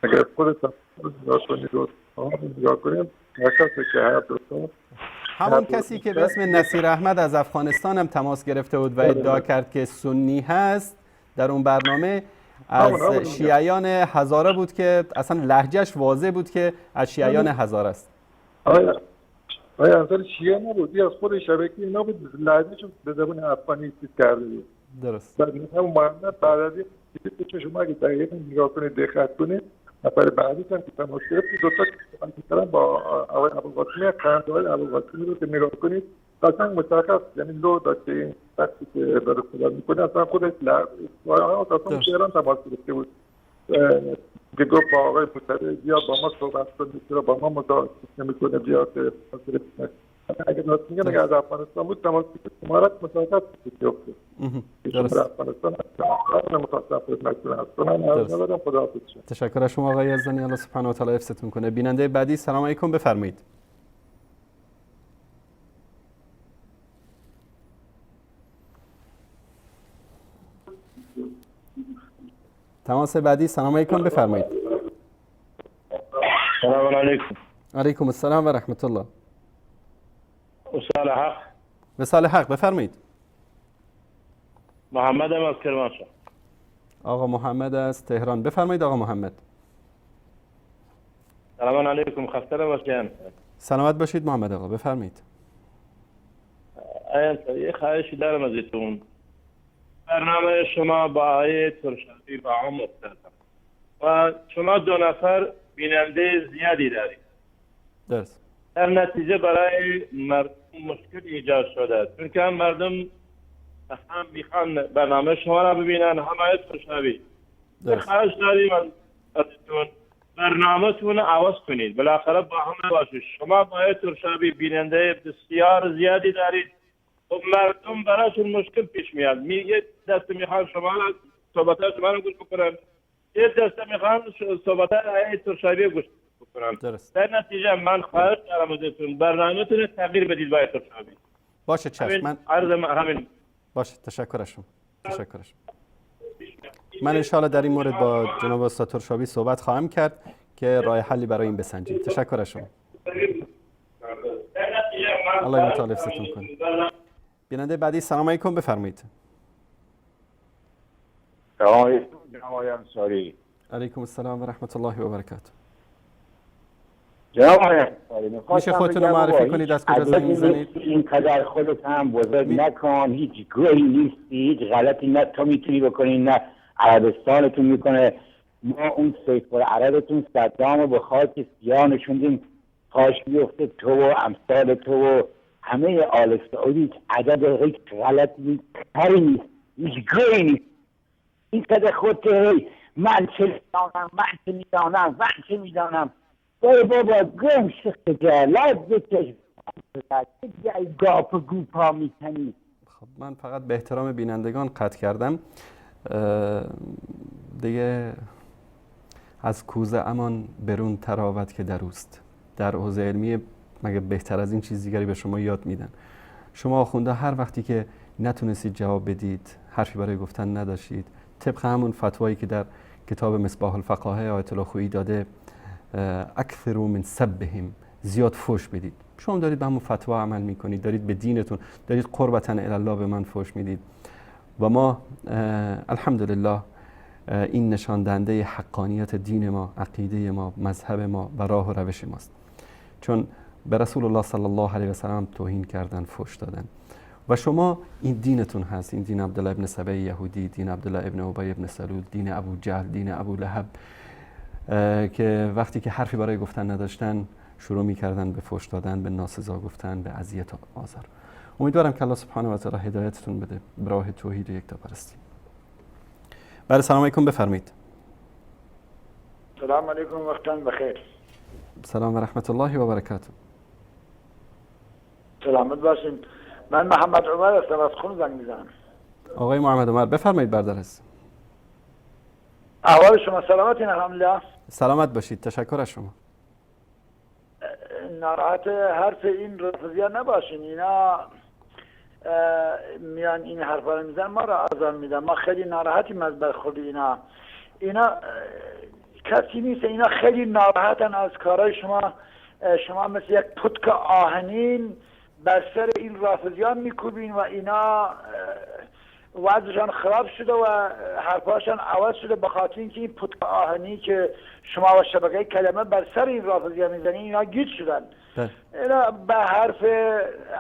اگر خودت نگاه کنید و نگاه کنید کسی که هر دوستا همون کسی که به اسم نصیر احمد از افغانستان هم تماس گرفته بود و ادعا کرد که سنی هست در اون برنامه از شیعیان هزاره بود که اصلا لهجهش واضح بود که از شیعیان هزاره است. آیا اصلا شیعه نبود، از خود شبکه نبود، لهجهش به زبان افغانی چیز کرده بود. درست. بعد همون محمد بعد از این که شما اگه دقیقا نگاه کنید دقت کنید نفر بعدی هم که تماس گرفت دو تا مثلا با آقای ابوالقاسمی خاندان ابوالقاسمی رو که نگاه کنید اصلا مشخص یعنی لو داد که این وقتی که داره صحبت میکنه اصلا خودش اصلا تهران تماس گرفته بود که گفت با آقای مصطفی بیاد با ما صحبت کنید چرا با ما مدارس نمیکنه بیاد اگر راست میگن اگر از افغانستان بود تماس گرفت امارات مشخص بیفته. درست. تشکر از شما آقای یزدانی، الله سبحانه و تعالی حفظتون کنه. بیننده بعدی سلام علیکم، بفرمایید. تماس بعدی سلام علیکم، بفرمایید. سلام علیکم. علیکم السلام و رحمت الله. وصال حق وصال حق بفرمایید. محمد از کرمانشاه. آقا محمد از تهران بفرمایید. آقا محمد سلام علیکم، خسته نباشید. سلامت باشید محمد آقا بفرمایید. یه خواهشی دارم ازتون. برنامه شما با آقای ترشاوی با هم مفتدم و شما دو نفر بیننده زیادی دارید. درست. در نتیجه برای مردم مشکل ایجاد شده، چون که مردم هم میخوان برنامه شما را ببینن هم آقای ترشاوی. خواهش داریم ازتون برنامه تون عوض کنید، بالاخره با هم باشید. شما با آقای ترشاوی بیننده بسیار زیادی دارید و مردم براشون مشکل پیش میاد. یه دسته میخوان شما صحبت شما رو گوش بکنن، یه دسته میخوان صحبت آقای ترشاوی گوش بکنن. درست. در نتیجه من خواهش دارم ازتون برنامه تون تغییر بدید با آقای ترشاوی. باشه چشم. من همین باشه. تشکرشون. من انشاءالله در این مورد با جناب استاد ترشاوی صحبت خواهم کرد که راه حلی برای این بسنجیم. تشکر از شما. الله مطالب ستون کنه. بیننده بعدی سلام علیکم بفرمایید. سلام جناب انصاری. علیکم السلام و رحمت الله و برکاته. جناب انصاری میشه خودتون رو معرفی کنید، از کجا زنگ میزنید؟ اینقدر خودت هم بزرگ نکن، هیچ گوهی نیستی، هیچ غلطی نه تو میتونی بکنی نه عربستانتون میکنه. ما اون سیف العربتون صدام رو به خاک سیاه نشوندیم، خاش بیفته تو و امثال تو و همه آل سعودی. عدد هیچ غلطی کاری نیست، هیچ گوهی نیست. اینقدر خودت من چه میدانم بابا گم شخص جلد بکش گاپ گوپا میکنی. خب من فقط به احترام بینندگان قطع کردم دیگه. از کوزه امان برون تراوت که در اوست. در حوزه علمی مگه بهتر از این چیز دیگری به شما یاد میدن؟ شما آخونده هر وقتی که نتونستید جواب بدید، حرفی برای گفتن نداشتید، طبق همون فتوایی که در کتاب مصباح الفقاهه آیت الله خویی داده، اکثروا من سبهم، زیاد فوش بدید. شما دارید به همون فتوا عمل میکنید، دارید به دینتون، دارید قربتا الی الله به من فوش میدید و ما الحمدلله این نشان دهنده حقانیت دین ما، عقیده ما، مذهب ما و راه و روش ماست. چون به رسول الله صلی الله علیه و سلم توهین کردن، فوش دادن و شما این دینتون هست، این دین عبدالله ابن سبع یهودی، دین عبدالله ابن ابی ابن سلول، دین ابو جهل، دین ابو لهب، که وقتی که حرفی برای گفتن نداشتن شروع می‌کردن به فحش دادن، به ناسزا گفتن، به اذیت و آزار. امیدوارم که الله سبحانه و تعالی هدایتتون بده به راه توحید و یکتاپرستی. بله سلام علیکم بفرمایید. سلام علیکم، وقتان بخیر. سلام و رحمت الله و برکاته. سلامت باشین. من محمد عمر هستم، از خون زنگ میزنم. آقای محمد عمر بفرمایید برادر عزیز. احوال شما سلامتین؟ الحمدلله. سلامت باشید، تشکر از شما. ناراحت حرف این رافضیان نباشین، اینا میان این حرفا رو میزنن، ما را آزار میدن. ما خیلی ناراحتیم از برخورد اینا کسی نیست. اینا خیلی ناراحتن از کارهای شما. شما مثل یک پتک آهنین بر سر این رافضیان میکوبین و اینا وضعشان خراب شده و حرفاشان عوض شده به خاطر اینکه این پتک آهنی که شما و شبکه کلمه بر سر این رافضیان میزنین اینا گیج شدن. اینا به حرف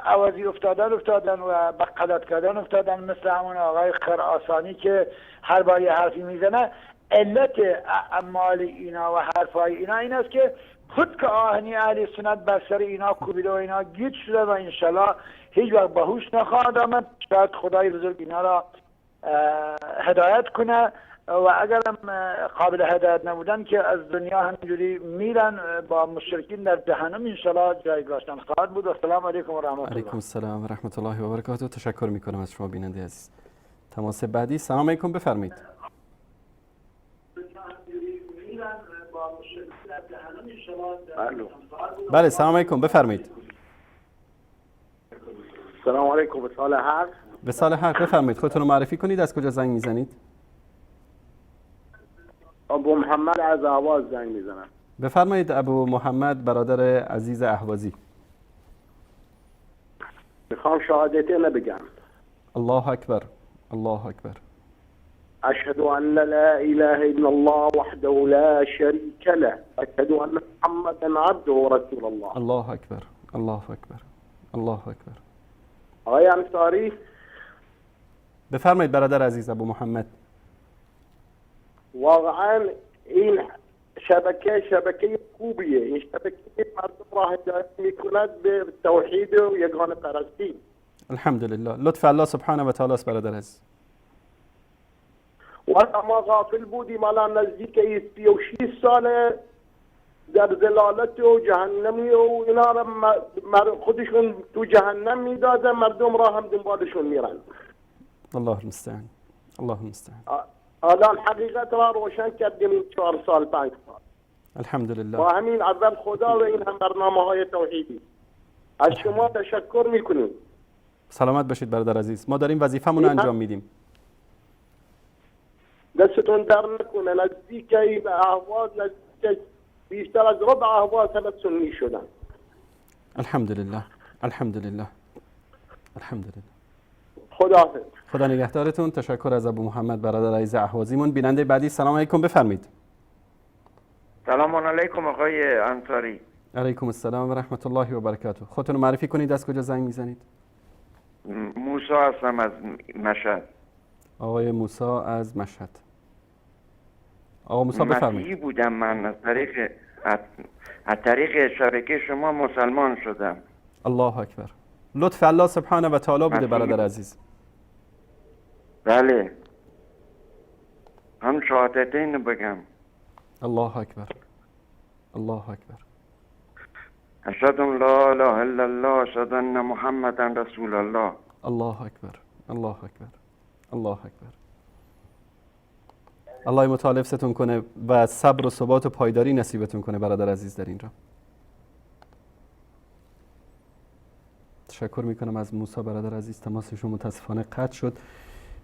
عوضی افتادن و به غلط کردن افتادن، مثل همون آقای خراسانی که هر بار یه حرفی میزنه. علت اعمال اینا و حرفای اینا این است که پتک آهنی اهل سنت بر سر اینا کوبیده و اینا گیج شده و انشالله هیچ وقت به هوش نخواهد آمد. شاید خدای بزرگ اینا را هدایت کنه و اگرم قابل هدایت نبودن که از دنیا همینجوری میرن با مشرکین در جهنم، انشالله جایگاهشان خواهد بود. السلام علیکم و رحمت الله. علیکم السلام و رحمت الله و برکاته. تشکر میکنم از شما بیننده عزیز. تماس بعدی سلام علیکم بفرمایید. بله سلام علیکم بفرمایید. سلام علیکم. وصال حق. وصال حق بفرمایید. خودتون رو معرفی کنید، از کجا زنگ میزنید؟ ابو محمد از اهواز زنگ میزنم. بفرمایید ابو محمد برادر عزیز اهوازی. میخوام شهادتين بگم. الله اکبر. الله اکبر. أشهد أن لا إله إلا الله وحده لا شريك له. أشهد أن محمدا عبده ورسول الله. الله اکبر. الله اکبر. الله اکبر. آقای انصاری، بفرمایید برادر عزیز ابو محمد. واقعا این شبکه خوبیه. این شبکه مردم را هدایت میکند به توحید و یگانه پرستی. الحمدلله. لطف الله سبحانه و تعالی است برادر عزیز. و ما غافل بودیم الان نزدیک 36 ساله در ضلالت و جهنمی و اینا را خودشون تو جهنم میدادن، مردم را هم دنبالشون میرن. الله المستعان. الله المستعان. الان حقیقت را روشن کردیم این 4 سال 5 سال. الحمدلله. با همین اول خدا و این هم برنامه های توحیدی از شما تشکر میکنیم. سلامت باشید برادر عزیز. ما داریم وظیفمون رو انجام میدیم. دستتون در نکنه. نزدیک اهواز، نزدیک بیشتر از ربع اهواز همه سنی شدن. الحمدلله. الحمدلله. الحمدلله. خداحافظ. خدا نگهدارتون. تشکر از ابو محمد برادر عزیز اهوازیمون. بیننده بعدی سلام علیکم، بفرمایید. سلام علیکم آقای انصاری. علیکم السلام و رحمت الله و برکاته. خودتون رو معرفی کنید، از کجا زنگ میزنید؟ موسی هستم از مشهد. آقای موسی از مشهد. آقا موسی بفرمایید. مسیحی بودم من، از طریق شبکه شما مسلمان شدم. الله اکبر. لطف الله سبحانه و تعالی بوده برادر عزیز. بله. هم شهادتین بگم. الله اکبر. الله اکبر. اشهد ان لا اله الا الله اشهد ان محمدا رسول الله. الله اکبر. الله اکبر. الله اکبر. الله متعال حفظتون کنه و صبر و ثبات و پایداری نصیبتون کنه برادر عزیز در اینجا. تشکر میکنم از موسی برادر عزیز. تماسشون متاسفانه قطع شد.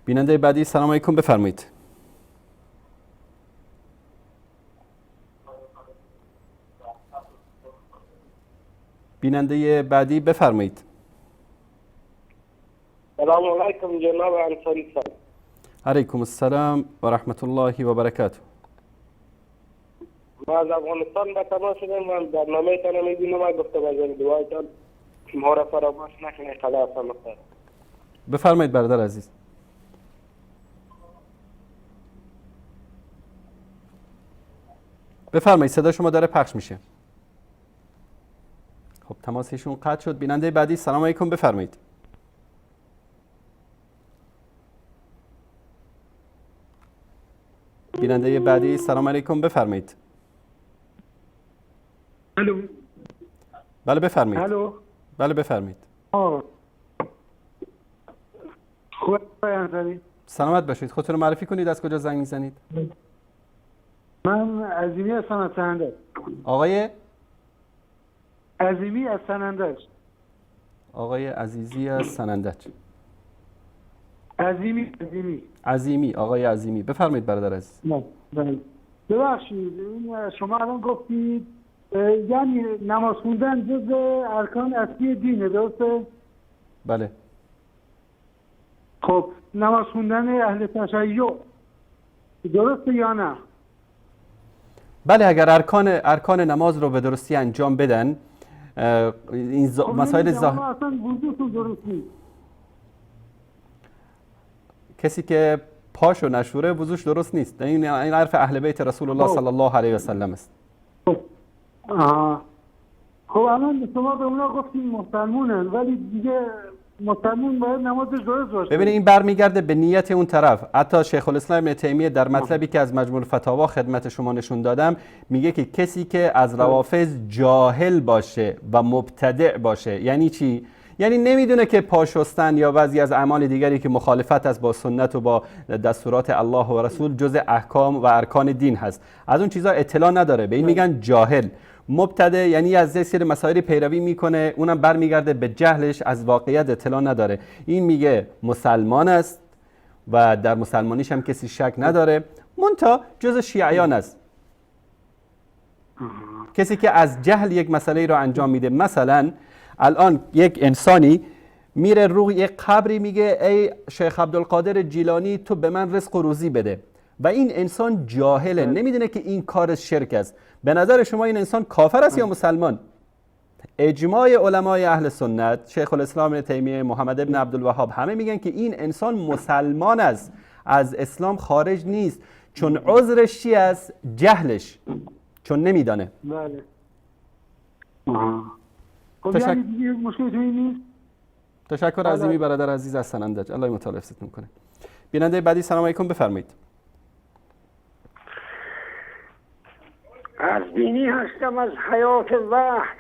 بیننده بعدی سلام علیکم، بفرمایید. بیننده بعدی بفرمایید. سلام علیکم جناب انصاری صاحب. علیکم السلام و رحمت الله و برکاته. ما از افغانستان به تماس شدیم و برنامه تان میبینم و گفته باشم دعایتان ما را فراموش نکنید. خدا سلامت. بفرمایید برادر عزیز. بفرمایید، صدا شما داره پخش میشه. خب تماسشون قطع شد. بیننده بعدی سلام علیکم، بفرمایید. بیننده بعدی سلام علیکم، بفرمایید. الو. بله بفرمایید. الو. بله بفرمایید. خوب انصاری. سلامت باشید. خودتون رو معرفی کنید، از کجا زنگ میزنید؟ من عظیمی هستم از سنندج. آقای عظیمی از سنندج. آقای عزیزی از سنندج. عظیمی. آقای عظیمی. بفرمایید برادر عزیز. بله. ببخشید شما الان گفتید یعنی نماز خوندن جز ارکان اصلی دینه، درسته؟ بله. خب نماز خوندن اهل تشیع درسته یا نه؟ بله، اگر ارکان نماز رو به درستی انجام بدن این مسائل اصلا وضوءشون درست نیست. کسی که پاشو نشوره وضوش درست نیست. این حرف اهل بیت رسول الله صلی الله علیه و سلم است. خب الان شما به اونا گفتین مسلمونن ولی دیگه مسلمون باید نمازش درست باشه. ببینید این برمیگرده به نیت اون طرف. حتی شیخ الاسلام ابن تیمیه در مطلبی که از مجموع الفتاوا خدمت شما نشون دادم میگه که کسی که از روافض جاهل باشه و مبتدع باشه، یعنی چی؟ یعنی نمیدونه که پاشستن یا بعضی از اعمال دیگری که مخالفت است با سنت و با دستورات الله و رسول جز احکام و ارکان دین هست، از اون چیزا اطلاع نداره، به این میگن جاهل. مبتدع یعنی از سری مسائل پیروی میکنه، اونم برمیگرده به جهلش، از واقعیت اطلاع نداره. این میگه مسلمان است و در مسلمانیش هم کسی شک نداره، منتها جز شیعیان است. کسی که از جهل یک مسئله رو انجام میده، مثلا الان یک انسانی میره روی یک قبری میگه ای شیخ عبدالقادر جیلانی تو به من رزق و روزی بده و این انسان جاهله، نمیدونه که این کار شرک است. به نظر شما این انسان کافر است یا مسلمان؟ اجماع علمای اهل سنت، شیخ الاسلام ابن تیمیه، محمد ابن عبدالوهاب، همه میگن که این انسان مسلمان است، از اسلام خارج نیست. چون عذرش چی است؟ جهلش، چون نمیدانه. بله. خب یعنی دیگه مشکلی توی نیست؟ تشکر عظیمی برادر عزیز از سنندج، الله متعال حفظتون کنه. بیننده بعدی سلام علیکم، بفرمایید. ارزبینی هستم از حیات وحش.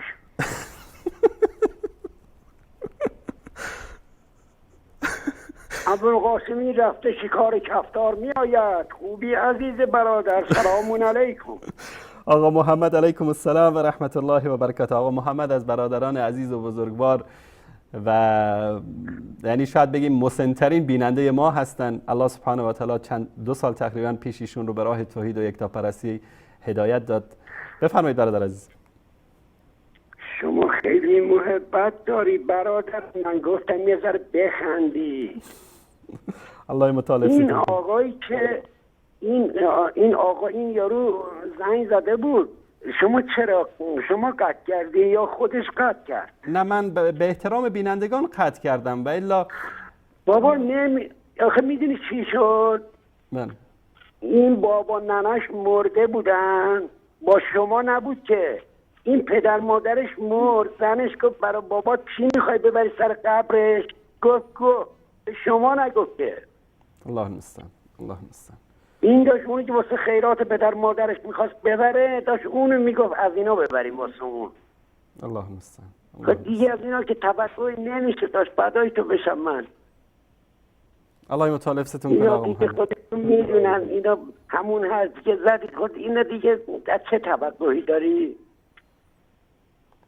ابوالقاسمی رفته شکار کفتار می آید. خوبی عزیز برادر، سلام علیکم. آقا محمد علیکم السلام و رحمت الله و برکاته. آقا محمد از برادران عزیز و بزرگوار و یعنی شاید بگیم مسن‌ترین بیننده ما هستن. الله سبحانه و تعالی 2 سال تقریبا پیش ایشون رو به راه توحید و یکتاپرستی هدایت داد. بفرمایید برادر عزیز. شما خیلی محبت داری برادر، من گفتم یه ذره بخندی. الله متعال این آقایی که این یارو زنگ زده بود، شما قطع کردی یا خودش قطع کرد؟ نه، من به احترام بینندگان قطع کردم و الا بابا آخه میدونی چی شد؟ من این بابا ننش مرده بودن، با شما نبود که. این پدر مادرش مرد، زنش گفت برای بابا چی میخوای ببری سر قبرش؟ گفت شما نگفت که. الله المستعان، الله المستعان. این داشت اونی که واسه خیرات پدر مادرش میخواست ببره، داشت اونو میگفت از اینا ببریم واسه اون. الله المستعان. خب دیگه از اینا که توقعی نمیشه داشت بدای تو بشم من. الله متعال حفظتون کنه. آقا دیگه خودتون میدونن اینا همون هست که زدی خود اینا دیگه از چه توقعی داری؟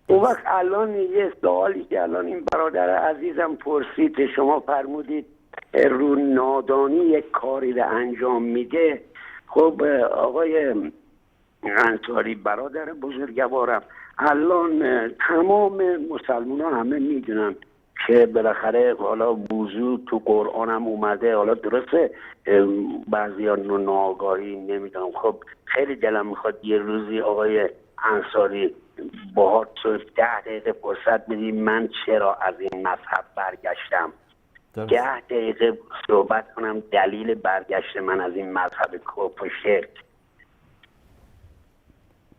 اون وقت الان یه سوالی که الان این برادر عزیزم پرسید، شما فرمودید رو نادانی یک کاری رو انجام میده. خب آقای انصاری برادر بزرگوارم، الان تمام مسلمان همه میدونن که بالاخره حالا وضو تو قرآن هم اومده. حالا درسته بعضی ها ناآگاهی نمیدونم. خب خیلی دلم میخواد یه روزی آقای انصاری باهات 10 دقیقه فرصت بدیم من چرا از این مذهب برگشتم، 10 دقیقه صحبت کنم دلیل برگشت من از این مذهب کفر و شرک.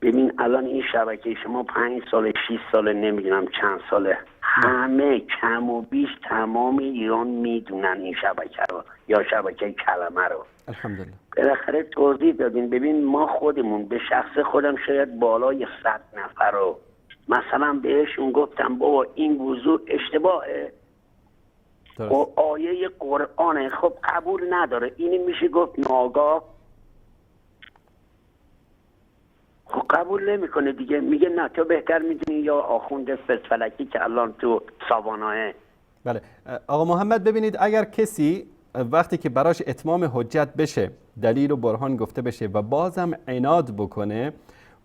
ببین الان این شبکه شما 5 سال 6 سال نمیدونم چند ساله، همه کم و بیش تمام ایران میدونن این شبکه رو یا شبکه کلمه رو. الحمدلله. بالاخره توضیح دادین. ببین ما خودمون به شخص خودم شاید بالای 100 نفر رو مثلا بهشون گفتم بابا این وضوع اشتباهه، و آیه قرآنه، خب قبول نداره. اینی میشه گفت ناگاه، خب قبول نمیکنه دیگه، میگه نه تو بهتر میدونی یا آخوند فلکی که الان تو ساواناه. بله آقا محمد، ببینید اگر کسی وقتی که براش اتمام حجت بشه، دلیل و برهان گفته بشه و بازم عناد بکنه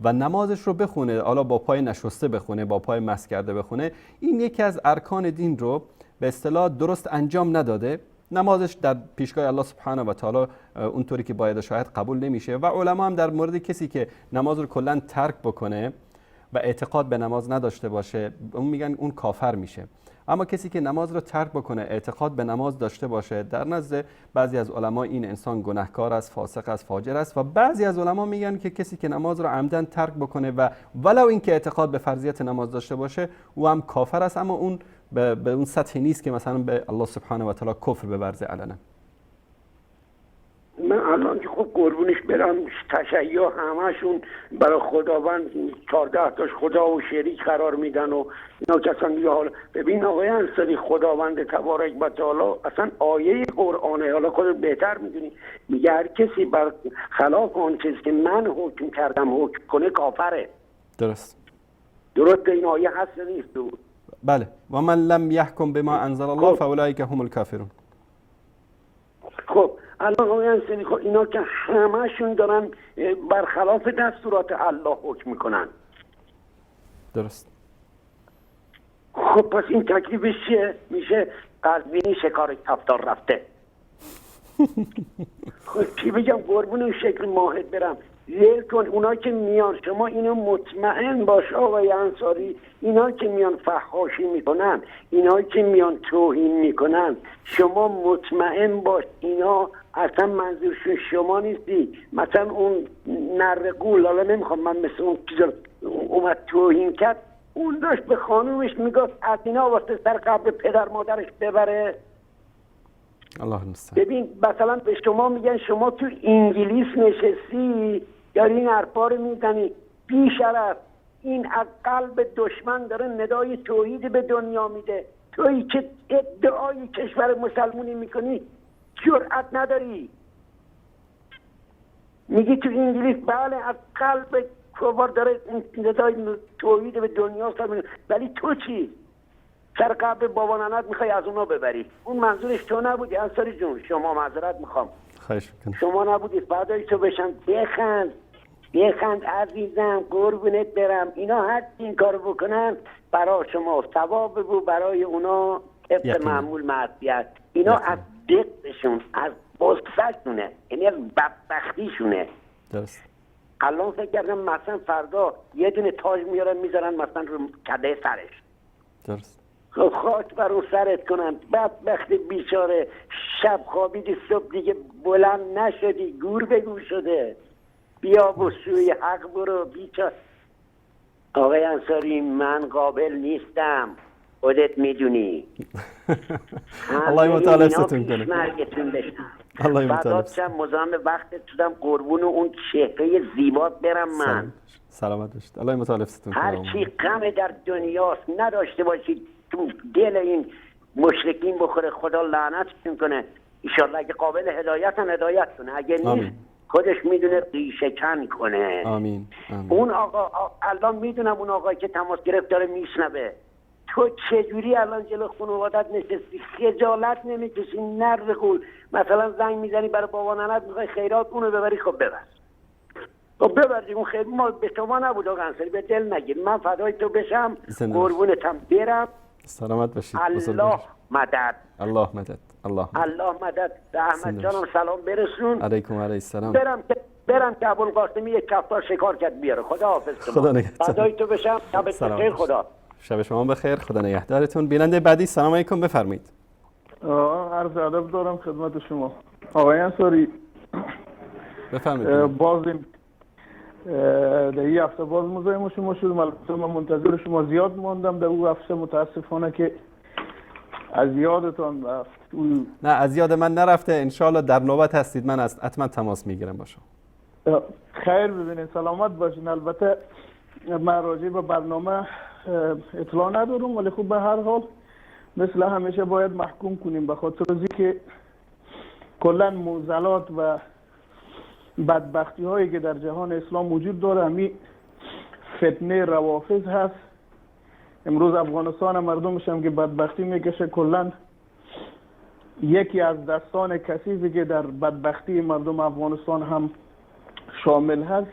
و نمازش رو بخونه، حالا با پای نشسته بخونه، با پای مس کرده بخونه، این یکی از ارکان دین رو به اصطلاح درست انجام نداده، نمازش در پیشگاه الله سبحانه و تعالی اونطوری که باید شاید قبول نمیشه. و علما هم در مورد کسی که نماز رو کلا ترک بکنه و اعتقاد به نماز نداشته باشه، اون میگن اون کافر میشه. اما کسی که نماز رو ترک بکنه، اعتقاد به نماز داشته باشه، در نزد بعضی از علما این انسان گناهکار است، فاسق است، فاجر است. و بعضی از علما میگن که کسی که نماز رو عمدن ترک بکنه و ولو اینکه اعتقاد به فرضیت نماز داشته باشه، او هم کافر است، اما اون به اون سطحی نیست که مثلا به الله سبحانه و تعالی کفر بورزه علنا. من الان که خب قربونش برم تشیع همشون برای خداوند 14 تاش خدا و شریک قرار میدن و اینا کسان دیگه. حالا ببین آقای انصاری، خداوند تبارک و تعالی اصلا آیه قرآنه، حالا خودت بهتر میدونی، میگه هر کسی بر خلاف اون چیزی که من حکم کردم حکم کنه کافره. درست این آیه هست نیست؟ بله. و من لم یحکم بما انزل الله فاولئک هم الکافرون. خب الان آقای انصاری، خب اینا که همهشون دارن برخلاف دستورات الله حکم میکنن. درست. خب پس این تکلیفش چیه؟ میشه قزوینی شکار کفتار رفته. خب چی بگم قربون اون شکل ماهد برم؟ ول کن اونا که میان، شما اینو مطمئن باش آقای انصاری، اینا که میان فحاشی میکنن، اینا که میان توهین میکنن، شما مطمئن باش اینا اصلا منظورشون شما نیستی. مثلا اون نرقول، حالا نمیخوام من مثل اون چیزا اومد توهین کرد، اون داشت به خانومش میگفت از اینا واسه سر قبر پدر مادرش ببره. الله المستعان. ببین مثلا به شما میگن شما تو انگلیس نشستی داری این حرفا رو میزنی، بی شرف این از قلب دشمن داره ندای توحید به دنیا میده. تویی که ادعای کشور مسلمونی میکنی جرأت نداری، میگی تو انگلیس بله از قلب کفار داره ندای توحید به دنیا سر، ولی تو چی؟ سر قبر بابا ننت میخوای از اونا ببری. اون منظورش تو نبودی انصاری جون، شما معذرت میخوام، خواهش میکنم. شما نبودی. فدای تو بشم. بخند عزیزم، قربونت برم. اینا هر این کارو بکنن برای شما ثواب بود، برای اونا طبق معمول معصیت. اینا از دقشون، از غصه‌شونه، یعنی از بدبختیشونه. درست. الان فکر کردم مثلا فردا یه دونه تاج میارن میذارن مثلا رو کده سرش. درست. خاک بر اون سرت کنن. بدبخت بیچاره، شب خوابیدی صبح دیگه بلند نشدی، گور به گور شده. بیا بسوی حق برو بیچاره. آقای انصاری من قابل نیستم، خودت میدونی. الله مطالبتون کنه. مرگتون بشن. الله فدات شم، مزاحم وقتت شدم، قربون اون چهره زیبات برم من. سلامت باشید. الله مطالبتون کنه. هر چی غم در دنیاست نداشته باشید تو دل این مشرکین بخوره، خدا لعنتشون کنه. ایشالله اگه قابل هدایتن هدایت کنه، اگه نیست خودش میدونه ریشه کن کنه. آمین. اون آقا الان میدونم اون آقایی که تماس گرفت داره میشنوه. تو چجوری الان جلو خانوادت نشستی خجالت نمیکشی؟ نرقول مثلا زنگ میزنی برای بابا ننت میخوای خیرات اونو ببری، خب ببر. خب ببردی اون خیر ما به شما نبود آقا انصاری، به دل نگیر. من فدای تو بشم، قربونتم برم. سلامت باشید. الله مدد. الله مدد. الله مدد. به احمد جانم سلام برسون. علیکم علیه السلام. برم که ابوالقاسمی یک کفتار شکار کرد بیاره. خدا حافظ. خدا نگهدار. فدای تو بشم. شبت بخیر. خدا. شب شما بخیر. خدا نگهدارتون. بیننده بعدی سلام علیکم، بفرمایید. عرض ادب دارم خدمت شما آقای انصاری. بفرمایید. باز در این هفته باز مزاحم شما شدم. البته من منتظر شما زیاد ماندم در اون هفته، متاسفانه که از یادتان رفت. نه از یاد من نرفته، انشالله در نوبت هستید، من حتما تماس میگیرم با شما. خیر ببینید، سلامت باشین. البته من راجع به برنامه اطلاع ندارم، ولی خب به هر حال مثل همیشه باید محکوم کنیم، به خاطر از که کلا معضلات و بدبختی هایی که در جهان اسلام وجود داره همین فتنه روافض هست. امروز افغانستان مردمش هم که بدبختی میکشه، کلا یکی از دستان کثیفی که در بدبختی مردم افغانستان هم شامل هست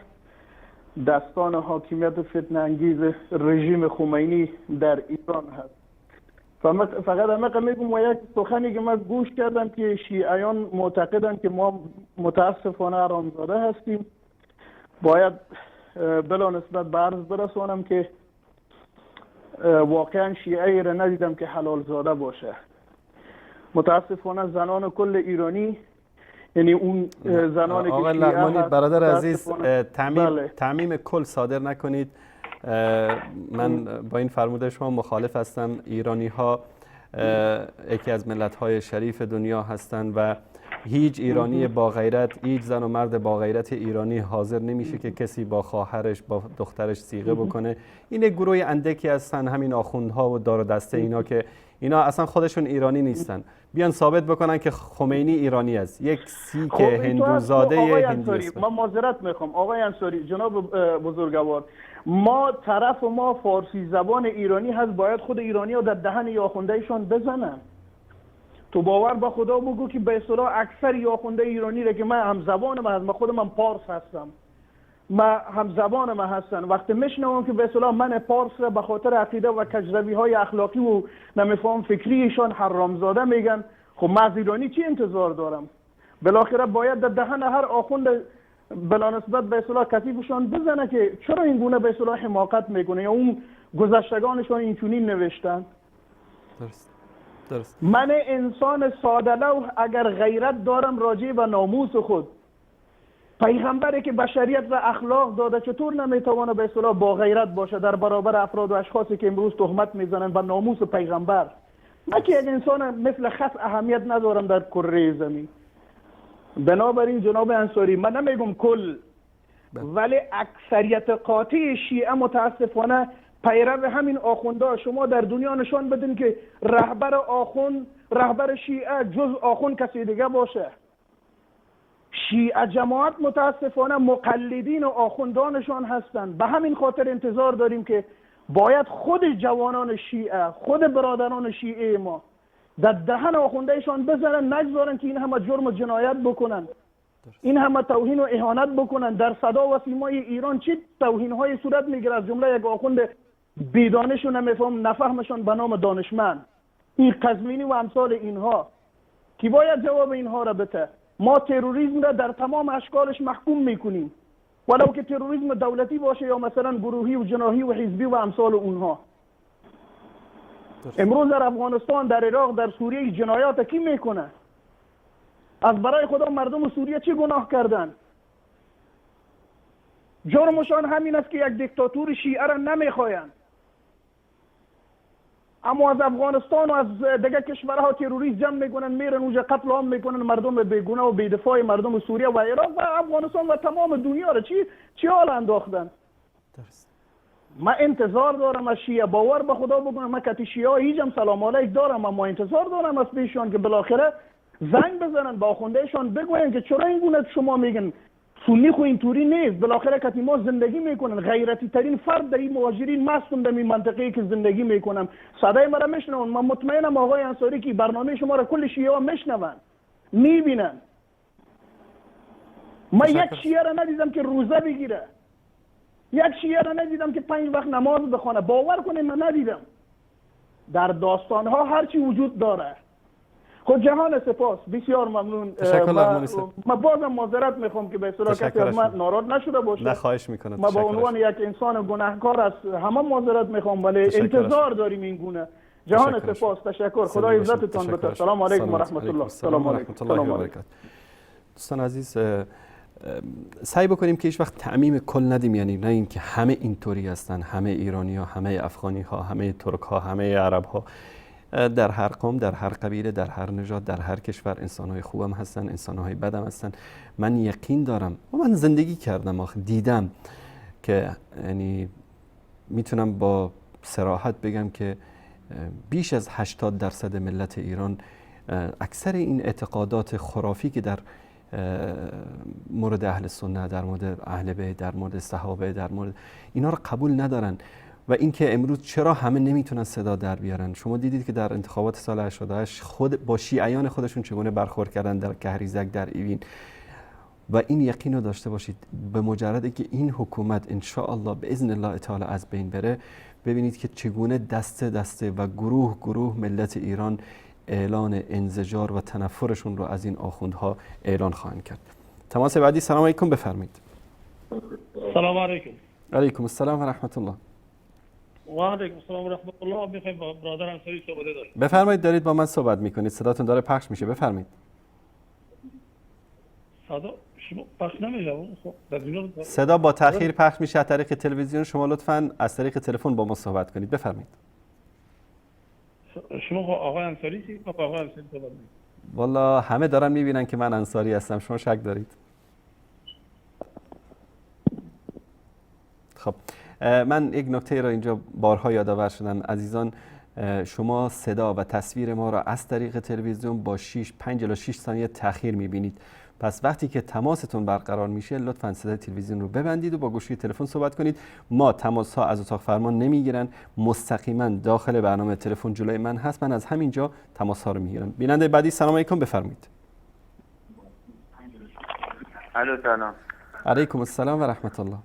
دستان حاکمیت فتنه انگیز رژیم خمینی در ایران هست. فقط همه میگم و یک سخنی که من گوش کردم که شیعیان معتقدن که ما متاسفانه حرامزاده هستیم. باید بلا نسبت به عرض برسانم که واقعا شیعی را ندیدم که حلال زاده باشه. متاسفانه زنان کل ایرانی، یعنی اون زنانی که آقای لغمانی برادر عزیز تعمیم کل صادر نکنید. من با این فرموده شما مخالف هستم. ایرانی ها یکی از ملت های شریف دنیا هستند و هیچ ایرانی با غیرت، هیچ زن و مرد با غیرت ایرانی حاضر نمیشه که کسی با خواهرش با دخترش صیغه بکنه. این گروه اندکی هستن، همین آخوندها و دار و دسته اینا که اینا اصلا خودشون ایرانی نیستن، بیان ثابت بکنن که خمینی ایرانی است. یک سیک هندوزاده هندی. من معذرت میخوام آقای انصاری، جناب بزرگوار، ما طرف ما فارسی زبان ایرانی هست، باید خود ایرانی ها در دهن یاخوندهشان بزنن. تو باور به خدا بگو که به اصطلاح اکثر یاخونده ایرانی را که من هم زبانم هست، من خودم هم پارس هستم، ما هم زبان ما هستن. وقتی میشنوم که به اصطلاح من پارس را به خاطر عقیده و کجروی های اخلاقی و نمیفهم فکریشان حرامزاده میگن، خب من از ایرانی چی انتظار دارم؟ بالاخره باید در دهن هر آخوند بلا نسبت به اصطلاح کتیفشان بزنه که چرا این گونه به اصطلاح حماقت میکنه، یا اون گذشتگانشان این چونین نوشتن. درست. من انسان ساده لوح اگر غیرت دارم راجع به ناموس خود، پیغمبری که بشریت و اخلاق داده چطور نمیتوانه به اصطلاح با غیرت باشه در برابر افراد و اشخاصی که امروز تهمت میزنن به ناموس پیغمبر؟ من که یک انسان مثل خس اهمیت ندارم در کره زمین. بنابراین جناب انصاری، من نمیگم کل، ولی اکثریت قاطع شیعه متاسفانه پیرو همین آخونده. شما در دنیا نشان بدین که رهبر شیعه جز آخوند کسی دیگه باشه. شیعه جماعت متاسفانه مقلدین و آخوندانشان هستند. به همین خاطر انتظار داریم که باید خود جوانان شیعه، خود برادران شیعه ما در دهن آخوندهشان بزنن، نگذارن که این همه جرم و جنایت بکنن، این همه توهین و اهانت بکنن. در صدا و سیمای ایران چه توهین های صورت میگیره، از جمله یک آخوند بیدانش و نفهمشان به نام دانشمند، این قزوینی و امثال اینها، کی باید جواب اینها را بده؟ ما تروریسم را در تمام اشکالش محکوم میکنیم، ولو که تروریسم دولتی باشه یا مثلا گروهی و جناحی و حزبی و امثال اونها. امروز در افغانستان، در عراق، در سوریه جنایات کی میکنه؟ از برای خدا مردم سوریه چه گناه کردن؟ جرمشان همین است که یک دیکتاتور شیعه را نمیخواین. اما از افغانستان و از دیگه کشورها تروریست جمع میکنن، میرن اونجا قتل عام میکنن مردم بیگناه و بی‌دفاع مردم سوریه و عراق و افغانستان و تمام دنیا را چی حال انداختن. من انتظار دارم از شیعه، باور به خدا بکنم، من کتی شیعه هیچم سلام علیک دارم، اما انتظار دارم از پیششان که بالاخره زنگ بزنن با آخوندهشان بگوین که چرا این گونه شما میگن سنی خو اینطوری نیست. بالاخره کتی ما زندگی میکنن، غیرتی ترین فرد در این مهاجرین مستم در این منطقه‌ای که زندگی میکنم. صدای مرا میشنون. من مطمئنم آقای انصاری که برنامه شما را کل شیعه ها میشنون، میبینن. من یک شیعه را ندیدم که روزه بگیره، یک شیعه را ندیدم که 5 وقت نماز بخونه. باور کنید من ندیدم. در داستان ها هرچی وجود داره. خود جهان سپاس، بسیار ممنون. من بازم معذرت میخوام که به اصطلاح کسی از من ناراض نشده باشه. نه خواهش میکنم. من با عنوان یک انسان گناهکار از همه معذرت میخوام، ولی انتظار داریم این گونه. جهان سپاس، تشکر. خدا عزتتون بده. سلام علیکم و رحمت الله. سلام علیکم و رحمت الله. دوستان عزیز، سعی بکنیم که هیچ وقت تعمیم کل ندیم، یعنی نه اینکه همه اینطوری هستن، همه ایرانی ها، همه افغانی ها، همه ترک ها، همه عرب ها. در هر قوم، در هر قبیله، در هر نژاد، در هر کشور انسان‌های خوبم هستن، انسان‌های بدم هستن. من یقین دارم و من زندگی کردم، دیدم که یعنی میتونم با صراحت بگم که بیش از 80% ملت ایران اکثر این اعتقادات خرافی که در مورد اهل سنت، در مورد اهل بیت، در مورد صحابه، در مورد اینا رو قبول ندارن. و اینکه امروز چرا همه نمیتونن صدا در بیارن. شما دیدید که در انتخابات سال 88 خود با شیعیان خودشون چگونه برخورد کردن در کهریزک، در ایوین. و این یقین رو داشته باشید به مجرد که این حکومت ان شاء الله باذن الله تعالی از بین بره، ببینید که چگونه دسته دسته و گروه گروه ملت ایران اعلان انزجار و تنفرشون رو از این آخوندها اعلان خواهند کرد. تماس بعدی. سلام علیکم، بفرمایید. سلام علیکم. علیکم السلام و رحمت الله. و علیکم السلام و رحمت الله. میخوایم با برادر انصاری صحبت داشتیم. بفرمایید، دارید با من صحبت میکنید، صداتون داره پخش میشه، بفرمایید. صدا شما پخش نمیشه؟ خب صدا با تأخیر پخش میشه از طریق تلویزیون. شما لطفاً از طریق تلفن با ما صحبت کنید، بفرمایید. شما آقای انصاری چی؟ آقای انصاری صحبت میکنید. والا همه دارن میبینن که من انصاری هستم، شما شک دارید؟ خب من یک نکته را اینجا بارها یادآور شدم. عزیزان، شما صدا و تصویر ما را از طریق تلویزیون با 5 الی 6 ثانیه تأخیر میبینید. پس وقتی که تماستون برقرار میشه لطفاً صدای تلویزیون رو ببندید و با گوشی تلفن صحبت کنید. ما تماس ها از اتاق فرمان نمیگیرن، مستقیما داخل برنامه تلفن جلوی من هست، من از همینجا تماس ها رو میگیرم. بیننده بعدی، سلام علیکم، بفرمایید. الو سلام. علیکم السلام و رحمت الله.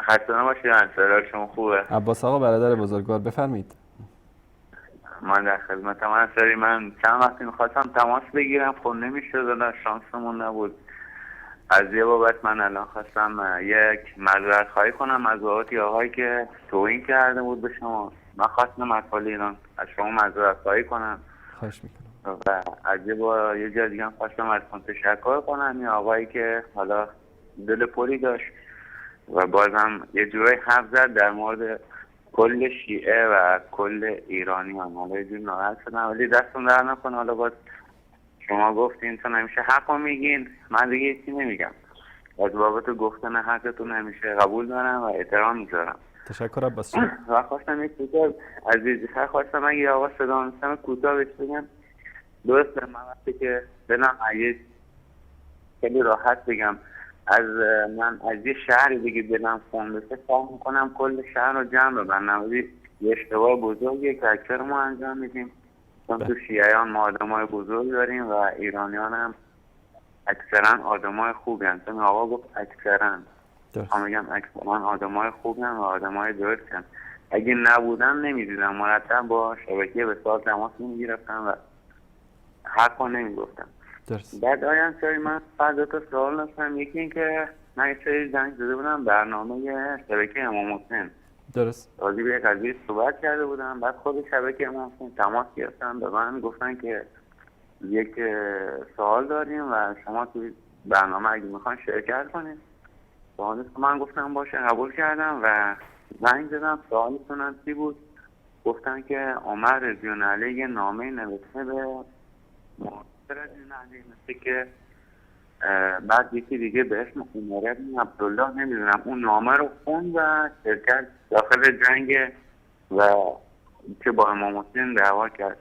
خسته نباشید. انصار شما خوبه؟ عباس آقا برادر بزرگوار، بفرمایید. من در خدمتم انصاری. من چند وقتی میخواستم تماس بگیرم خب نمیشد، شانسمون نبود. از یه بابت من الان خواستم یک معذرت خواهی کنم از بابت آقایی که توهین کرده بود به شما. من خواستم از حال ایران از شما معذرت خواهی کنم. خواهش میکنم. و از یه جا دیگه هم خواستم از شما تشکر کنم. این آقایی که حالا دل پری داشت و بازم یه جورایی حرف زد در مورد کل شیعه و کل ایرانیان. حالا یه جور ناراحت شدم، ولی دستون در نکنه. حالا باز شما گفتین تو نمیشه حقو میگین، من دیگه چیزی نمیگم. از بابت گفتن حقتون همیشه قبول دارم و احترام میذارم. تشکر عباس جان. و خواستم یک کوتاه عزیزی خواستم اگه آقا صدا میشنم کوتاه بهش بگم. درسته من وقتی که دلم خیلی راحت بگم من از یه شهری دیگه دلم خون بشه سعی میکنم کل شهر رو جمع ببندم، ولی یه اشتباه بزرگیه که اکثر ما انجام میدیم. چون تو شیعیان ما آدمای بزرگ داریم و ایرانیان هم اکثرا آدمای خوبی هستن. چون آقا گفت اکثرا، من میگم اکثرا آدمای خوبی هستن و آدمای درستی هستن. اگه نبودن نمیدیدم، مرتب با شبکه وصال تماس میگرفتم و حقا نمیگفتم. بعد آیان سری من فردا تا سوال داشتم. یکی این که من یه سری زنگ زده بودم برنامه شبکه امام حسین. درست. راضی به یک قضیه صحبت کرده بودم. بعد خود شبکه امام حسین تماس گرفتن به من، گفتن که یک سوال داریم و شما توی برنامه اگه میخوان شرکت کنید. سوالش من گفتم باشه قبول کردم و زنگ زدم. سوالتون هم چی بود؟ گفتن که عمر رضیون علیه یه نامه نوشته به مثل که بعد یکی دیگه به اسم عمر بن عبدالله نمیدونم اون نامه رو خوند و شرکت داخل جنگ و که با امام حسین دعوا کرد.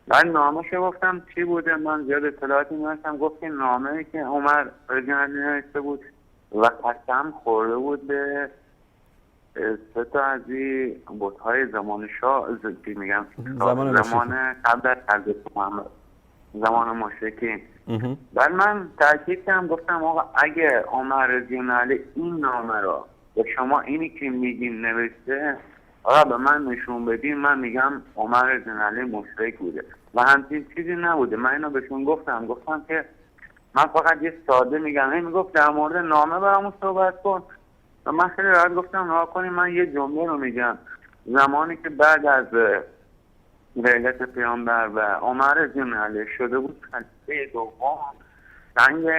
بعد نامه شو گفتم چی بوده، من زیاد اطلاعاتی نداشتم. گفت که نامه که عمر رجعلی نوشته بود و قسم خورده بود به 3 تا از این بت‌های زمان شاه میگم زمان قبل از حضرت محمد، زمان مشرکین. بعد من تاکید کردم گفتم آقا اگه عمر رضیون علیه این نامه رو به شما اینی که میگین نوشته آقا به من نشون بدین، من میگم عمر رضیون علیه مشرک بوده و همچین چیزی نبوده. من اینو بهشون گفتم که من فقط یه ساده میگم. این میگفت در مورد نامه برامون صحبت کن و من خیلی راحت گفتم نها کنیم من یه جمله رو میگم. زمانی که بعد از ولادت پیامبر و عمر رضیون علیه شده بود خلیفه دوم، سنگ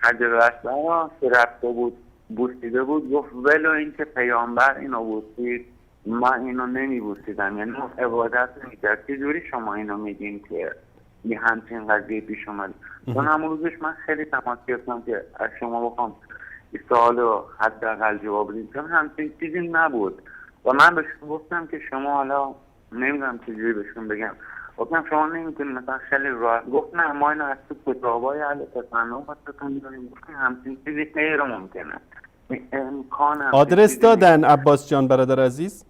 حجر اسود را که رفته بود بوسیده بود، گفت ولو این که پیامبر اینو بوسید من اینو نمیبوسیدم، یعنی عبادت نمیکرد. چه جوری شما اینو میگین که یه همچین قضیه پیش اومد؟ چون همون روزش من خیلی تماس گرفتم که از شما بخوام این سوال رو حداقل جواب بدید، چون همچین چیزی نبود و من بهشون گفتم که شما حالا نمیدونم چجوری بهشون بگم. گفتم شما نمیتونید مثلا خیلی راحت. گفت نه ما اینو از تو کتابای اهل تفنن خواستتون داریم. گفتم همچین چیزی غیر ممکنه، امکان آدرس دادن عباس جان برادر عزیز؟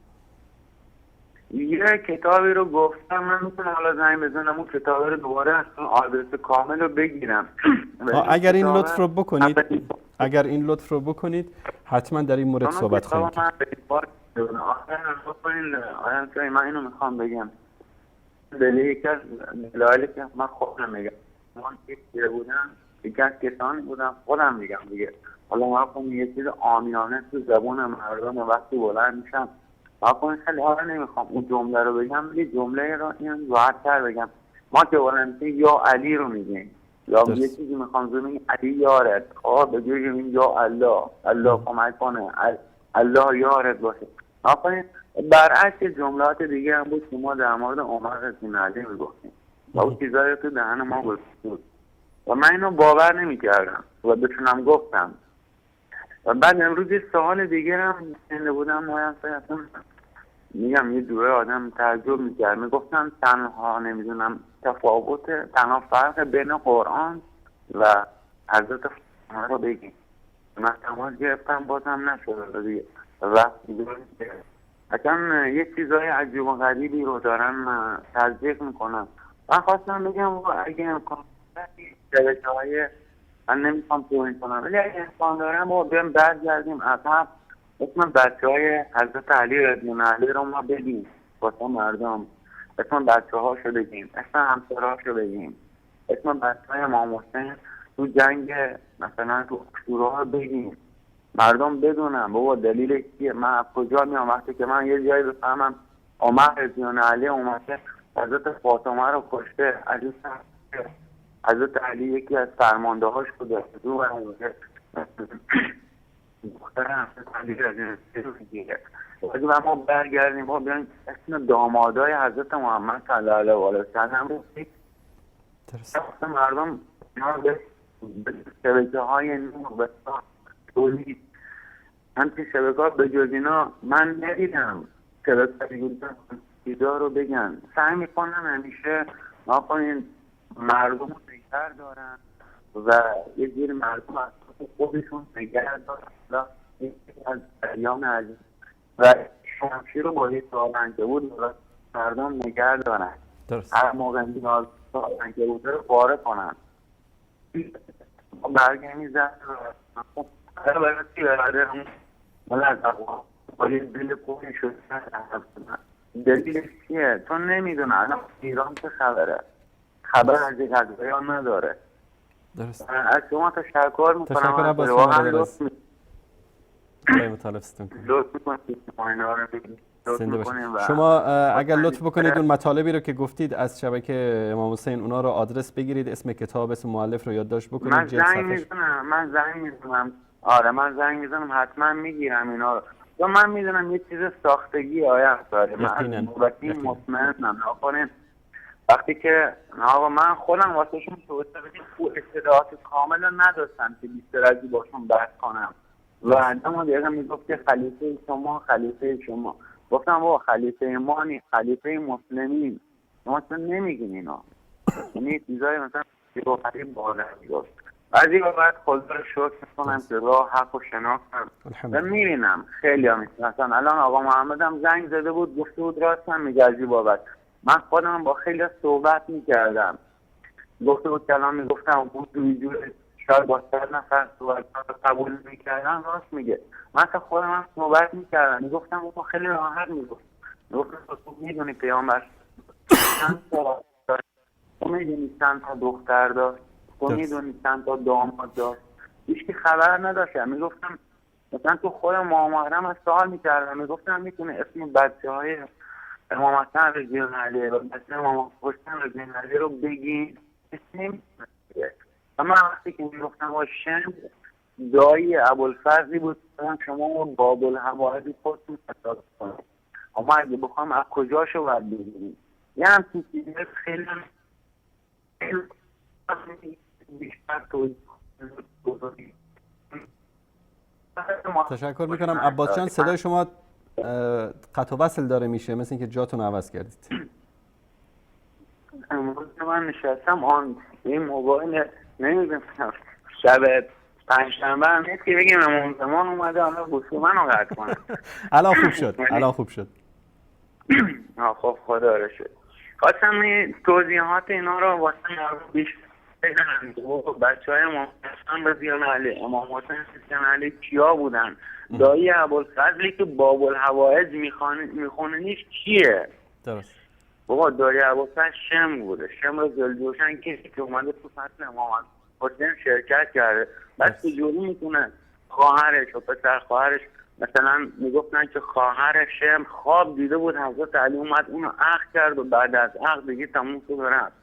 یه کتابی رو گفتم، من میتونم حالا زنگ بزنم اون کتابی رو دوباره از اون آدرس کامل رو بگیرم. اگر این لطف رو بکنید حتما در این مورد صحبت خواهیم کرد. من اینو میخوام بگم یکی از دلایلی که من خودم میگم من که بودم یکی از کسانی بودم خودم میگم دیگه. حالا ما کنم یه چیز عامیانه تو زبون مردم وقتی بلند میشم ما کنم خیلی حالا نمیخوام اون جمله رو بگم، ولی جمله رو این راحت تر بگم. ما که بلند میشیم یا علی رو میگیم یا یه چیزی میخوام بگم علی یارت، بگیم یا الله، الله کمک کنه، الله یارت باشه. ما کنیم برعکس جملات دیگه هم بود که ما در مورد عمر رضیون علیه میگفتیم و اون چیزایی تو دهن ما بود و من اینو باور نمیکردم و بتونم گفتم. و بعد امروز یه سوال دیگه هم شنیده بودم میگم یه دوره آدم تعجب میکرد، میگفتم تنها نمیدونم تنها فرق بین قرآن و حضرت فاطمه رو بگیم. من تماس گرفتم بازم نشد دیگه و اصلا یه چیزای عجیب و غریبی رو دارن تصدیق میکنن. من خواستم بگم اگه امکان شبکه‌های من نمیخوام توهین کنم، ولی اگه امکان دارم ما بیایم برگردیم عقب، اسم بچه‌های حضرت علی رضی الله عنه رو ما بگیم واسه مردم، اسم بچه‌هاشو بگیم، اسم همسرهاشو بگیم، اسم بچه‌های امام حسین تو جنگ مثلا تو شورا بگیم، مردم بدونن بابا دلیل چیه، من از کجا میام. وقتی که من یه جایی بفهمم عمر رضی الله عنه اومده حضرت فاطمه رو کشته، حضرت علی یکی از فرمانده‌هاش بوده، دو دختر حضرت علی رضی الله عنه میگه. ولی ما برگردیم با بیایم اسم دامادای حضرت محمد صلی الله علیه و سلم رو درست مردم به شبکه‌های نور به تولید همچین شبکه‌ها به جز اینا من ندیدم. چیزا رو بگن، سعی میکنن همیشه ناکنین مردم رو بیشتر دارن و یه جیر مردم از خودشون نگه دارن. از ایام عزیز و شمشیر رو با یه سالنگه بود مردم نگه دارن، هر موقع نیاز سالنگه بوده رو باره کنن. برگه میزن اگر برای چی برده همون ملد باید دل کوهی شد دلیلش چیه؟ چون نمیدونه الان ایران چه خبره، خبر از یک قضایی نداره. درست. از شما تشکر میکنم. تشکر عباس لطف میکنید شما اگر لطف بکنید اون مطالبی رو که گفتید از شبکه امام حسین اونا رو آدرس بگیرید، اسم کتاب، اسم مؤلف رو یادداشت بکنید. من زنگ میزنم آره من زنگ میزنم حتما میگیرم اینا رو، چون من میدونم یه چیز ساختگی آیا داره. من از بابتی مطمئنم نکنیم وقتی که آقا من خودم واسه شون اطلاعات کامل نداشتم که بیشتر ازی باشون بحث کنم و همون دیگه میگفت که خلیفه شما گفتم بابا خلیفه ما نیست، خلیفه مسلمین، ما چون نمیگین اینا، یعنی چیزایی مثلا بخاری بالا میگفت. بعضی وقت خدا رو شکر میکنم که راه حق و شناختم و میبینم خیلی ها مثلا الان آقا محمد هم زنگ زده بود گفته بود راستم میگه عجیب بابت. من خودم با خیلی صحبت میکردم، گفته بود کلام میگفتم بود روی شاید با 100 نفر صحبت قبول میکردن، راست میگه. من تا خودم هم صحبت میکردم میگفتم با خیلی راحت میگفتم تو میدونی پیامبر چند تا تو میدونی چند تا دختر داشت، تو میدونی چند تا داماد داشت، هیچکی خبر نداشت. میگفتم مثلا تو خود محرم از سوال میکردم میگفتم میتونه اسم بچه های امام حسن رضی الله عنه و بچه امام حسین رضی الله عنه رو بگین، اسم اما وقتی که میگفتم با شم دایی ابوالفضلی بود شما باب الحوادث خودتون تصادف کنید، اما اگه بخوام از کجاشو باید بگیریم یه همچین چیزی خیلی بیشتر توضیح تشکر میکنم. عباس جان صدای شما قطع و وصل داره میشه، مثل اینکه جاتون عوض کردید. امروز من نشستم آن این موبایل نمیدونم شب پنجشنبه هم نیست که بگیم امام زمان اومده حالا گوشی منو قطع کنم. الان خوب شد. خب خدا رو شد. خواستم توضیحات اینا رو واسه بیشتر بگم. بچه های امام حسن رضی الله عنه، امام حسین رضی الله عنه کیا بودن؟ دایی ابوالفضلی که باب الحوائج میخونه نیست کیه؟ درست. بابا دایی ابوالفضل شم بوده، شم رو زلجوشن که اومده تو فصل امام حسین شرکت کرده. بس چجوری میتونه خواهرش و پسر خواهرش مثلا میگفتن که خواهر شم خواب دیده بود حضرت علی اومد اونو عقد کرد و بعد از عقد دیگه تموم شد رفت.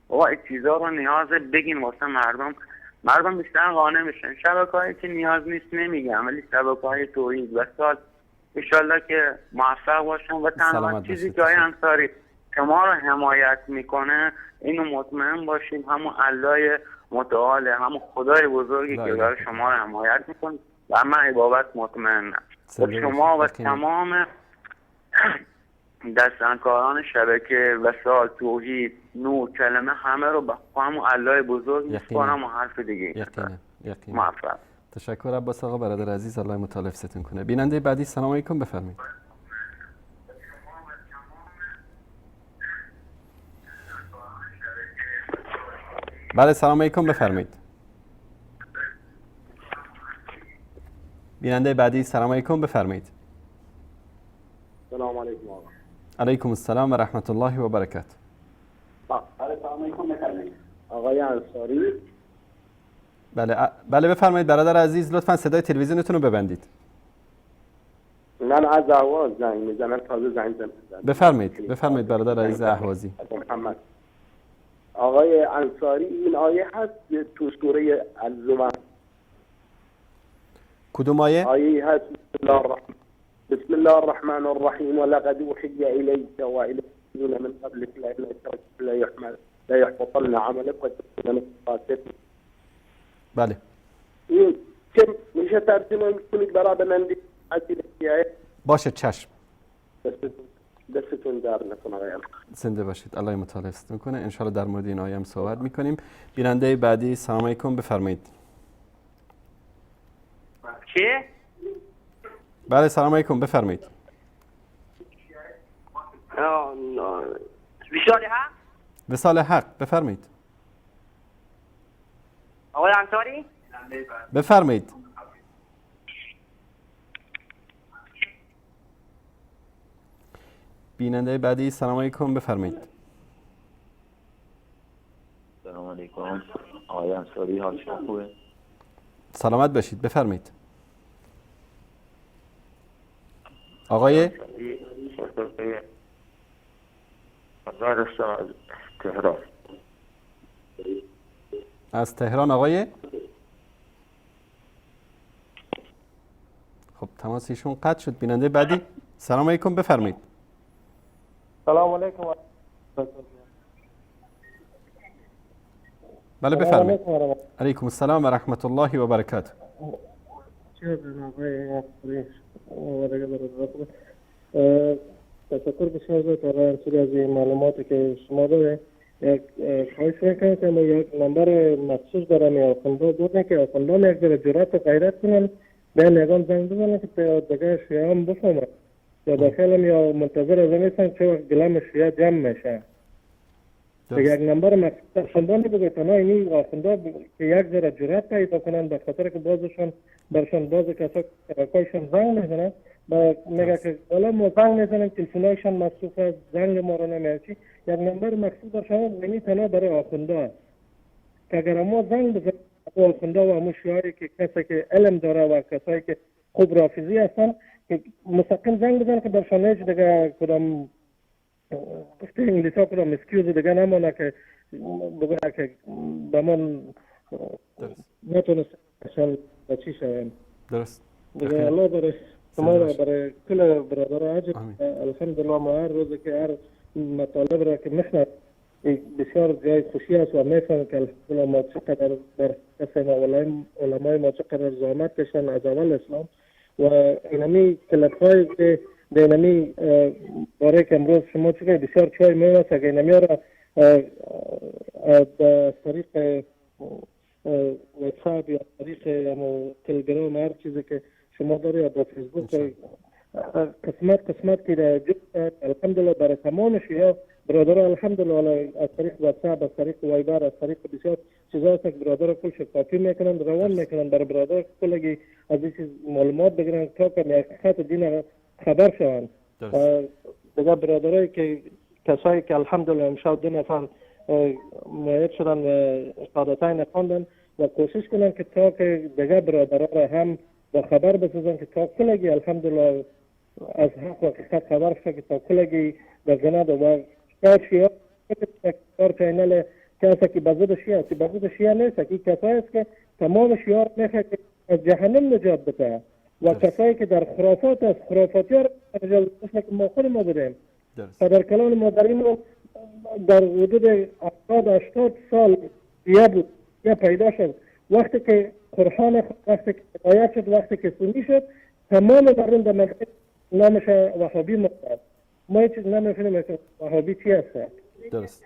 بابا این چیزا رو نیاز بگین واسه مردم بیشتر قانع میشن. شبکه‌هایی که نیاز نیست نمیگم، ولی شبکه‌های توحید و سال انشالله که موفق باشن و تنها چیزی که انصاری شما رو حمایت میکنه اینو مطمئن باشیم همون الله متعال، همون خدای بزرگی که داره شما رو حمایت میکنه و من عبادت مطمئنم و شما و تمام دستنکاران شبکه وسال توحید نور کلمه همه رو با همون الله بزرگ میسپارم و حرف دیگه موفق. تشکر عباس آقا برادر عزیز، الله متعال ستون کنه. بیننده بعدی سلام علیکم بفرمایید. بله سلام علیکم بفرمایید. بیننده بعدی سلام علیکم، بفرمایید. سلام علیکم آقا. علیکم السلام و رحمت الله و برکاته. سلام علیکم، بفرمایید. آقای انصاری. بله بفرمایید برادر عزیز، لطفا صدای تلویزیونتون رو ببندید. من از اهواز زنگ میزنم، تازه زنگ زدم. بفرمایید برادر عزیز اهوازی. محمد. آقای انصاری، این آیه هست تو سوره الزمر. کدوم آیه؟ آیه هست بسم الله الرحمن الرحیم ولقد اوحی الیک و الی الذین من قبلک لئن اشرکت لیحبطن عملک و تکونن من الخاسرین. بله. این که میشه ترجمه کنید برای من؟ باشه چشم. دستتون در نکنه آقای الخ. زنده باشید، الله مطالعه‌تون کنه. ان شاء الله در مورد این آیه هم صحبت می‌کنیم. بیننده بعدی سلام علیکم، بفرمایید. چی؟ بله سلام علیکم، بفرمایید. وصال حق؟ وصال حق، بفرمایید. آقای انصاری؟ بفرمایید. بیننده بعدی سلام علیکم، بفرمایید. سلام علیکم آقای انصاری، حال شما خوبه؟ سلامت باشید، بفرمایید. آقای تهران. از تهران آقای؟ خب تماس ایشون قطع شد. بیننده بعدی سلام علیکم، بفرمایید. سلام علیکم. بله بفرمایید. علیکم السلام و رحمت الله و برکاته. تشکر بسیار از آقای انصاری از این معلوماتی که شما داره. یک خواهش میکنم که ما یک نمبر مخصوص دارم یا آخونده بودن که آخونده یک ذره جرأت و غیرت کنن به نگام زنگ بزنن که دیگه شیعه هم بفهمن یا داخلم یا منتظر از نیستن چه وقت گلم شیعه جمع میشه. یک نمبر مخصوص آخونده نبوده تنها اینی آخونده که یک ذره جرأت پیدا کنن به خاطر که بازشون برشان باز کسا کایشون زنگ میزنن و میگه که حالا ما زنگ میزنیم تلفنایشان مصروف است، زنگ ما رو نمیارچی. یک نمبر مخصوص در شما نمی تنها برای آخونده است که اگر ما زنگ بزنیم آخونده و همون شیعه‌ای که کسی که علم داره و کسایی که خوب رافضی هستن که مستقیم زنگ بزنن که درشان هیچ دیگه کدام گفته انگلیس ها کدام اسکیوز دیگه نمانه که بگه که به من نتونست چی شویم. درست. دیگه الله برای شما برای کل برادر عجب الحمدلله ما هر روز که هر مطالب را که میخواد بسیار جای خوشی است و میفهم که الحمدلله ما چقدر در قسم علمای ما چقدر زحمت کشن از اول اسلام و اینمی کلفای که اینمی باره که امروز شما چقدر بسیار چای میوست که اینمی را از طریق واتساپ یا طریق تلگرام هر چیزی که شما داری یا در فیسبوک قسمت که الحمدلله برای تمام شیعه برادر الحمدلله از طریق واتساپ، از طریق وایبر، از طریق بسیار چیزا هست که برادر کل شفافی میکنن، روان میکنن برای برادر کلگی از این چیز معلومات بگیرن تا که حقیقت دین خبر شوند. دیگه برادرایی که کسایی که الحمدلله امشب 2 نفر معید شدن و شهادتین خواندن و کوشش کنن که تا که دیگه برادرها را هم با خبر بسازن که تا کلگی الحمدلله از حق و حقیقت خبر شد که تا کلگی در جناد و شیعه کار چینل کسی که بزرگ شیعه است، بزرگ شیعه نیست، که کسایی است که تمام شیعه میخواد که از جهنم نجات بده و کسایی که در خرافات است، خرافاتی ها مثل که ما خود ما بودیم در کلان مادرین رو در حدود 70-80 سال یا بود یا پیدا شد. وقتی که قرآن وقتی که آیات شد، وقتی که سنی شد، تمام مردم در منطقه نامش وهابی مطلب. ما هیچ چیز نمی‌فهمیم که وهابی چی است. درست.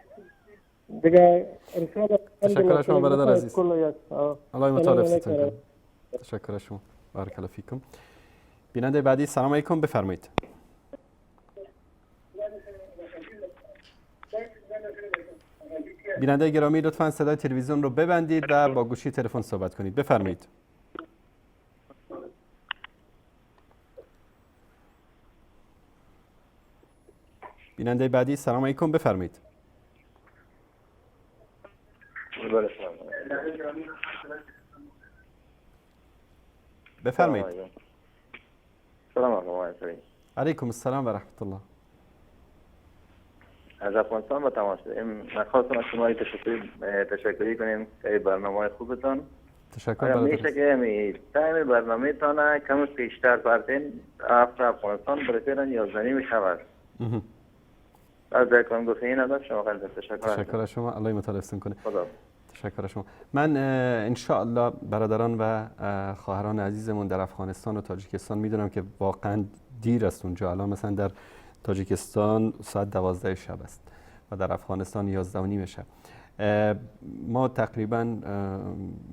دیگه انشاءالله تشکر از شما برادر عزیز. الله مطالعه‌تون کنه. تشکر از شما. بارک الله فیکم. بیننده بعدی سلام علیکم، بفرمایید. بیننده گرامی لطفاً صدای تلویزیون رو ببندید و با گوشی تلفن صحبت کنید. بفرمایید. بیننده بعدی سلام علیکم، بفرمایید. بفرمایید. سلام علیکم. علیکم السلام و رحمت الله. از افغانستان با تماس خواستم از شما تشکری کنیم که برنامه خوبتان. تشکر. میشه که تایم برنامه تانه کم پیشتر بردین افغانستان برسیدن 11 می شود. از درکان گفته نداشت شما خیلی تشکر از شما. الله متعال کنه. خدا. تشکر از شما. من ان شاء الله برادران و خواهران عزیزمون در افغانستان و تاجیکستان میدونم که واقعا دیر است اونجا. الان مثلا در تاجیکستان ساعت 12 شب است و در افغانستان 11 و نیم شب. ما تقریبا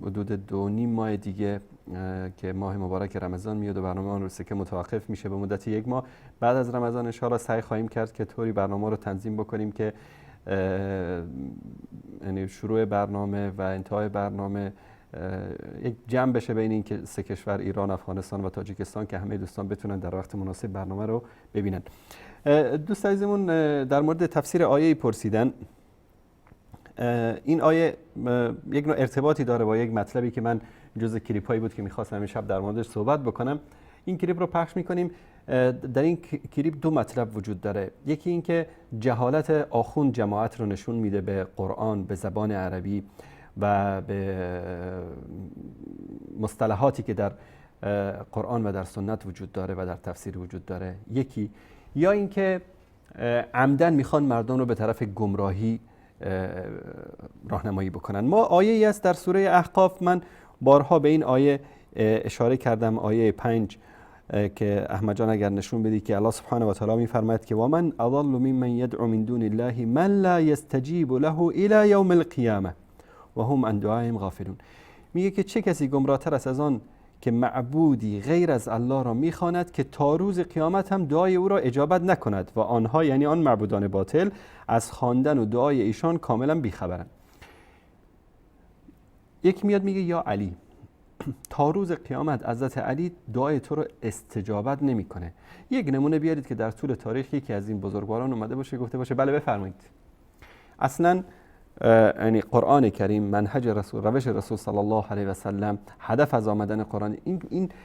حدود 2.5 ماه دیگه که ماه مبارک رمضان میاد و برنامه آن روسه که متوقف میشه به مدت 1 ماه. بعد از رمضان ان شاء الله سعی خواهیم کرد که طوری برنامه رو تنظیم بکنیم که یعنی شروع برنامه و انتهای برنامه یک جمع بشه بین این که سه کشور ایران، افغانستان و تاجیکستان که همه دوستان بتونن در وقت مناسب برنامه رو ببینن. دوست عزیزمون در مورد تفسیر آیه پرسیدن. این آیه یک نوع ارتباطی داره با یک مطلبی که من جزء کلیپ هایی بود که میخواستم امشب در موردش صحبت بکنم. این کلیپ رو پخش میکنیم. در این کلیپ 2 مطلب وجود داره. یکی این که جهالت آخوند جماعت رو نشون میده به قرآن، به زبان عربی و به مصطلحاتی که در قرآن و در سنت وجود داره و در تفسیر وجود داره. یکی یا اینکه عمدن میخوان مردم رو به طرف گمراهی راهنمایی بکنن. ما آیه‌ای است در سوره احقاف، من بارها به این آیه اشاره کردم، آیه 5 که احمد جان اگر نشون بدی که الله سبحانه و تعالی میفرماید که و من اضل ممن يدعو من دون الله من لا يستجيب له الى يوم القيامه و هم عن دعائهم غافلون. میگه که چه کسی گمراه‌تر است از آن که معبودی غیر از الله را میخواند که تا روز قیامت هم دعای او را اجابت نکند و آنها یعنی آن معبودان باطل از خواندن و دعای ایشان کاملا بیخبرند. یک میاد میگه یا علی تا روز قیامت حضرت علی دعای تو رو استجابت نمیکنه. یک نمونه بیارید که در طول تاریخ یکی از این بزرگواران اومده باشه گفته باشه بله بفرمایید. اصلا یعنی قرآن کریم، منهج رسول، روش رسول صلی الله علیه و سلم، هدف از آمدن قرآن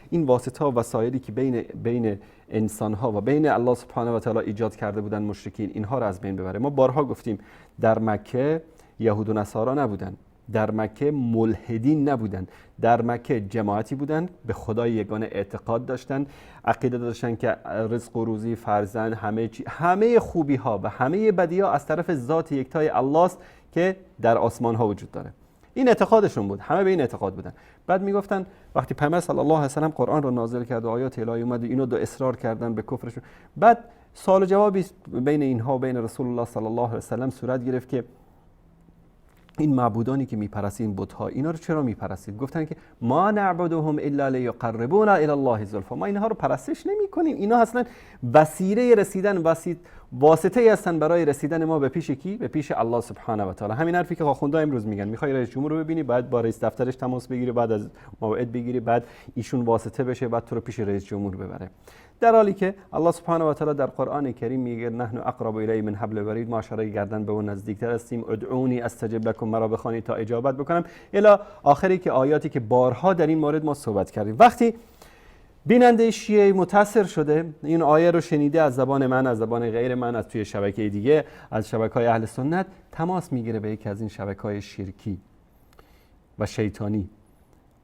این واسطه و وسایلی که بین انسان ها و بین الله سبحانه و تعالی ایجاد کرده بودن مشرکین، اینها رو از بین ببره. ما بارها گفتیم در مکه یهود و نصارا نبودن، در مکه ملحدین نبودن، در مکه جماعتی بودن به خدای یگانه اعتقاد داشتن، عقیده داشتن که رزق و روزی، فرزند، همه خوبی ها و همه بدی ها از طرف ذات یکتای الله است که در آسمان ها وجود داره. این اعتقادشون بود، همه به این اعتقاد بودن. بعد میگفتن وقتی پیامبر صلی الله علیه و سلم قرآن رو نازل کرد و آیات الهی اومد اینو دو اصرار کردن به کفرشون. بعد سوال و جوابی بین اینها و بین رسول الله صلی الله علیه و سلم صورت گرفت که این معبودانی که میپرستید، این بت‌ها، اینا رو چرا میپرستید؟ گفتن که ما نعبدهم الا لیقربونا الی الله زلفا، ما اینها رو پرستش نمی‌کنیم، اینا اصلا وسیله رسیدن، واسطه هستن برای رسیدن ما به پیش کی؟ به پیش الله سبحانه و تعالی. همین حرفی که آخوندا امروز میگن، میخوای رئیس جمهور رو ببینی، بعد با رئیس دفترش تماس بگیری، بعد از موعد بگیری، بعد ایشون واسطه بشه، بعد تو رو پیش رئیس جمهور ببره. در حالی که الله سبحانه و تعالی در قرآن کریم میگه نحن اقرب الیه من حبل الورید، ما اشاره گردن به اون نزدیکتر هستیم. ادعونی استجب لکم، مرا بخوانید تا اجابت بکنم، الی آخری که آیاتی که بارها در این مورد ما صحبت کردیم. وقتی بیننده شیعه متاثر شده، این آیه رو شنیده از زبان من، از زبان غیر من، از توی شبکه دیگه، از شبکه‌های اهل سنت، تماس میگیره به یکی از این شبکه‌های شرکی و شیطانی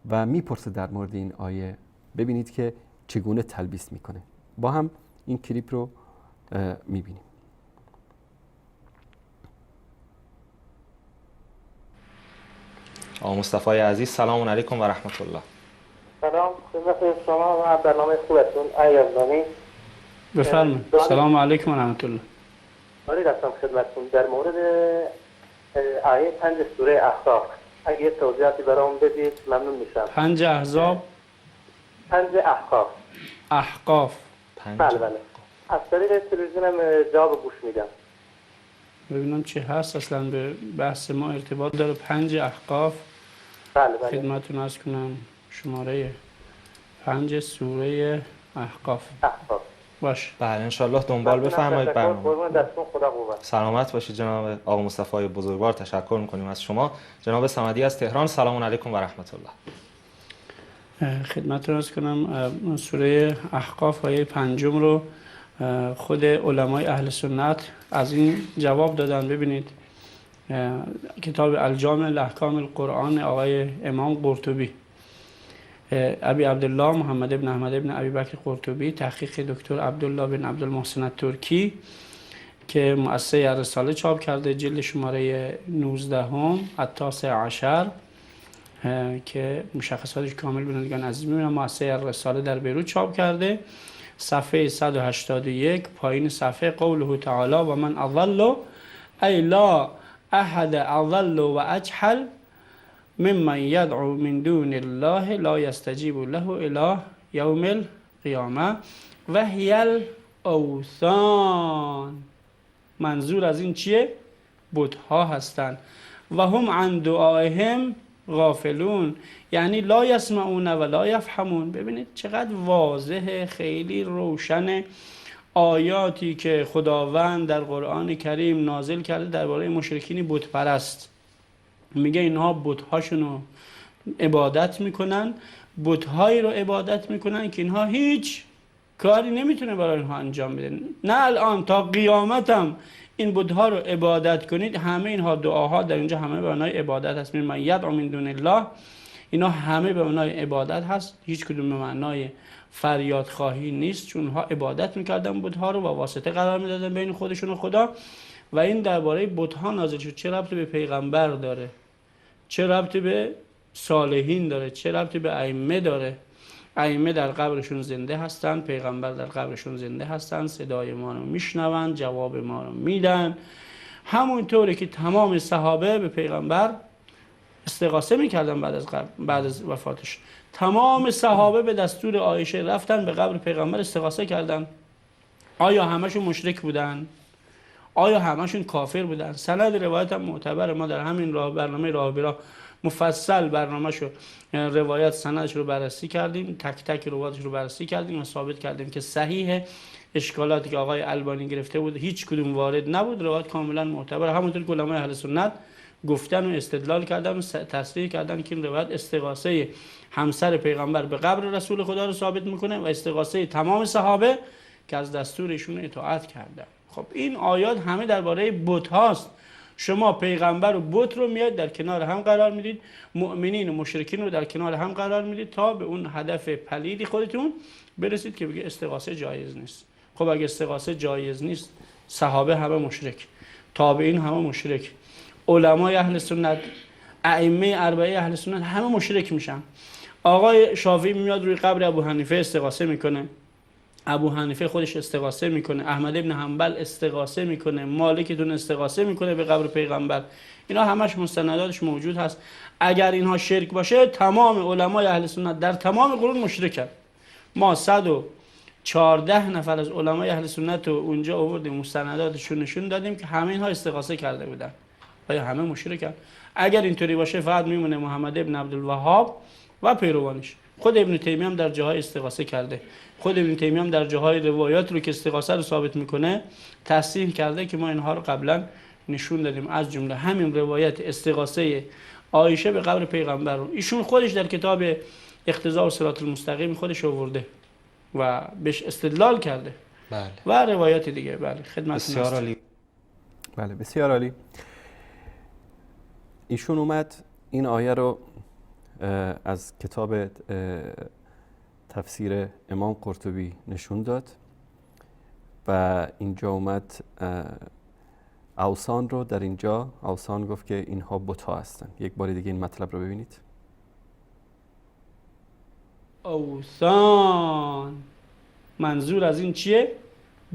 و میپرسه در مورد این آیه. ببینید که چگونه تلبیس میکنه. با هم این کلیپ رو میبینیم. آقا مصطفی عزیز سلام علیکم و رحمت الله. سلام خدمت شما و برنامه خوبتون ایازدانی. بفرمایید. سلام علیکم و رحمت الله. وارد هستم خدمتتون در مورد آیه 5 سوره احقاف. اگه توضیحاتی برام بدید ممنون میشم. 5 احزاب 5 احقاف. احقاف. بله بله. از طریق تلویزیونم جواب گوش میدم. ببینم چی هست، اصلا به بحث ما ارتباط داره. 5 احقاف. بله بله. خدمتتون عرض کنم شماره 5 سوره احقاف. باش. بله انشالله دنبال بفرمایید برنامه. قربان دستون، خدا قوت. سلامت باشید جناب آقا مصطفی بزرگوار. تشکر میکنیم از شما. جناب صمدی از تهران، سلام علیکم و رحمت الله. خدمتتون عرض کنم سوره احقاف آیه 5 رو خود علمای اهل سنت از این جواب دادن. ببینید کتاب الجامع لاحکام القرآن آقای امام قرطبی، ابی عبدالله محمد ابن احمد ابن ابی بکر قرطبی، تحقیق دکتر عبدالله بن عبدالمحسن ترکی که مؤسسه رساله چاپ کرده، جلد شماره 19 التاسع عشر که مشخصاتش کامل بینندگان عزیز میبینم، مؤسسه رساله در بیروت چاپ کرده، صفحه 181 پایین صفحه قوله تعالی و من اضل ای لا احد اضل و اجحل ممن یدعو من دون الله لا یستجیب له الی یوم القیامه و هی الاوثان. منظور از این چیه؟ بت‌ها هستند. و هم عن دعائهم غافلون، یعنی لا یسمعون و لا یفهمون. ببینید چقدر واضحه، خیلی روشن آیاتی که خداوند در قرآن کریم نازل کرده درباره مشرکین بت پرست. میگه اینها بت‌هاشون رو عبادت میکنن، بت‌هایی رو عبادت میکنن که اینها هیچ کاری نمیتونه برای اینها انجام بده. نه الان تا قیامت هم این بت‌ها رو عبادت کنید. همه اینها دعاها در اینجا همه به معنای عبادت هست. من یدعو من دون الله، اینا همه به معنای عبادت هست، هیچ کدوم به معنای فریاد خواهی نیست، چون ها عبادت میکردن بت‌ها رو و واسطه قرار میدادن بین خودشون و خدا. و این درباره بت‌ها نازل شد. چه ربطی به پیغمبر داره؟ چه ربطی به صالحین داره؟ چه ربطی به ائمه داره؟ ائمه در قبرشون زنده هستن، پیغمبر در قبرشون زنده هستن، صدای ما رو میشنون، جواب ما رو میدن. همونطوری که تمام صحابه به پیغمبر استغاثه میکردن بعد از وفاتش. تمام صحابه به دستور عایشه رفتن به قبر پیغمبر استغاثه کردن. آیا همشون مشرک بودن؟ آیا همشون کافر بودن؟ سند روایت هم معتبر، ما در همین برنامه راه براه مفصل برنامه‌شو روایت سندش رو بررسی کردیم، تک تک روایتش رو بررسی کردیم و ثابت کردیم که صحیح. اشکالاتی که آقای البانی گرفته بود هیچ کدوم وارد نبود، روایت کاملا معتبر. همونطور که علمای اهل سنت گفتن و استدلال کردن و تصریح کردن که این روایت استغاثه همسر پیغمبر به قبر رسول خدا رو ثابت میکنه و استغاثه تمام صحابه که از دستورشون اطاعت کردن. خب این آیات همه درباره بت هاست. شما پیغمبر و بت رو میاد در کنار هم قرار میدید، مؤمنین و مشرکین رو در کنار هم قرار میدید تا به اون هدف پلیدی خودتون برسید که بگه استغاثه جایز نیست. خب اگه استغاثه جایز نیست، صحابه همه مشرک، تابعین همه مشرک، علمای اهل سنت، ائمه اربعه اهل سنت همه مشرک میشن. آقای شافعی میاد روی قبر ابو حنیفه استغاثه میکنه، ابو حنیفه خودش استغاثه میکنه، احمد ابن حنبل استغاثه میکنه، مالکتون استغاثه میکنه به قبر پیغمبر. اینا همش مستنداتش موجود هست. اگر اینها شرک باشه، تمام علمای اهل سنت در تمام قرون مشرکن. ما 114 نفر از علمای اهل سنت رو اونجا آوردیم، مستنداتشون نشون دادیم که همه اینها استغاثه کرده بودن. آیا همه مشرکن؟ اگر اینطوری باشه فقط میمونه محمد ابن عبدالوهاب و پیروانش. خود ابن تیمیه هم در جاهای استغاثه کرده. خود ابن تیمیه هم در جاهای روایات رو که استغاثه رو ثابت میکنه تصحیح کرده که ما اینها رو قبلا نشون دادیم. از جمله همین روایت استغاثه عایشه به قبر پیغمبر رو ایشون خودش در کتاب اقتضاء الصراط المستقیم خودش آورده و بهش استدلال کرده. بله. و روایات دیگه. بله خدمتتون. بسیار عالی. بله بسیار عالی. ایشون اومد این آیه رو از کتاب تفسیر امام قرطبی نشون داد و اینجا اومد اوثان رو در اینجا اوثان گفت که اینها بت‌ها هستن. یک بار دیگه این مطلب رو ببینید. اوثان منظور از این چیه؟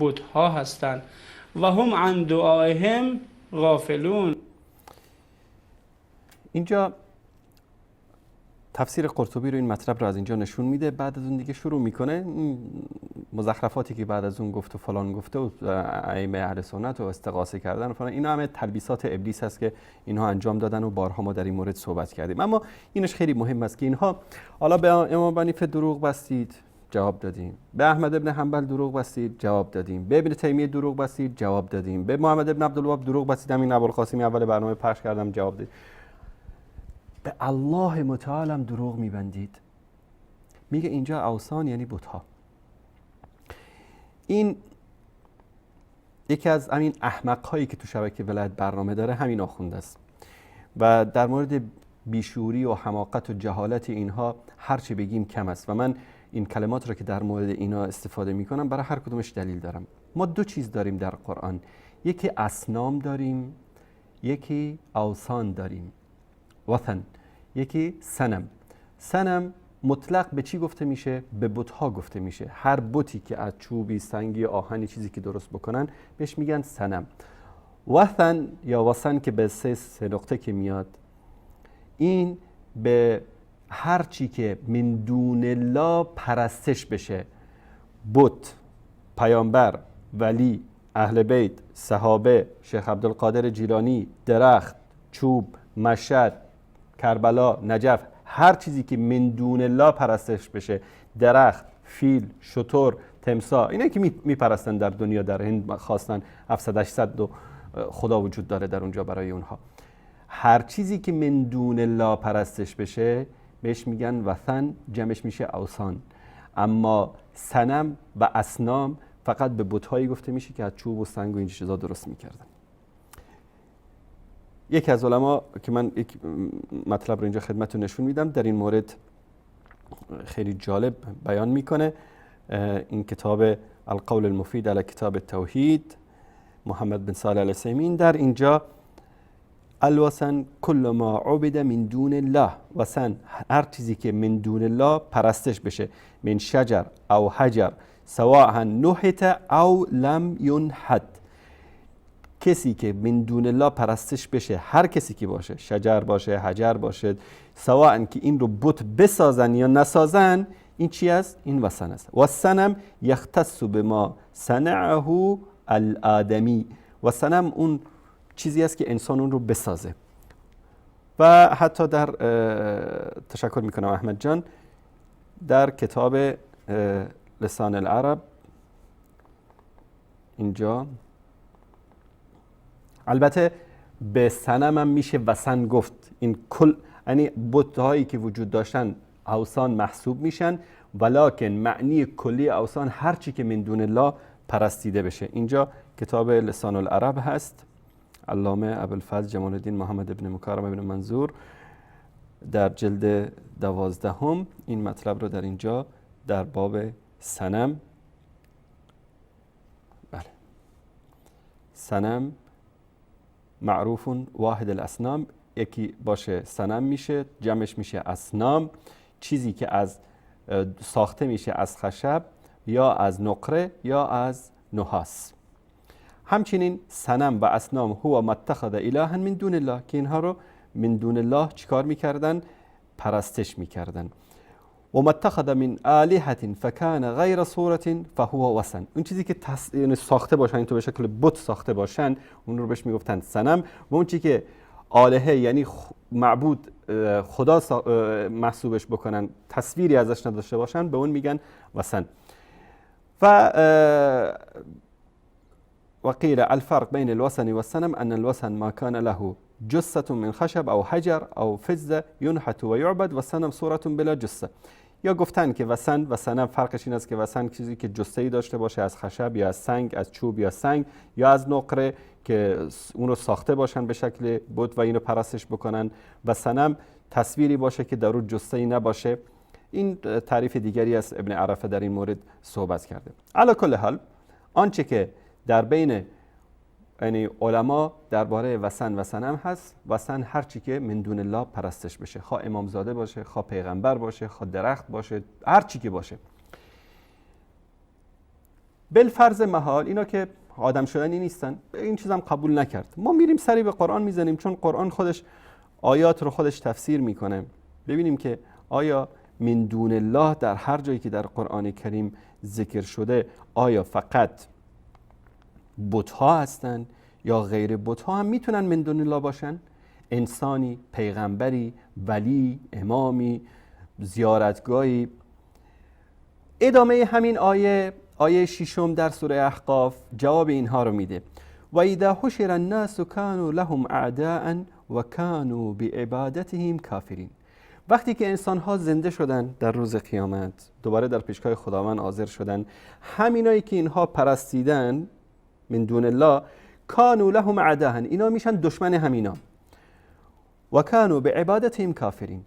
بت‌ها هستن. و هم عن دعائهم غافلون. اینجا تفسیر قرطبی رو این مطلب رو از اینجا نشون میده. بعد از اون دیگه شروع میکنه مزخرفاتی که بعد از اون گفت و فلان گفته و ائمه اهل سنت و استغاثه کردن و فلان، اینا همه تلبیسات ابلیس هست که اینها انجام دادن و بارها ما در این مورد صحبت کردیم. اما اینش خیلی مهم است که اینها حالا به امام حنیفه دروغ بستید، جواب دادیم. به احمد ابن حنبل دروغ بستید، جواب دادیم. به ابن تیمیه دروغ بستید، جواب دادیم. به محمد ابن عبدالوهاب دروغ بستید، این ابوالقاسمی اول برنامه پخش کردم، جواب دادید. به الله متعال هم دروغ میبندید. میگه اینجا اوثان یعنی بت‌ها. این یکی از همین احمق‌هایی که تو شبکه ولایت برنامه داره همین آخونده است و در مورد بیشوری و حماقت و جهالت اینها هر چی بگیم کم است و من این کلمات رو که در مورد اینا استفاده میکنم برای هر کدومش دلیل دارم. ما دو چیز داریم در قرآن، یکی اصنام داریم، یکی اوثان داریم، وثن، یکی صنم. صنم مطلق به چی گفته میشه؟ به بت‌ها گفته میشه. هر بتی که از چوبی، سنگی، آهنی چیزی که درست بکنن بهش میگن صنم. وثن یا وثن که به سه نقطه که میاد، این به هر چی که من دون الله پرستش بشه، بت، پیامبر، ولی، اهل بیت، صحابه، شیخ عبدالقادر جیلانی، درخت، چوب، مشهد، کربلا، نجف، هر چیزی که من دون الله پرستش بشه، درخت، فیل، شتر، تمساح، اینا که میپرستن در دنیا، در هند خواستن 700-800 خدا وجود داره در اونجا برای اونها. هر چیزی که من دون الله پرستش بشه بهش میگن وثن، جمعش میشه اوثان. اما صنم و اصنام فقط به بت‌هایی گفته میشه که از چوب و سنگ و این چیزا درست میکردن. یکی از علما که من یک مطلب رو اینجا خدمتتون نشون میدم در این مورد خیلی جالب بیان میکنه. این کتاب القول المفید علی کتاب التوحید، محمد بن صالح العثیمین، در اینجا الوثن کل ما عبد من دون الله، وثن هر چیزی که من دون الله پرستش بشه، من شجر او حجر سواء نحت او لم ینحت، کسی که من دون الله پرستش بشه، هر کسی که باشه، شجر باشه، حجر باشه، سواء که این رو بت بسازن یا نسازن، این چی است؟ این وثن است. و الصنم یختص بما صنعه الآدمی، و صنم اون چیزی است که انسان اون رو بسازه. و حتی در تشکر میکنم احمد جان، در کتاب لسان العرب اینجا البته به صنم هم میشه وثن گفت. این کل یعنی بت‌هایی که وجود داشتن اوثان محسوب میشن، ولکن معنی کلی اوثان هر چی که من دون الله پرستیده بشه. اینجا کتاب لسان العرب هست، علامه ابوالفضل جمال الدین محمد ابن مکارم ابن منظور در جلد 12 این مطلب رو در اینجا در باب صنم، بله، صنم معروف واحد الاسنام، یکی باشه صنم میشه، جمعش میشه اصنام، چیزی که از ساخته میشه از خشب یا از نقره یا از نحاس. همچنین صنم و اصنام هو متخذ الها من دون الله، که اینها رو من دون الله چیکار میکردن؟ پرستش میکردن. و متخذ من آلهة فکان غیر صورة فهو وثن، اون چیزی که ساخته باشن، تو به شکل بت ساخته باشن، اون رو بهش میگفتن صنم. و اون چیزی که آلهه یعنی معبود خدا محسوبش بکنن، تصویری ازش نداشته باشن، به اون میگن وثن. وقيل الفرق بين الوثن والصنم أن الوثن ما كان له جثة من خشب أو حجر أو فضة ينحت ويعبد، والصنم صورة بلا جثة. یا گفتن که وثن و صنم فرقش این است که وثن چیزی که جثه‌ای داشته باشه، از خشب یا از سنگ، از چوب یا سنگ یا از نقره، که اون رو ساخته باشن به شکل بت و اینو پرستش بکنن، و صنم تصویری باشه که در اون جثه‌ای نباشه. این تعریف دیگری از ابن عرفه در این مورد صحبت کرده. علی کل حال آنچه که در بین یعنی علما درباره وثن و صنم هست، وثن هر چی که من دون الله پرستش بشه، خواه امامزاده باشه، خواه پیغمبر باشه، خواه درخت باشه، هر چی که باشه. بالفرض محال اینا که آدم شدنی نیستن، این چیزم قبول نکرد. ما میریم سری به قرآن میزنیم، چون قرآن خودش آیات رو خودش تفسیر میکنه، ببینیم که آیا من دون الله در هر جایی که در قرآن کریم ذکر شده آیا فقط بت‌ها هستن یا غیر بت‌ها هم میتونن من دون الله باشن؟ انسانی، پیغمبری، ولی، امامی، زیارتگاهی، ادامه همین آیه 6 در سوره احقاف جواب اینها رو میده. و اذا حشر الناس كانوا لهم اعداء و كانوا بعبادتهم کافرین. وقتی که انسان ها زنده شدن در روز قیامت، دوباره در پیشگاه خداوند حاضر شدن، همینایی که اینها پرستیدن من دون الله، كانوا لهم اعداء، اینا میشن دشمن همینا، و كانوا بعبادتهم کافرین،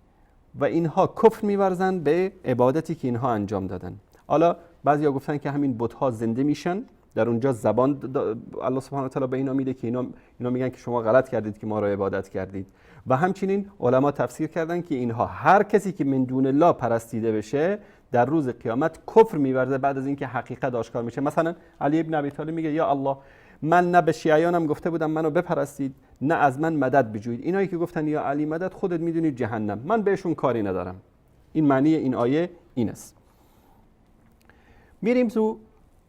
و اینها کفر می‌ورزند به عبادتی که اینها انجام دادن. حالا بعضیا گفتن که همین بت‌ها زنده میشن، در اونجا زبان الله سبحانه و تعالی به اینا میده که اینا میگن که شما غلط کردید که ما را عبادت کردید. و همچنین علما تفسیر کردن که اینها هر کسی که من دون الله پرستیده بشه در روز قیامت کفر می‌ورزه بعد از اینکه حقیقت آشکار میشه. مثلا علی ابن ابی طالب میگه یا الله، من نه به شیعیانم گفته بودم منو بپرستید، نه از من مدد بجویید. اینایی که گفتن یا علی مدد، خودت میدونید جهنم، من بهشون کاری ندارم. این معنی این آیه این است. میریم تو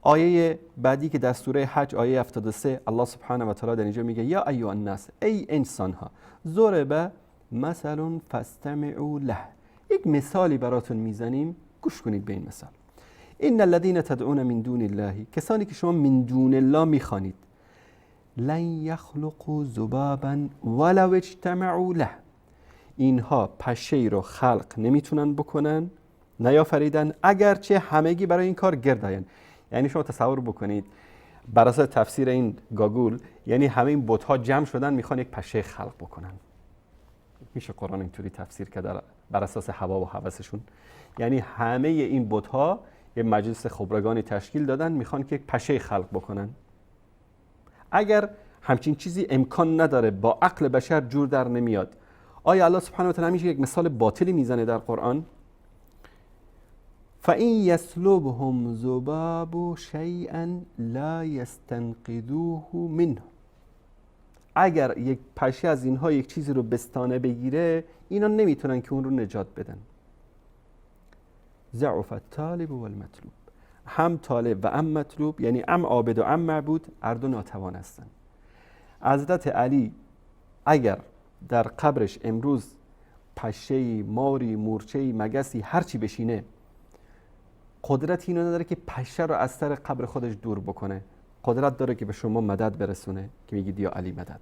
آیه بعدی که در سوره حج آیه 73 الله سبحانه و تعالی در اینجا میگه یا ایها الناس، ای انسان ها، ضرب مثل فاستمعوا له. یک مثالی براتون میزنیم، گوش کنید به این مثال. ان الذين تدعون من دون الله، کسانی که شما من دون الله میخوانید، لن یخلقوا ذبابا ولو اجتمعوا له، اینها پشه رو خلق نمیتونن بکنن، نیافریدن اگرچه همگی برای این کار گرد آیند. یعنی شما تصور بکنید بر اساس تفسیر این گاگول، یعنی همه این بت‌ها جمع شدن میخوان یک پشه خلق بکنن. میشه قرآن اینطوری تفسیر کرد بر اساس هوا و هوسشون؟ یعنی همه این بت‌ها یه مجلس خبرگانی تشکیل دادن، میخوان که یک پشه خلق بکنن. اگر همچین چیزی امکان نداره، با عقل بشر جور در نمیاد، آیا الله سبحانه و تعالی همیشه یک مثال باطلی میزنه در قرآن؟ فَإِنْ يَسْلُبْهُمْ ذُبَابُ شَيْئًا لَا يَسْتَنْقِذُوهُ مِنْهُ، اگر یک پشه از اینها یک چیزی رو بستانه بگیره، اینا نمیتونن که اون رو نجات بدن. ضعف الطالب والمطلوب، هم طالب و هم مطلوب، یعنی هم عابد و هم معبود، هر دو ناتوان هستن. حضرت علی اگر در قبرش امروز پشه، ماری، مورچه، مگسی، هرچی بشینه، قدرت اینو نداره که پشه رو از سر قبر خودش دور بکنه. قدرت داره که به شما مدد برسونه که میگید یا علی مدد.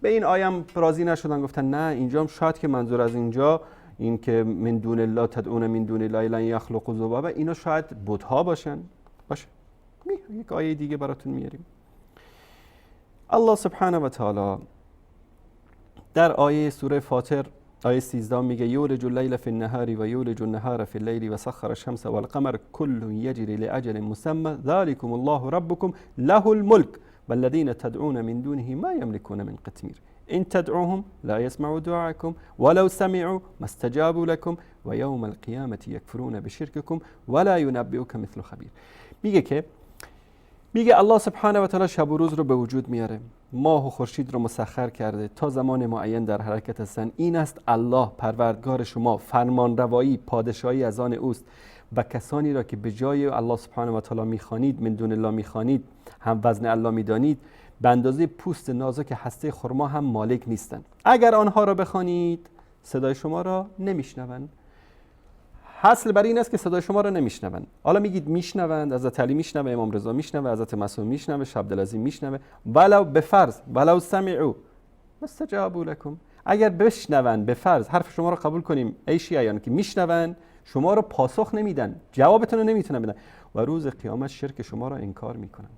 به این آیم راضی نشدن، گفتن نه، اینجا هم شاید که منظور از اینجا این که من دون الله تدعون من دون الله لن یخلقوا ذبابا، اینا شاید بت‌ها باشن. باشه، یک آیه دیگه براتون میاریم. الله سبحانه و تعالی در آیه سوره فاطر آیه 13 میگه یولج اللیل فی النهار و یولج النهار فی اللیل و سخر الشمس والقمر کل یجری لاجل مسمى ذلكم الله ربكم له الملك والذین تدعون من دونه ما یملكون من قطمیر ان تدعوهم لا يسمعوا دعاءكم ولو سمعوا ما استجابوا لكم و یوم القیامة یکفرون بشرککم ولا ينبئك مثل خبیر. میگه الله سبحانه و تعالی شب و روز رو به وجود میاره، ماه و خورشید رو مسخر کرده تا زمان معین در حرکت هستن. این است الله پروردگار شما، فرمان روایی، پادشاهی از آن اوست، و کسانی را که به جای الله سبحانه و تعالی میخوانید، من دون الله میخوانید، هم وزن الله میدانید، به اندازه پوست نازک هسته خرما هم مالک نیستند. اگر آنها را بخوانید صدای شما را نمیشنوند. حاصل بر این است که صدای شما را نمیشنوند. حالا میگید میشنوند، حضرت علی میشنوه، امام رضا میشنوه، حضرت معصوم میشنوه، شاه عبدالعظیم میشنوه، ولو به فرض ولو سمعوا مستجابوا لكم، اگر بشنوند به فرض حرف شما را قبول کنیم ای شیعیان که میشنوند، شما را پاسخ نمیدن، جوابتون رو نمیتونن بدن، و روز قیامت شرک شما را انکار میکنن.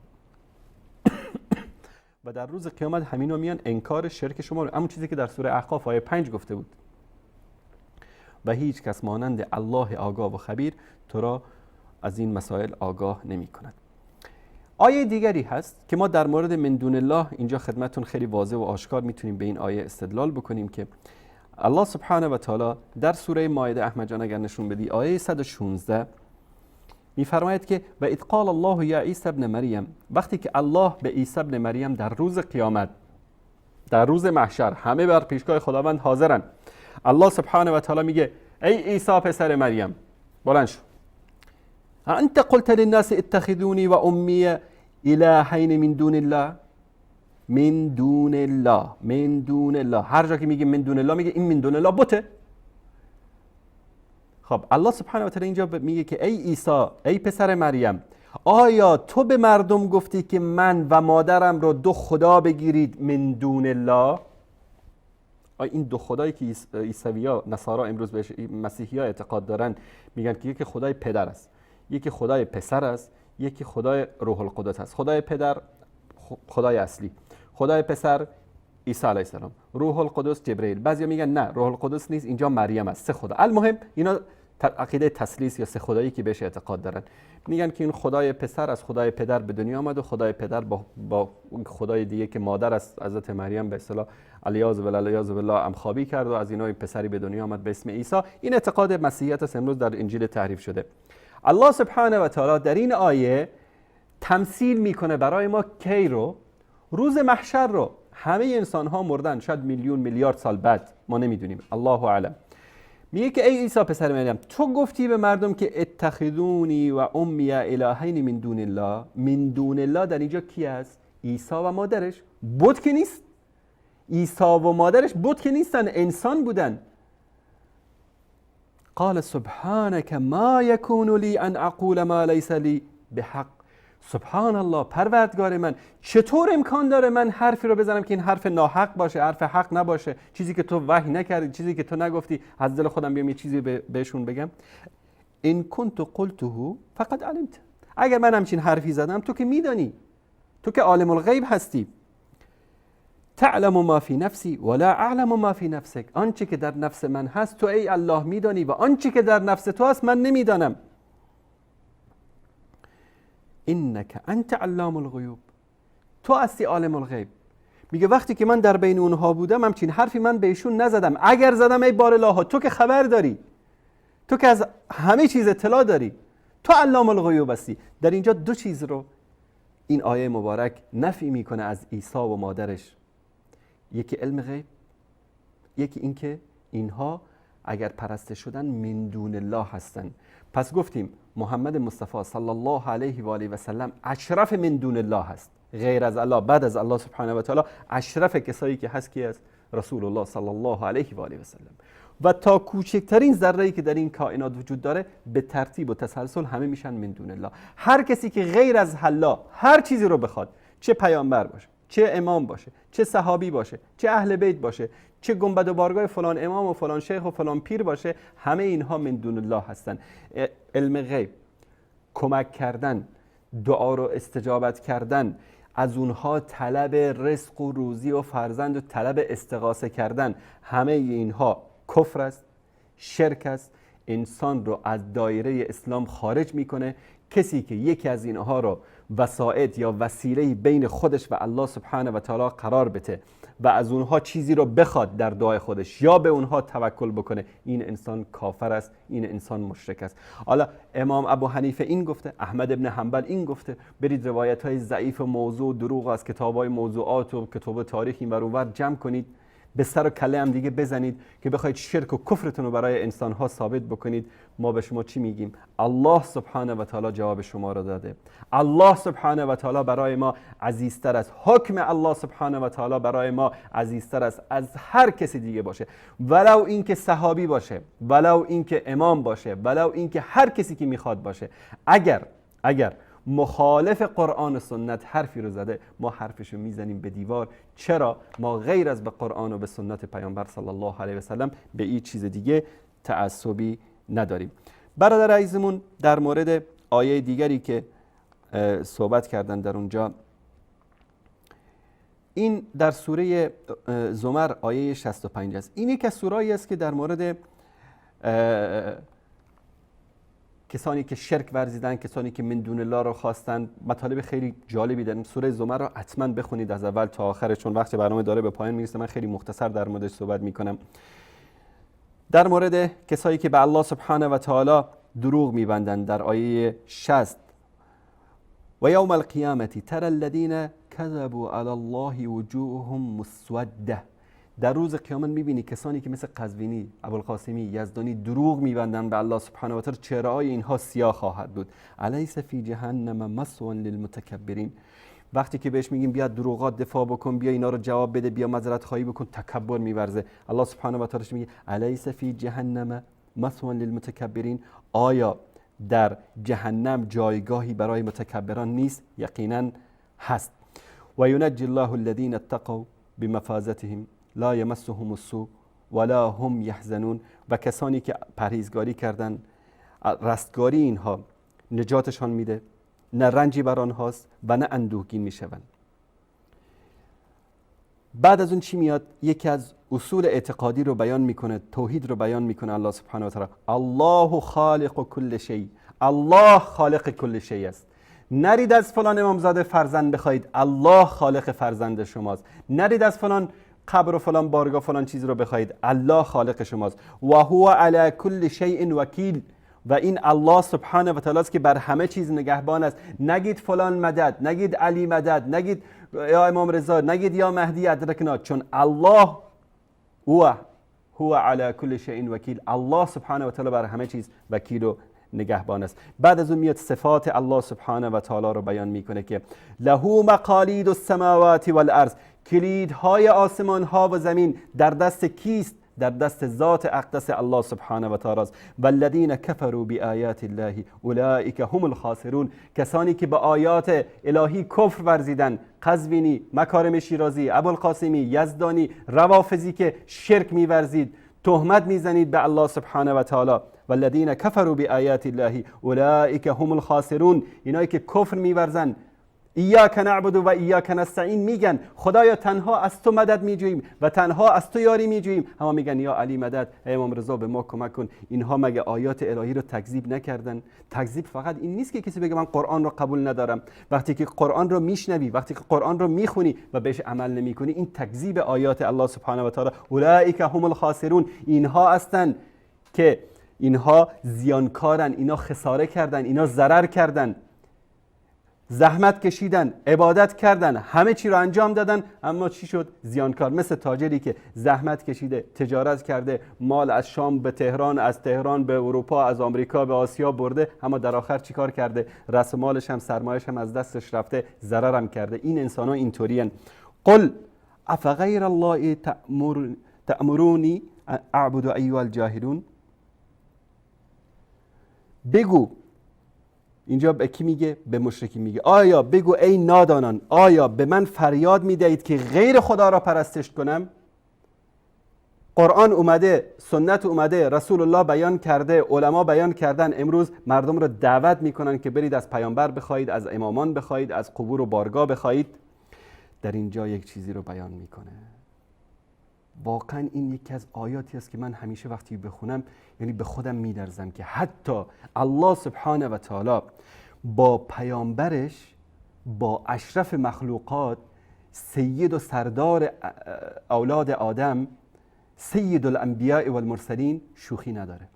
و در روز قیامت همینا میان انکار شرک شما رو، همون چیزی که در سوره احقاف آیه 5 گفته بود، و هیچ کس مانند الله آگاه و خبیر تو را از این مسائل آگاه نمی کند. آیه دیگری هست که ما در مورد من دون الله اینجا خدمتون خیلی واضح و آشکار میتونیم به این آیه استدلال بکنیم که الله سبحانه و تعالی در سوره مائده، احمد جان اگر نشون بدی، آیه 116 میفرماید که و اذ قال الله یا عیسی ابن مریم، وقتی که الله به عیسی ابن مریم در روز قیامت، در روز محشر، همه بر پیشگاه خداوند حاضرن، الله سبحانه و تعالی میگه ای عیسی پسر مریم بلند شو، انت قلت للناس اتخذوني و امی الهین من دون الله، من دون الله، من دون الله، هر جا که میگه من دون الله میگه این من دون الله بته. خب الله سبحانه و تعالی اینجا میگه که ای عیسی، ای پسر مریم، آیا تو به مردم گفتی که من و مادرم رو دو خدا بگیرید من دون الله؟ این دو خدایی که عیسوی‌ها نصارا امروز بهش مسیحی‌ها اعتقاد دارن، میگن که یکی خدای پدر است، یکی خدای پسر است، یکی خدای روح القدس است. خدای پدر خدای اصلی، خدای پسر عیسی علیه السلام، روح القدس جبرئیل. بعضیا میگن نه روح القدس نیست، اینجا مریم است. سه خدا. المهم اینا عقیده تثلیث یا سه خدایی که بهش اعتقاد دارن، میگن که این خدای پسر از خدای پدر به دنیا آمد و خدای پدر با خدای دیگه که مادر است حضرت مریم به اصطلاح علیاذ بالله همخوابی کرد و از اینا این پسری به دنیا آمد به اسم عیسی. این اعتقاد مسیحیت است، امروز در انجیل تحریف شده. الله سبحانه و تعالی در این آیه تمثیل میکنه برای ما کی رو؟ روز محشر رو. همه انسان ها مردن، شاید میلیون میلیارد سال بعد، ما نمیدونیم، الله اعلم. میگه که ای عیسی پسر مریم، تو گفتی به مردم که اتخذونی و امی الهین من دون الله. من دون الله در اینجا کی است؟ عیسی و مادرش. بت که نیست. عیسی و مادرش بت که نیستن، انسان بودن. قال سبحانك ما يكون لي ان اقول ما ليس لي بحق. سبحان الله، پروردگار من، چطور امکان داره من حرفی رو بزنم که این حرف ناحق باشه، حرف حق نباشه، چیزی که تو وحی نکردی، چیزی که تو نگفتی، از دل خودم بیام یه چیزی بهشون بگم. ان كنت قلته فقد علمت. اگر من همچین حرفی زدم تو که میدانی، تو که عالم الغیب هستی. تعلم ما فی نفسی ولا اعلم ما فی نفسک. آنچه که در نفس من هست تو ای الله میدانی و آنچه که در نفس تو هست من نمیدانم. انک انت علام الغیوب. تو هستی عالم الغیب. میگه وقتی که من در بین اونها بودم همچین حرفی من بهشون نزدم. اگر زدم ای بار الله، تو که خبر داری، تو که از همه چیز اطلاع داری، تو علام الغیوب هستی. در اینجا دو چیز رو این آیه مبارک نفی میکنه از عیسی و مادرش. یکی علم غیب، یکی اینکه اینها اگر پرسته شدن من دون الله هستن. پس گفتیم محمد مصطفی صلی الله علیه و آله و سلم اشرف من دون الله هست. غیر از الله، بعد از الله سبحانه و تعالی اشرف کسایی که هست کی است؟ رسول الله صلی الله علیه و آله و سلم. و تا کوچکترین ذره‌ای که در این کائنات وجود داره به ترتیب و تسلسل همه میشن من دون الله. هر کسی که غیر از الله هر چیزی رو بخواد، چه پیامبر باشه، چه امام باشه، چه صحابی باشه، چه اهل بیت باشه، چه گنبد و بارگاه فلان امام و فلان شیخ و فلان پیر باشه، همه اینها من دون الله هستن. علم غیب، کمک کردن، دعا رو استجابت کردن، از اونها طلب رزق و روزی و فرزند و طلب استغاثه کردن، همه اینها کفر است، شرک است، انسان رو از دایره اسلام خارج میکنه. کسی که یکی از اینها رو وسائط یا وسیله بین خودش و الله سبحانه و تعالی قرار بده و از اونها چیزی رو بخواد در دعای خودش یا به اونها توکل بکنه، این انسان کافر است، این انسان مشرک است. حالا امام ابو حنیفه این گفته، احمد ابن حنبل این گفته. برید روایت های ضعیف و موضوع و دروغ از کتاب های موضوعات و کتاب تاریخ این ور اون ور جمع کنید، به سر و کله هم دیگه بزنید که بخواید شرک و کفرتون رو برای انسان ها ثابت بکنید. ما به شما چی میگیم؟ الله سبحانه و تعالی جواب شما رو داده. الله سبحانه و تعالی برای ما عزیزتر است. حکم الله سبحانه و تعالی برای ما عزیزتر است از هر کسی دیگه باشه، ولو اینکه صحابی باشه، ولو اینکه امام باشه، ولو اینکه هر کسی که میخواد باشه. اگر مخالف قرآن و سنت حرفی رو زده، ما حرفشو میزنیم به دیوار. چرا؟ ما غیر از به قرآن و به سنت پیامبر صلی الله علیه و سلم به این چیز دیگه تعصبی نداریم. برادر عزیزمون در مورد آیه دیگری که صحبت کردن در اونجا، این در سوره زمر آیه 65 است. این یک از سوره‌ای است که در مورد کسانی که شرک ورزیدن، کسانی که من دون الله رو خواستن، مطالب خیلی جالبی دارن. سوره زمر رو حتما بخونید از اول تا آخر، چون وقت برنامه داره به پایان میرسه. من خیلی مختصر در موردش صحبت میکنم. در مورد کسایی که به الله سبحانه و تعالی دروغ میبندند در آیه 60 و یوم القیامة ترى الذین کذبوا علی الله وجوههم مسوده. در روز قیامت میبینی کسانی که مثل قزوینی، ابوالقاسمی، یزدانی دروغ میبندن به الله سبحانه و تعالی، چهره‌های اینها سیاه خواهد بود. الیس فی جهنم مثوى للمتکبرین. وقتی که بهش میگیم بیا دروغات دفاع بکن، بیا اینا رو جواب بده، بیا معذرت خواهی بکن، تکبر میورزه. الله سبحانه و تعالی میگه الیس فی جهنم مثوى للمتکبرین، آیا در جهنم جایگاهی برای متکبران نیست؟ یقینا هست. و ینجی الله الذین اتقوا بمفازتهم لا یمسهم السوء ولا هم یحزنون. و کسانی که پرهیزگاری کردن، رستگاری اینها نجاتشان میده، نه رنجی بر آنهاست و نه اندوهگین میشوند. بعد از اون چی میاد؟ یکی از اصول اعتقادی رو بیان میکنه، توحید رو بیان میکنه الله سبحانه و تعالی. الله خالق کل شیء، الله خالق کل شیء است. نرید از فلان امامزاده فرزند بخواید، الله خالق فرزند شماست. نرید از فلان قبر و فلان بارگاه فلان چیز رو بخواید، الله خالق شماست. و هو علی کل شیء وکیل، و این الله سبحانه و تعالی است که بر همه چیز نگهبان است. نگید فلان مدد، نگید علی مدد، نگید یا امام رضا، نگید یا مهدی ادرکنا، چون الله هو علی کل شیء وکیل. الله سبحانه و تعالی بر همه چیز وکیل و نگهبان است. بعد از اون میاد صفات الله سبحانه و تعالی رو بیان میکنه که له مقالید السماوات والارض، کلیدهای آسمان ها و زمین در دست کیست؟ در دست ذات اقدس الله سبحانه و تعالی است. والذین کفروا بآیات الله اولئک هم الخاسرون، کسانی که به آیات الهی کفر ورزیدن، قزوینی، مکارم شیرازی، ابوالقاسمی، یزدانی، روافضی که شرک میورزید، تهمت میزنید به الله سبحانه و تعالی. والذین کفروا بآیات الله اولئک هم الخاسرون، اینایی که کفر میورزن، ایاک نعبد و ایاک نستعین، میگن خدایا تنها از تو مدد میجوییم و تنها از تو یاری میجوییم، اما میگن یا علی مدد، امام رضا به ما کمک کن. اینها مگه آیات الهی رو تکذیب نکردن؟ تکذیب فقط این نیست که کسی بگه من قرآن رو قبول ندارم. وقتی که قرآن رو میشنوی، وقتی که قرآن رو میخونی و بهش عمل نمیکنی، این تکذیب آیات الله سبحانه و تعالی. اولئک هم الخاسرون، اینها هستند که اینها زیانکارن، اینا خساره کردن، اینا ضرر کردن، زحمت کشیدن، عبادت کردن، همه چی رو انجام دادن، اما چی شد؟ زیانکار. مثل تاجری که زحمت کشیده، تجارت کرده، مال از شام به تهران، از تهران به اروپا، از آمریکا به آسیا برده، اما در آخر چیکار کرده؟ رأس مالش هم سرمایه‌اش هم از دستش رفته، ضرر هم کرده. این انسان‌ها اینطورین. قل افغیر الله تأمرونی اعبد ایها الجاهلون، بگو، اینجا به کی میگه؟ به مشرکی میگه. آیا بگو ای نادانان، آیا به من فریاد میدهید که غیر خدا را پرستش کنم؟ قرآن اومده، سنت اومده، رسول الله بیان کرده، علما بیان کردن، امروز مردم را دعوت میکنن که برید از پیامبر بخواید، از امامان بخواید، از قبور و بارگاه بخواید. در اینجا یک چیزی رو بیان میکنه. واقعا این یکی از آیاتی است که من همیشه وقتی بخونم یعنی به خودم میلرزم که حتی الله سبحانه و تعالی با پیامبرش، با اشرف مخلوقات، سید و سردار اولاد آدم، سید الانبیاء والمرسلین، شوخی نداره.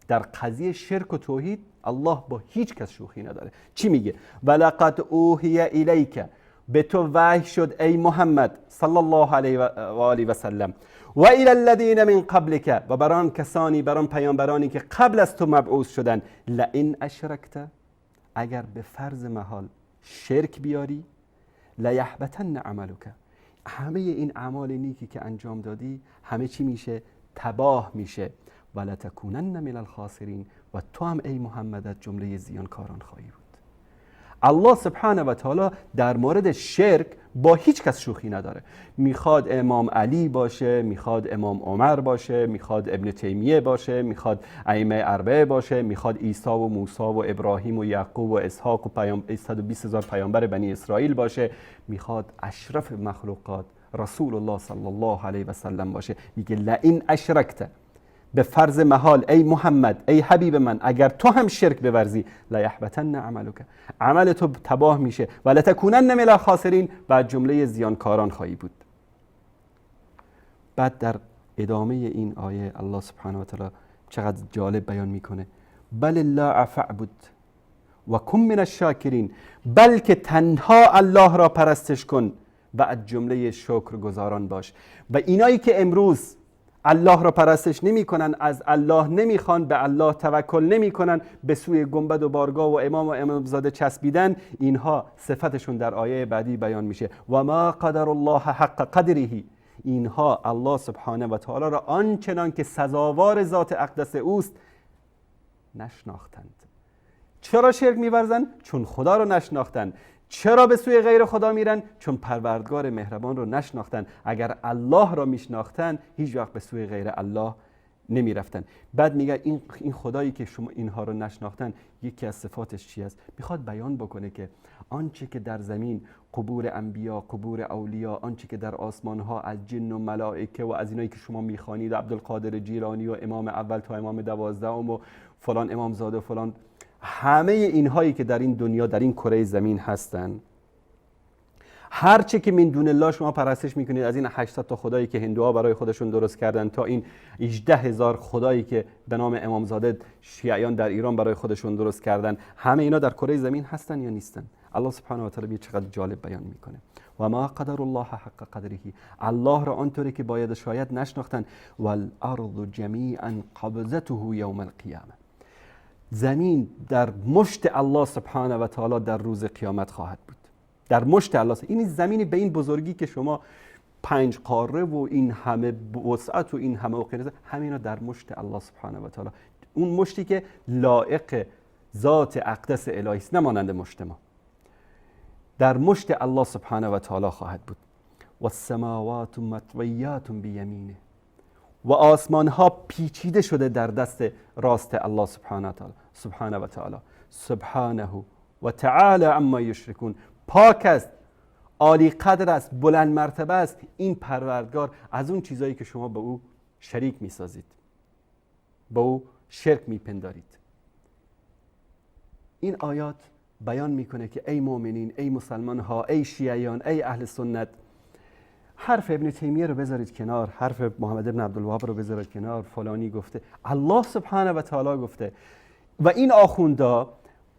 در قضیه شرک و توحید الله با هیچ کس شوخی نداره. چی میگه؟ ولقد اوحی الیک، به تو وحی شد ای محمد صلی الله علیه و آله و سلم، و الی الذین من قبلک، و بران کسانی، بران پیامبرانی که قبل از تو مبعوث شدن، لئن اشرکت، اگر به فرض محال شرک بیاری، لیحبطن عملک، همه این اعمال نیکی که انجام دادی همه چی میشه؟ تباه میشه. ولتکونن من الخاسرین، و تو هم ای محمد از جمله زیانکاران خواهی بود. الله سبحانه و تعالی در مورد شرک با هیچ کس شوخی نداره. میخواد امام علی باشه، میخواد امام عمر باشه، میخواد ابن تیمیه باشه، میخواد ائمه اربعه باشه، میخواد عیسی و موسی و ابراهیم و یعقوب و اسحاق و 120,000 پیامبر بنی اسرائیل باشه، میخواد اشرف مخلوقات رسول الله صلی الله علیه و سلم باشه. میگه لئن اشرکت، به فرض محال ای محمد، ای حبیب من، اگر تو هم شرک بورزی، لیحبطن عملک، عمل تو تباه میشه، و لتکونن من الخاسرین، و جمله زیانکاران خواهی بود. بعد در ادامه این آیه الله سبحانه و تعالی چقدر جالب بیان میکنه. بل الله فاعبد و کن من الشاکرین، بلکه تنها الله را پرستش کن و از جمله شکرگزاران باش. و اینایی که امروز الله را پرستش نمی کنن، از الله نمیخوان، به الله توکل نمی کنن، به سوی گنبد و بارگاه و امام و امامزاده چسبیدن، اینها صفتشون در آیه بعدی بیان میشه. و ما قدر الله حق قدره، اینها الله سبحانه و تعالی را آنچنان که سزاوار ذات اقدس اوست نشناختند. چرا شرک می‌ورزند؟ چون خدا رو نشناختند. چرا به سوی غیر خدا میرن؟ چون پروردگار مهربان رو نشناختن. اگر الله را میشناختن هیچ وقت به سوی غیر الله نمیرفتن. بعد میگه این خدایی که شما اینها رو نشناختن یکی از صفاتش چی است؟ میخواد بیان بکنه که آنچه که در زمین قبور انبیا، قبور اولیا، آنچه که در آسمان ها از جن و ملائکه و از اینایی که شما میخوانید، عبدالقادر جیلانی و امام اول تا امام 12 و فلان امام زاده و فلان، همه اینهایی که در این دنیا در این کره زمین هستن، هر چه که من دون الله شما پرستش میکنید، از این 800 تا خدایی که هندوها برای خودشون درست کردن تا این 18,000 خدایی که به نام امامزاده شیعیان در ایران برای خودشون درست کردن، همه اینا در کره زمین هستن یا نیستن؟ الله سبحانه و تعالی چقدر جالب بیان میکنه. و ما قدر الله حق قدره، الله را آنطوری که باید شاید نشناختن. والارض جمیعا قبضته یوم القیامه، زمین در مشت الله سبحانه و تعالی در روز قیامت خواهد بود. در مشت الله. این زمینی به این بزرگی که شما 5 قاره و این همه وسعت و این همه اقیانوس، همینا در مشت الله سبحانه و تعالی. اون مشتی که لایق ذات اقدس الهی است، نمانند مشت ما. در مشت الله سبحانه و تعالی خواهد بود. و السماوات مطویات بیمینه، و آسمان ها پیچیده شده در دست راست الله سبحانه و تعالی. سبحانه و تعالی عما یشرکون، پاک است، عالی قدر است، بلند مرتبه است این پروردگار از اون چیزایی که شما به او شریک میسازید، به او شرک میپندارید. این آیات بیان میکنه که ای مؤمنین، ای مسلمان ها، ای شیعیان، ای اهل سنت، حرف ابن تیمیه رو بذارید کنار، حرف محمد ابن عبدالوهاب رو بذارید کنار، فلانی گفته، الله سبحانه و تعالی گفته. و این آخوندا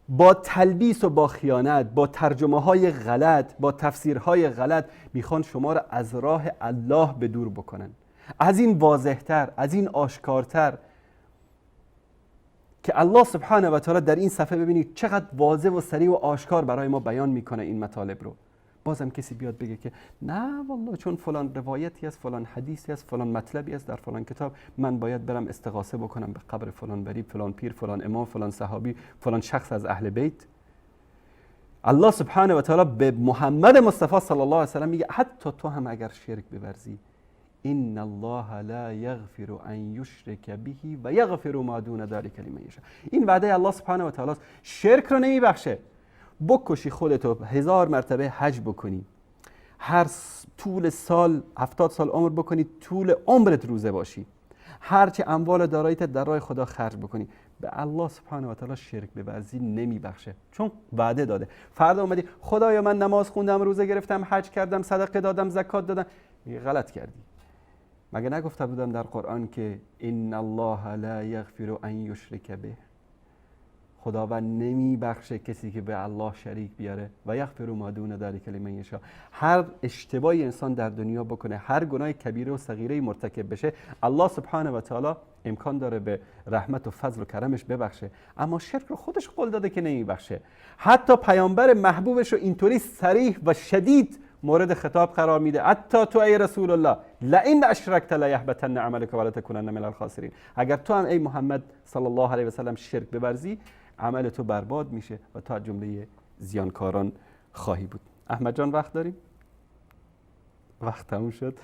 با تلبیس و با خیانت، با ترجمه های غلط، با تفسیرهای غلط میخوان شما را از راه الله به دور بکنن. از این واضحتر، از این آشکارتر که الله سبحانه و تعالی در این صفحه ببینید چقدر واضح و سریع و آشکار برای ما بیان میکنه این مطالب رو. بازم کسی بیاد بگه که نه والله چون فلان روایتی است، فلان حدیثی است، فلان مطلبی است در فلان کتاب، من باید برم استغاثه بکنم به قبر فلان ولی، فلان پیر، فلان امام، فلان صحابی، فلان شخص از اهل بیت. الله سبحانه و تعالی به محمد مصطفی صلی الله علیه و سلم میگه حتی تو هم اگر شرک بورزی، ان الله لا یغفر ان یشرک به و یغفر ما دون ذلک لمن یشاء. این وعده الله سبحانه و تعالی است. شرک رو نمیبخشه. بکشی خودتو 1000 مرتبه حج بکنی، هر طول سال 70 سال عمر بکنی، طول عمرت روزه باشی، هرچه اموال داراییت در راه خدا خرج بکنی، به الله سبحانه و تعالی شرک بورزی نمیبخشه، چون وعده داده. فردا اومدی خدایا من نماز خوندم، روزه گرفتم، حج کردم، صدقه دادم، زکات دادم، غلط کردی. مگه نگفته بودم در قرآن که ان الله لا یغفر ان یشرک به، خداوند نمیبخشه کسی که به الله شریک بیاره، و یغفر ما دون ذلک لمن یشاء. هر اشتباهی انسان در دنیا بکنه، هر گناه کبیره و صغیره مرتکب بشه، الله سبحانه و تعالی امکان داره به رحمت و فضل و کرمش ببخشه، اما شرک رو خودش قول داده که نمیبخشه. حتی پیامبر محبوبش رو اینطوری صریح و شدید مورد خطاب قرار میده، حتی تو ای رسول الله لئن اشرکت لیحبطن عملک ولتکونن من الخاسرین، اگر تو هم ای محمد صلی الله علیه و سلم شرک بورزی، عمل تو برباد میشه و تا جمله زیانکاران خواهی بود. احمد جان وقت داریم؟ وقت تموم شد.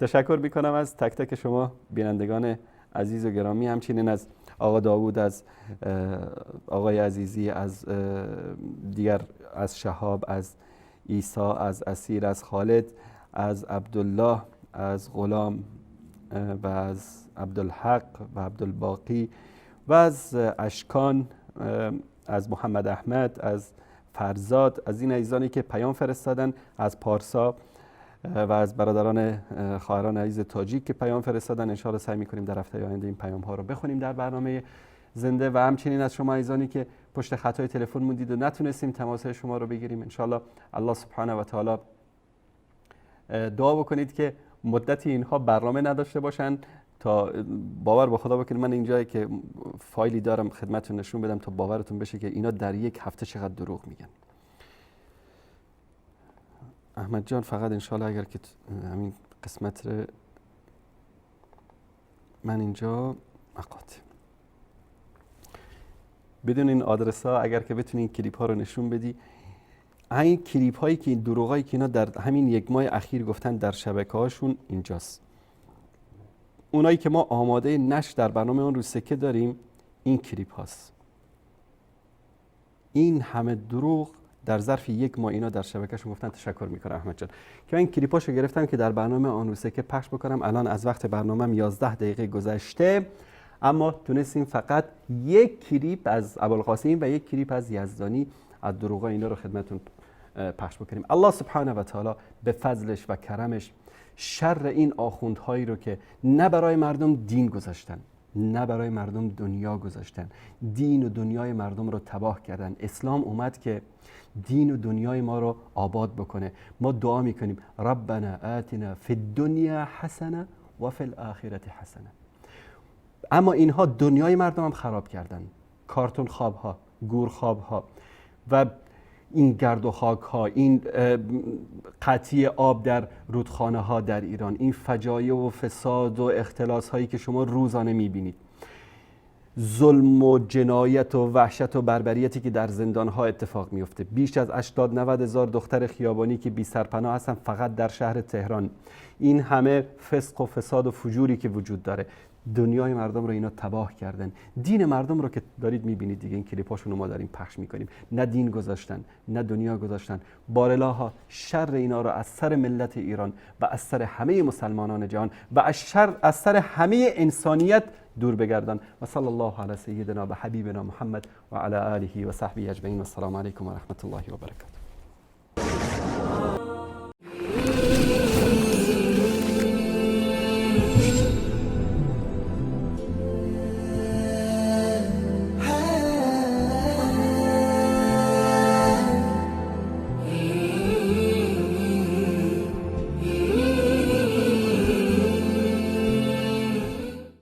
تشکر میکنم از تک تک شما بینندگان عزیز و گرامی، همچنین از آقا داوود، از آقای عزیزی، از دیگر، از شهاب، از عیسی، از اسیر، از خالد، از عبدالله، از غلام و از عبدالحق و عبدالباقی و از اشکان، از محمد احمد، از فرزاد، از این عزیزانی که پیام فرستادن، از پارسا و از برادران خواهران عزیز تاجیک که پیام فرستادن. انشاءالله سعی می‌کنیم در هفته آینده این پیام ها رو بخونیم در برنامه زنده، و همچنین از شما عزیزانی که پشت خطای تلفن موندید و نتونستیم تماس شما رو بگیریم، انشاءالله الله سبحانه و تعالی دعا بکنید که مدتی اینها برنامه نداشته باشن، تا باور به خدا بکنید من اینجایی که فایلی دارم خدمتتون نشون بدم تا باورتون بشه که اینا در یک هفته چقدر دروغ میگن. احمد جان فقط انشالله اگر که همین قسمت من اینجا مقاطع بدون این آدرس ها اگر که بتونی این کلیپ ها رو نشون بدی، این کلیپ هایی که این دروغایی که اینا در همین یک ماه اخیر گفتن در شبکه هاشون اینجاست. اونایی که ما آماده نشر در برنامه اون رو سکه داریم، این کلیپ هاست. این همه دروغ در ظرف یک ماه اینا در شبکهشون گفتن. تشکر میکنم احمد جان که من این کلیپاشو گرفتم که در برنامه آن رو سکه پخش بکنم. الان از وقت برنامه‌م 11 دقیقه گذشته، اما تونستیم فقط یک کلیپ از ابوالقاسم و یک کلیپ از یزدانی از دروغا اینا رو خدمتتون پخش بکنیم. الله سبحانه و تعالی به فضلش و کرمش شر این آخوندهایی رو که نه برای مردم دین گذاشتن، نه برای مردم دنیا گذاشتن، دین و دنیای مردم رو تباه کردن. اسلام اومد که دین و دنیای ما رو آباد بکنه. ما دعا میکنیم ربنا آتنا فی الدنیا حسنه و فی الاخره حسنه. اما اینها دنیای مردم هم خراب کردن. کارتون خواب ها، گور خواب ها و این گرد و خاک ها، این قطعی آب در رودخانه ها در ایران، این فجایع و فساد و اختلاس هایی که شما روزانه میبینید، ظلم و جنایت و وحشت و بربریتی که در زندان ها اتفاق میفته، بیش از 80-90 هزار دختر خیابانی که بی سرپناه هستن فقط در شهر تهران، این همه فسق و فساد و فجوری که وجود داره، دنیای مردم رو اینا تباه کردن. دین مردم رو که دارید میبینید دیگه، این کلیپاشون رو ما داریم پخش میکنیم. نه دین گذاشتن، نه دنیا گذاشتن. بارلاها شر اینا رو از سر ملت ایران و از سر همه مسلمانان جهان و از سر همه انسانیت دور بگردن. و صلی الله علی سیدنا و حبیبنا محمد و علی آله و صحبه اجمعین. و السلام علیکم و رحمت الله و برکاته.